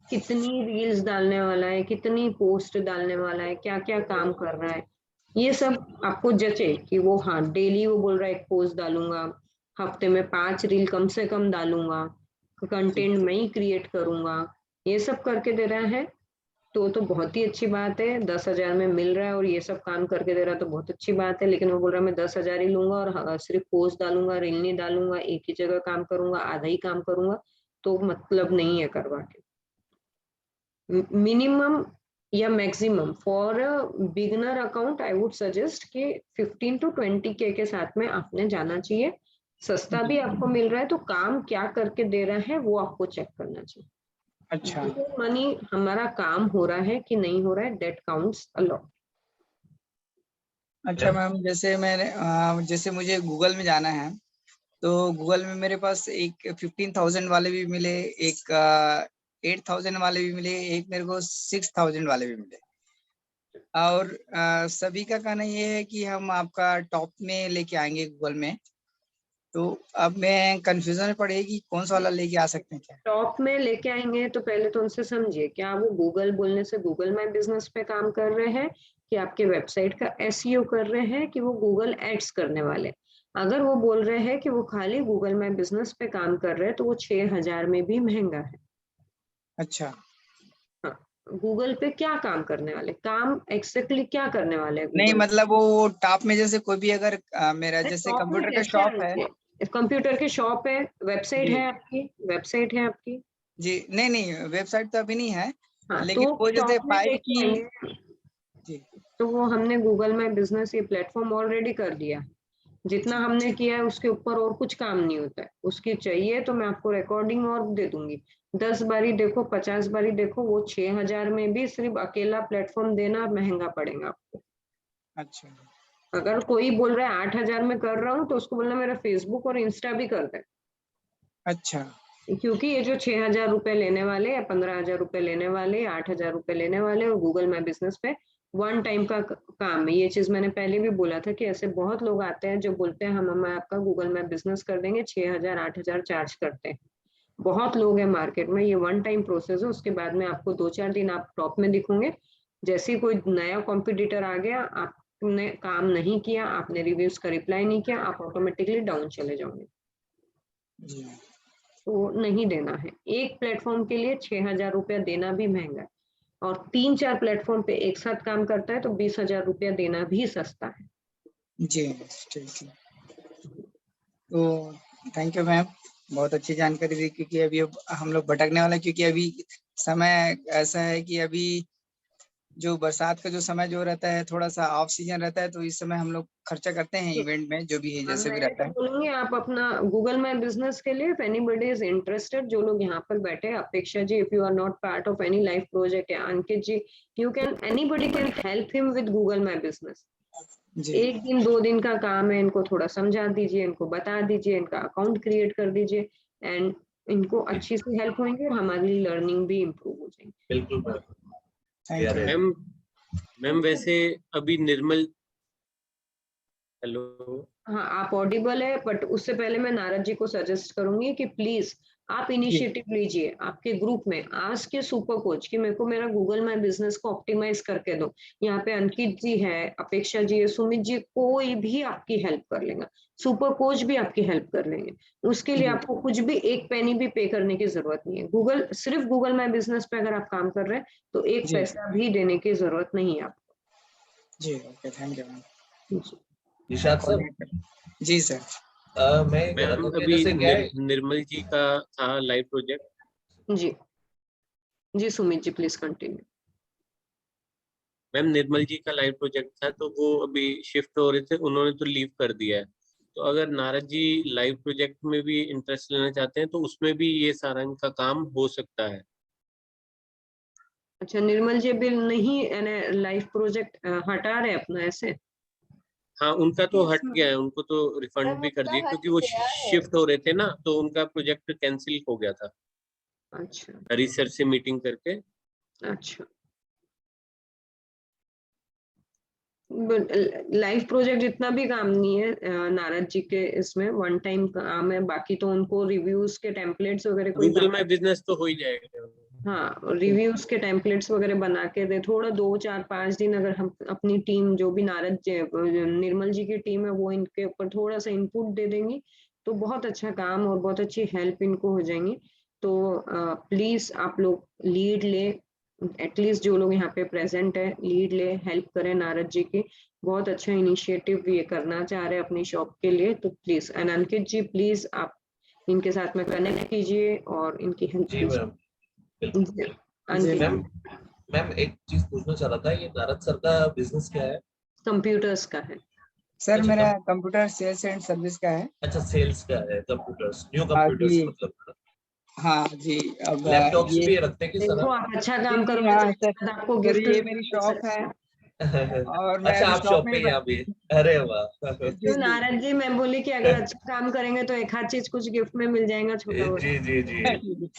कितनी रील्स डालने वाला है, कितनी पोस्ट डालने वाला है, क्या क्या काम कर रहा है, ये सब आपको जचे कि वो हाँ डेली वो बोल रहा है 1 पोस्ट डालूंगा, हफ्ते में 5 रील कम से कम डालूंगा, कंटेंट मैं ही क्रिएट करूंगा, ये सब करके दे रहा है तो बहुत ही अच्छी बात है। 10 हजार में मिल रहा है और ये सब काम करके दे रहा है तो बहुत अच्छी बात है। लेकिन वो बोल रहा है मैं 10 हजार ही लूंगा और सिर्फ पोस्ट डालूंगा, रील नहीं डालूंगा, एक ही जगह काम करूंगा, आधा ही काम करूंगा, तो मतलब नहीं है करवा के। मिनिमम या maximum for beginner account I would suggest कि 15 to 20K के साथ में आपने जाना चाहिए। सस्ता भी आपको मिल रहा है तो काम क्या करके दे रहा है वो आपको चेक करना चाहिए। अच्छा मनी हमारा काम हो रहा है कि नहीं हो रहा है, दैट काउंट्स अ लॉट। अच्छा मैम, जैसे मैंने जैसे मुझे गूगल में जाना है तो गूगल में मेरे पास एक 15,000 वाले भी मिले, एक 8,000 वाले भी मिले, एक मेरे को 6,000 वाले भी मिले, और सभी का कहना ये है कि हम आपका टॉप में लेके आएंगे गूगल में। तो अब मैं कंफ्यूजन में पड़ेगी कौन सा वाला लेके आ सकते हैं क्या? टॉप में लेके आएंगे तो पहले तो उनसे समझिए क्या वो गूगल बोलने से गूगल माय बिजनेस पे काम कर रहे हैं कि आपके वेबसाइट का एसईओ कर रहे हैं कि वो गूगल एड्स करने वाले। अगर वो बोल रहे हैं कि वो खाली गूगल माय बिजनेस पे काम कर रहे हैं तो वो 6,000 में भी महंगा है। अच्छा हाँ, गूगल पे क्या काम करने वाले, काम एक्जेक्टली क्या करने वाले नहीं, मतलब वो टॉप में जैसे कोई भी अगर मेरा जैसे कंप्यूटर का शॉप है, कंप्यूटर की शॉप है, वेबसाइट है आपकी, वेबसाइट है आपकी जी, नहीं नहीं वेबसाइट तो अभी नहीं है, हाँ, लेकिन तो वो जैसे शॉप में पाइप लेके की आएंगे जी तो वो हमने गूगल माय बिजनेस ये प्लेटफॉर्म ऑलरेडी कर दिया। जितना हमने किया है उसके ऊपर और कुछ काम नहीं होता है। उसकी चाहिए तो मैं आपको रिकॉर्डिंग और दे दूंगी, 10 बारी देखो, 50 बारी देखो, वो 6,000 में भी सिर्फ अकेला प्लेटफॉर्म देना महंगा पड़ेगा आपको। अच्छा अगर कोई बोल रहा है 8,000 में कर रहा हूँ तो उसको बोलना मेरा फेसबुक और इंस्टा भी कर दे। अच्छा क्योंकि ये जो 6,000 रुपए लेने वाले या 15,000 रुपए लेने वाले, 8,000 रुपए लेने वाले और गूगल माय बिजनेस पे वन टाइम का काम है। ये चीज मैंने पहले भी बोला था कि ऐसे बहुत लोग आते हैं जो बोलते हैं हम आपका गूगल माय बिजनेस कर देंगे, 6,000 8,000 चार्ज करते हैं। बहुत लोग हैं मार्केट में, ये वन टाइम प्रोसेस है। उसके बाद में आपको 2-4 दिन आप टॉप में दिखोगे। जैसे ही कोई नया कॉम्पिटिटर आ गया, आपने काम नहीं किया, आपने रिव्यूज का रिप्लाई नहीं किया, आप ऑटोमेटिकली डाउन चले जाओगे। जी तो नहीं देना है। एक प्लेटफॉर्म के लिए 6,000 रुपया देना भी महंगा है और 3-4 प्लेटफॉर्म पे एक साथ काम करता है तो 20,000 रुपया देना भी सस्ता है। जी ठीक है, तो थैंक यू मैम, बहुत अच्छी जानकारी दी। क्योंकि अभी हम लोग भटकने वाला है, क्योंकि अभी समय ऐसा है कि अभी जो बरसात का जो समय जो रहता है थोड़ा सा ऑफ सीजन रहता है, तो इस समय हम लोग खर्चा करते हैं इवेंट में जो भी है जैसे भी मैं रहता तो है। बोलूंगी आप अपना गूगल माय बिजनेस के लिए, इफ एनीबॉडी इज इंटरेस्टेड, जो लोग यहाँ पर बैठे हैं, Apeksha ji, if you are not part of any life project, या Ankit ji, you can, anybody can help him with Google my business. 1 दिन 2 दिन का काम है, इनको थोड़ा समझा दीजिए, इनको बता दीजिए, इनका अकाउंट क्रिएट कर दीजिए एंड इनको अच्छी सी हेल्प होंगी और हमारी लर्निंग भी इम्प्रूव हो जाएगी। बिल्कुल मैम। मैम वैसे अभी निर्मल हेलो। हाँ, आप ऑडिबल है, बट उससे पहले मैं नारद जी को सजेस्ट करूंगी कि प्लीज आप इनिशिएटिव लीजिए आपके ग्रुप में, आज के सुपर कोच कि मेरे को मेरा गूगल माय बिजनेस को ऑप्टिमाइज करके दो। यहाँ पे अंकित जी है, अपेक्षा जी है, सुमित जी, कोई भी आपकी हेल्प कर लेगा, सुपर कोच भी आपकी हेल्प कर लेंगे। उसके लिए आपको कुछ भी एक पेनी भी पे करने की जरूरत नहीं है। गूगल, सिर्फ गूगल माय बिजनेस पे अगर आप काम कर रहे हैं तो एक जी पैसा भी देने की जरूरत नहीं है आपको। जी, ओके, थैंक यू मैम। जी। निशाद सर, जी सर। मैं ये कह रहा मैम था कि अभी जैसे क्या है, निर्मल जी का था लाइव प्रोजेक्ट। जी जी, Sumit ji please continue. Ma'am Nirmal ji का लाइव प्रोजेक्ट था, तो वो अभी शिफ्ट हो रहे थे, उन्होंने तो लीव कर दिया है। तो अगर नारद जी लाइव प्रोजेक्ट में भी इंटरेस्ट लेना चाहते हैं तो उसमें भी ये सारा इनका काम हो सकता है। अच्छा, निर्मल जी अभी नहीं लाइफ प्रोजेक्ट हटा रहे अपना ऐसे? हाँ, उनका तो Yes, हट ma'am. गया है, उनको तो रिफंड मैम भी कर उनका दिए हट क्योंकि वो गया है। शिफ्ट हो रहे थे ना, तो उनका प्रोजेक्ट कैंसिल हो गया था अच्छा रिसर्च से मीटिंग करके। अच्छा, लाइफ प्रोजेक्ट इतना भी काम नहीं है नारद जी के, इसमें वन टाइम काम है, बाकी तो उनको रिव्यूज के टेम्पलेट्स वगैरह कोई गूगल बना, माय बिजनेस तो हो ही जाएगा। हाँ रिव्यूज के टेम्पलेट्स वगैरह बना के दे, थोड़ा 2 4 5 दिन अगर हम अपनी टीम जो भी निर्मल जी की टीम है वो इनके ऊपर थोड़ा सा इनपुट दे देंगी तो बहुत अच्छा काम और बहुत अच्छी हेल्प इनको हो जाएंगी। तो प्लीज आप लोग लीड ले, एटलीस्ट जो लोग यहाँ पे प्रेजेंट है लीड ले, हेल्प करें नारद जी की। बहुत अच्छा इनिशिएटिव ये करना चाह रहे हैं अपनी शॉप के लिए, तो please and Ankit ji please आप इनके साथ में कनेक्ट कीजिए और इनकी हेल्प जी कीजिए। मैम, बिल्कुल। जी अंकित मैम मैम। मैम एक चीज पूछना चाह रहा था, ये नारद सर का बिजनेस क्या है? कंप्यूटर्स का है। सर अच्छा मेरा कंप्यूटर सेल्स एंड सर्विस का है। अच्छा, सेल्स का है, कंप्यूटर्स, न्यू अभी कंप्यूटर्स मतलब। हाँ जी, अब लैपटॉप्स ये भी रखते हैं कि सर देखो आप? आप अच्छा जी काम जी करोगे तो हाँ सर। शायद आपको सर गिफ्ट ये मेरी मिल शॉप सकता है है। और मैं अच्छा, अभी आप शॉप शॉप में पे ही ही हैं अभी? अरे वाह। जी तो जी नारद जी मैं बोली कि अगर अच्छा काम करेंगे तो एक आध चीज कुछ गिफ्ट में मिल जाएगा छोटा जी मोटा। जी जी।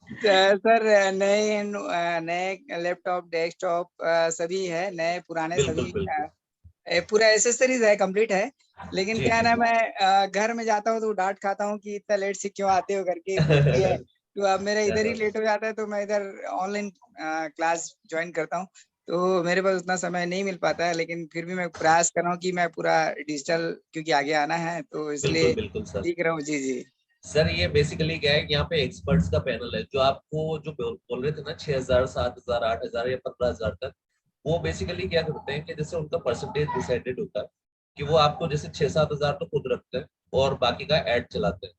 सर सर नए नए लैपटॉप डेस्कटॉप सभी है, नए पुराने बिल्कुल सभी बिल्कुल। पूरा एसेसरीज है, कंप्लीट है। लेकिन जी क्या है जी ना, जी। मैं घर में जाता हूँ तो डांट खाता हूँ कि इतना लेट से क्यों आते हो करके, क्योंकि तो अब मेरा इधर ही लेट हो जाता है तो मैं इधर ऑनलाइन क्लास ज्वाइन करता हूँ, तो मेरे पास उतना समय नहीं मिल पाता है। लेकिन फिर भी मैं प्रयास कर रहा हूँ कि मैं पूरा डिजिटल, क्योंकि आगे आना है तो बिल्कुल इसलिए बिल्कुल सर। सीख रहा हूँ। जी जी सर ये बेसिकली क्या है कि यहाँ पे एक्सपर्ट्स का पैनल है, जो आपको जो बोल रहे थे ना 6,000 7,000 8,000 या 15,000 तक, वो बेसिकली क्या करते हैं कि जैसे उनका परसेंटेज डिसाइडेड होता है कि वो आपको जैसे 6-7 हजार तो खुद रखते हैं और बाकी का एड चलाते हैं।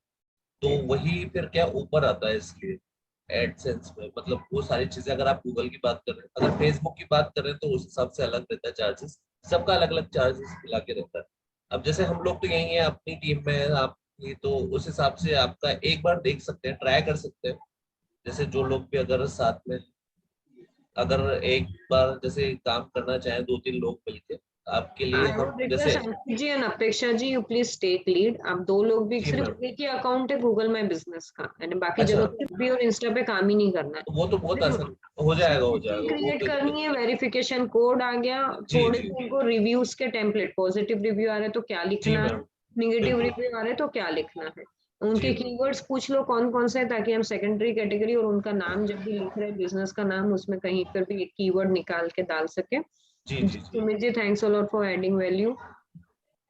तो वही फिर क्या ऊपर आता है इसलिए एडसेंस में, मतलब वो सारी चीजें। अगर आप गूगल की बात करें, अगर फेसबुक की बात करें तो उस हिसाब से अलग रहता है चार्जेस, सबका अलग अलग चार्जेस मिला के रहता है। अब जैसे हम लोग तो यही है, अपनी टीम में है आप, ये तो उस हिसाब से आपका एक बार देख सकते हैं, ट्राई कर सकते हैं। जैसे जो लोग भी अगर साथ में, अगर एक बार जैसे काम करना चाहें 2-3 लोग मिलके, आपके लिए आई हम वुड जैसे। रिक्वेस्ट अंकित जी एंड अपेक्षा जी, यू प्लीज टेक लीड। आप दो लोग भी, जी मैम। सिर्फ एक ही अकाउंट है गूगल माय बिजनेस का, यानी बाकी अच्छा, जगह पे भी और इंस्टा पे काम ही नहीं करना है। वो तो बहुत आसान हो सिर्फ जाएगा, हो टीम जाएगा, वो क्रिएट कोई दिक्कत करनी है, नहीं है। वेरिफिकेशन कोड आ गया, जी थोड़े जी से इनको रिव्यूज के टेम्पलेट, पॉजिटिव रिव्यू आ रहे तो क्या जी लिखना है, मैम, निगेटिव बिल्कुल। रिव्यू आ रहे तो क्या लिखना है, जी उनके मैम। कीवर्ड्स पूछ लो कौन कौन से है, ताकि हम सेकेंडरी कैटेगरी और उनका नाम जब भी लिख रहे हैं बिजनेस का नाम, उसमें कहीं पर भी एक कीवर्ड निकाल के डाल सके। जी जी जी। Sumit ji thanks a lot for adding value.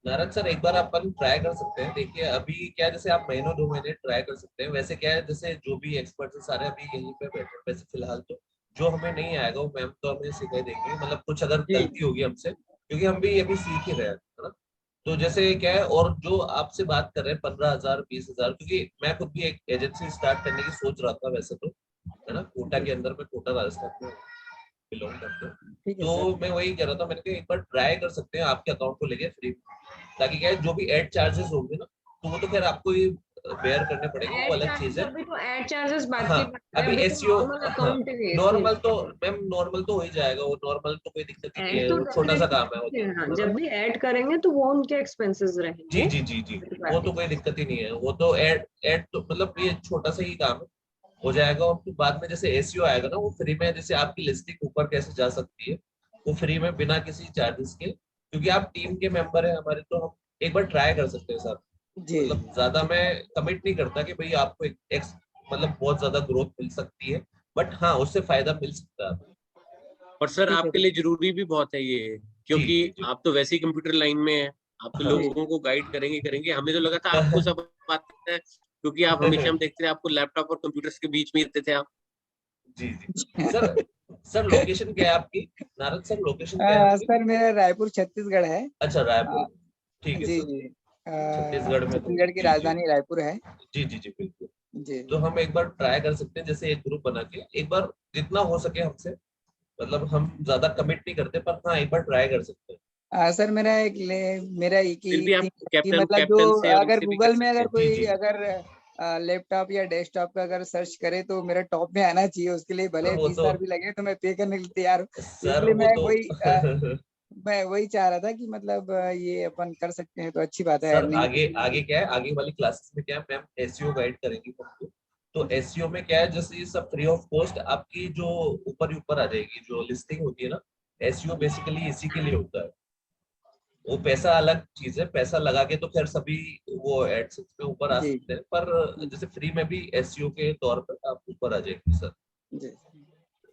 Narad sir, एक बार अपन ट्राई कर सकते हैं। देखिए अभी क्या है, जैसे आप महीनों 2 महीने ट्राई कर सकते हैं। वैसे क्या है, जैसे जो भी एक्सपर्ट है सारे अभी यहीं पे बैठे हैं वैसे फिलहाल तो। जो हमें नहीं आएगा वो मैम तो हमें सिखा देंगे, मतलब कुछ अगर जी गलती होगी हमसे, क्योंकि हम भी अभी सीख ही रहे हैं, है ना। तो जैसे क्या है, और जो आपसे बात कर रहे हैं 15,000 20,000, क्योंकि मैं खुद भी एक एजेंसी स्टार्ट करने की सोच रहा था वैसे तो, है ना। कोटा के अंदर में, कोटा राजस्थान में बिलोंग करते हैं। ठीक है सर। तो मैं वही कह रहा था, मैंने कहा एक बार ट्राई कर सकते हैं आपके अकाउंट को लेके फ्री, ताकि क्या है जो भी एड चार्जेस होंगे ना, तो वो तो खैर आपको ही बेयर करने पड़ेंगे, वो एड अलग चीज चार्जेस, है। अभी तो एड चार्जेस बात हाँ, की बात है, अभी अभी तो एसईओ, नॉर्मल हाँ अकाउंट है इसलिए। नॉर्मल तो मैम, नॉर्मल तो हो ही जाएगा, वो नॉर्मल तो कोई दिक्कत ही नहीं ऐड है, तो वो छोटा सा काम है वो डेफिनेटली, तो, हाँ है ना। जब भी ऐड करेंगे तो वो उनके एक्सपेंसेस जी रहेंगे। जी जी जी, वो बाकी तो कोई दिक्कत ही नहीं है, वो तो ऐड ऐड तो मतलब ये छोटा सा ही काम है, हो जाएगा। और फिर बाद में जैसे एसईओ आएगा ना, वो फ्री में, जैसे आपकी लिस्टिंग ऊपर कैसे जा सकती है, वो फ्री में बिना किसी चार्जेस के क्योंकि आप टीम के मेंबर हैं हमारे, तो हम एक बार ट्राई कर सकते हैं सर। मतलब ज्यादा मैं कमिट नहीं करता कि भाई आपको एक मतलब बहुत ज्यादा ग्रोथ मिल सकती है, बट हाँ उससे फायदा मिल सकता है। और सर आपके लिए जरूरी भी बहुत है ये, क्योंकि आप तो वैसे ही कंप्यूटर लाइन में हैं, आप तो लोगों को गाइड करेंगे। हमें तो लगा था आपको सब आता है, क्योंकि आप हमेशा हम देखते थे आपको लैपटॉप और कंप्यूटर्स के बीच में रहते थे आप। जी सर लोकेशन क्या है आपकी नारद सर? लोकेशन क्या है आपकी? सर मेरा रायपुर छत्तीसगढ़ है। अच्छा रायपुर, ठीक है जी सर। जी छत्तीसगढ़ में छत्तीसगढ़ की राजधानी रायपुर है। जी बिल्कुल। जी तो हम एक बार ट्राई कर सकते हैं, जैसे एक ग्रुप बना के एक बार जितना हो सके हमसे, मतलब हम ज्यादा कमिट नहीं करते, पर हाँ एक बार ट्राई कर सकते हैं। सर मेरा एक फिर भी आप thing है कि कैप्टन मतलब कैप्टन जो से और अगर इनसे भी कर गूगल में सकते अगर हैं। कोई अगर लैपटॉप या डेस्कटॉप का अगर सर्च करे तो मेरा टॉप में आना चाहिए। उसके लिए भले वो 20,000 भी लगे तो मैं पे करने के लिए तैयार हूँ। सर इसलिए वो तो मैं वही चाह रहा था कि मतलब ये अपन कर सकते हैं तो अच्छी बात है। सर आगे क्या है, आगे वाली क्लासेस में क्या है, मैम एसईओ गाइड करेंगी हमको। तो एसईओ में क्या है, जैसे ये सब फ्री ऑफ कॉस्ट आपकी जो ऊपर आ जाएगी, जो लिस्टिंग होती है ना, एसईओ बेसिकली इसी के लिए होता है। वो पैसा अलग चीज है, पैसा लगा के तो खैर सभी वो एडसेंस में ऊपर आ सकते हैं, पर जैसे फ्री में भी एसईओ के तौर पर आप ऊपर आ जाएंगे सर।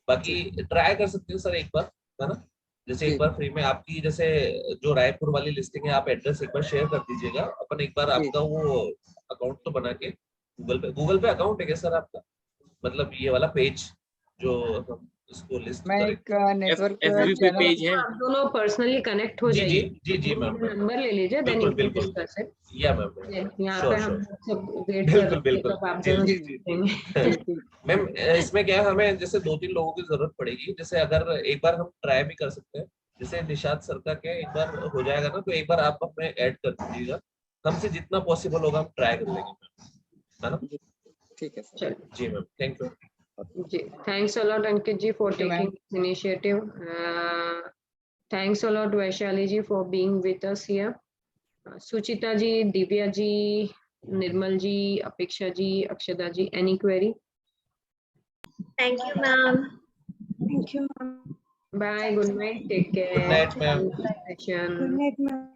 बाकी ट्राई कर सकते हैं सर एक बार, है ना? जैसे एक बार फ्री में आपकी जैसे जो रायपुर वाली लिस्टिंग है, आप एड्रेस एक बार शेयर कर दीजिएगा, अपन एक बार आपका वो अकाउंट तो बना के गूगल पे अकाउंट है क्या सर आपका? मतलब ये वाला पेज जो हम इसको लिस्ट मैं करें। एक नेटवर्क FB पेज है। आप दोनों पर्सनली कनेक्ट हो जाइए। जी मैम, नंबर ले लीजिए, then you can discuss it. या मैम यहाँ पे हम सब वेट कर रहे हैं बिल्कुल कब आप दोनों देखेंगे। मैम इसमें क्या है, हमें जैसे 2-3 लोगों की जरूरत पड़ेगी। जैसे अगर एक बार हम ट्राई भी कर सकते हैं, जैसे निशाद सर का क्या एक बार हो जाएगा ना, तो एक बार आप हमें ऐड कर दीजिएगा। हमसे जितना पॉसिबल होगा हम ट्राई कर लेंगे, है ना? ठीक है सर। जी मैम, थैंक यू जी, thanks a lot Ankit ji for taking this initiative. Thanks a lot Vaishali ji for being with us here. Suchita ji, Divya ji, Nirmal ji, Apeksha ji, Akshada ji, any query? Thank you, ma'am. Thank you, ma'am. Bye, good night, take care. Good night, ma'am. Good night, ma'am.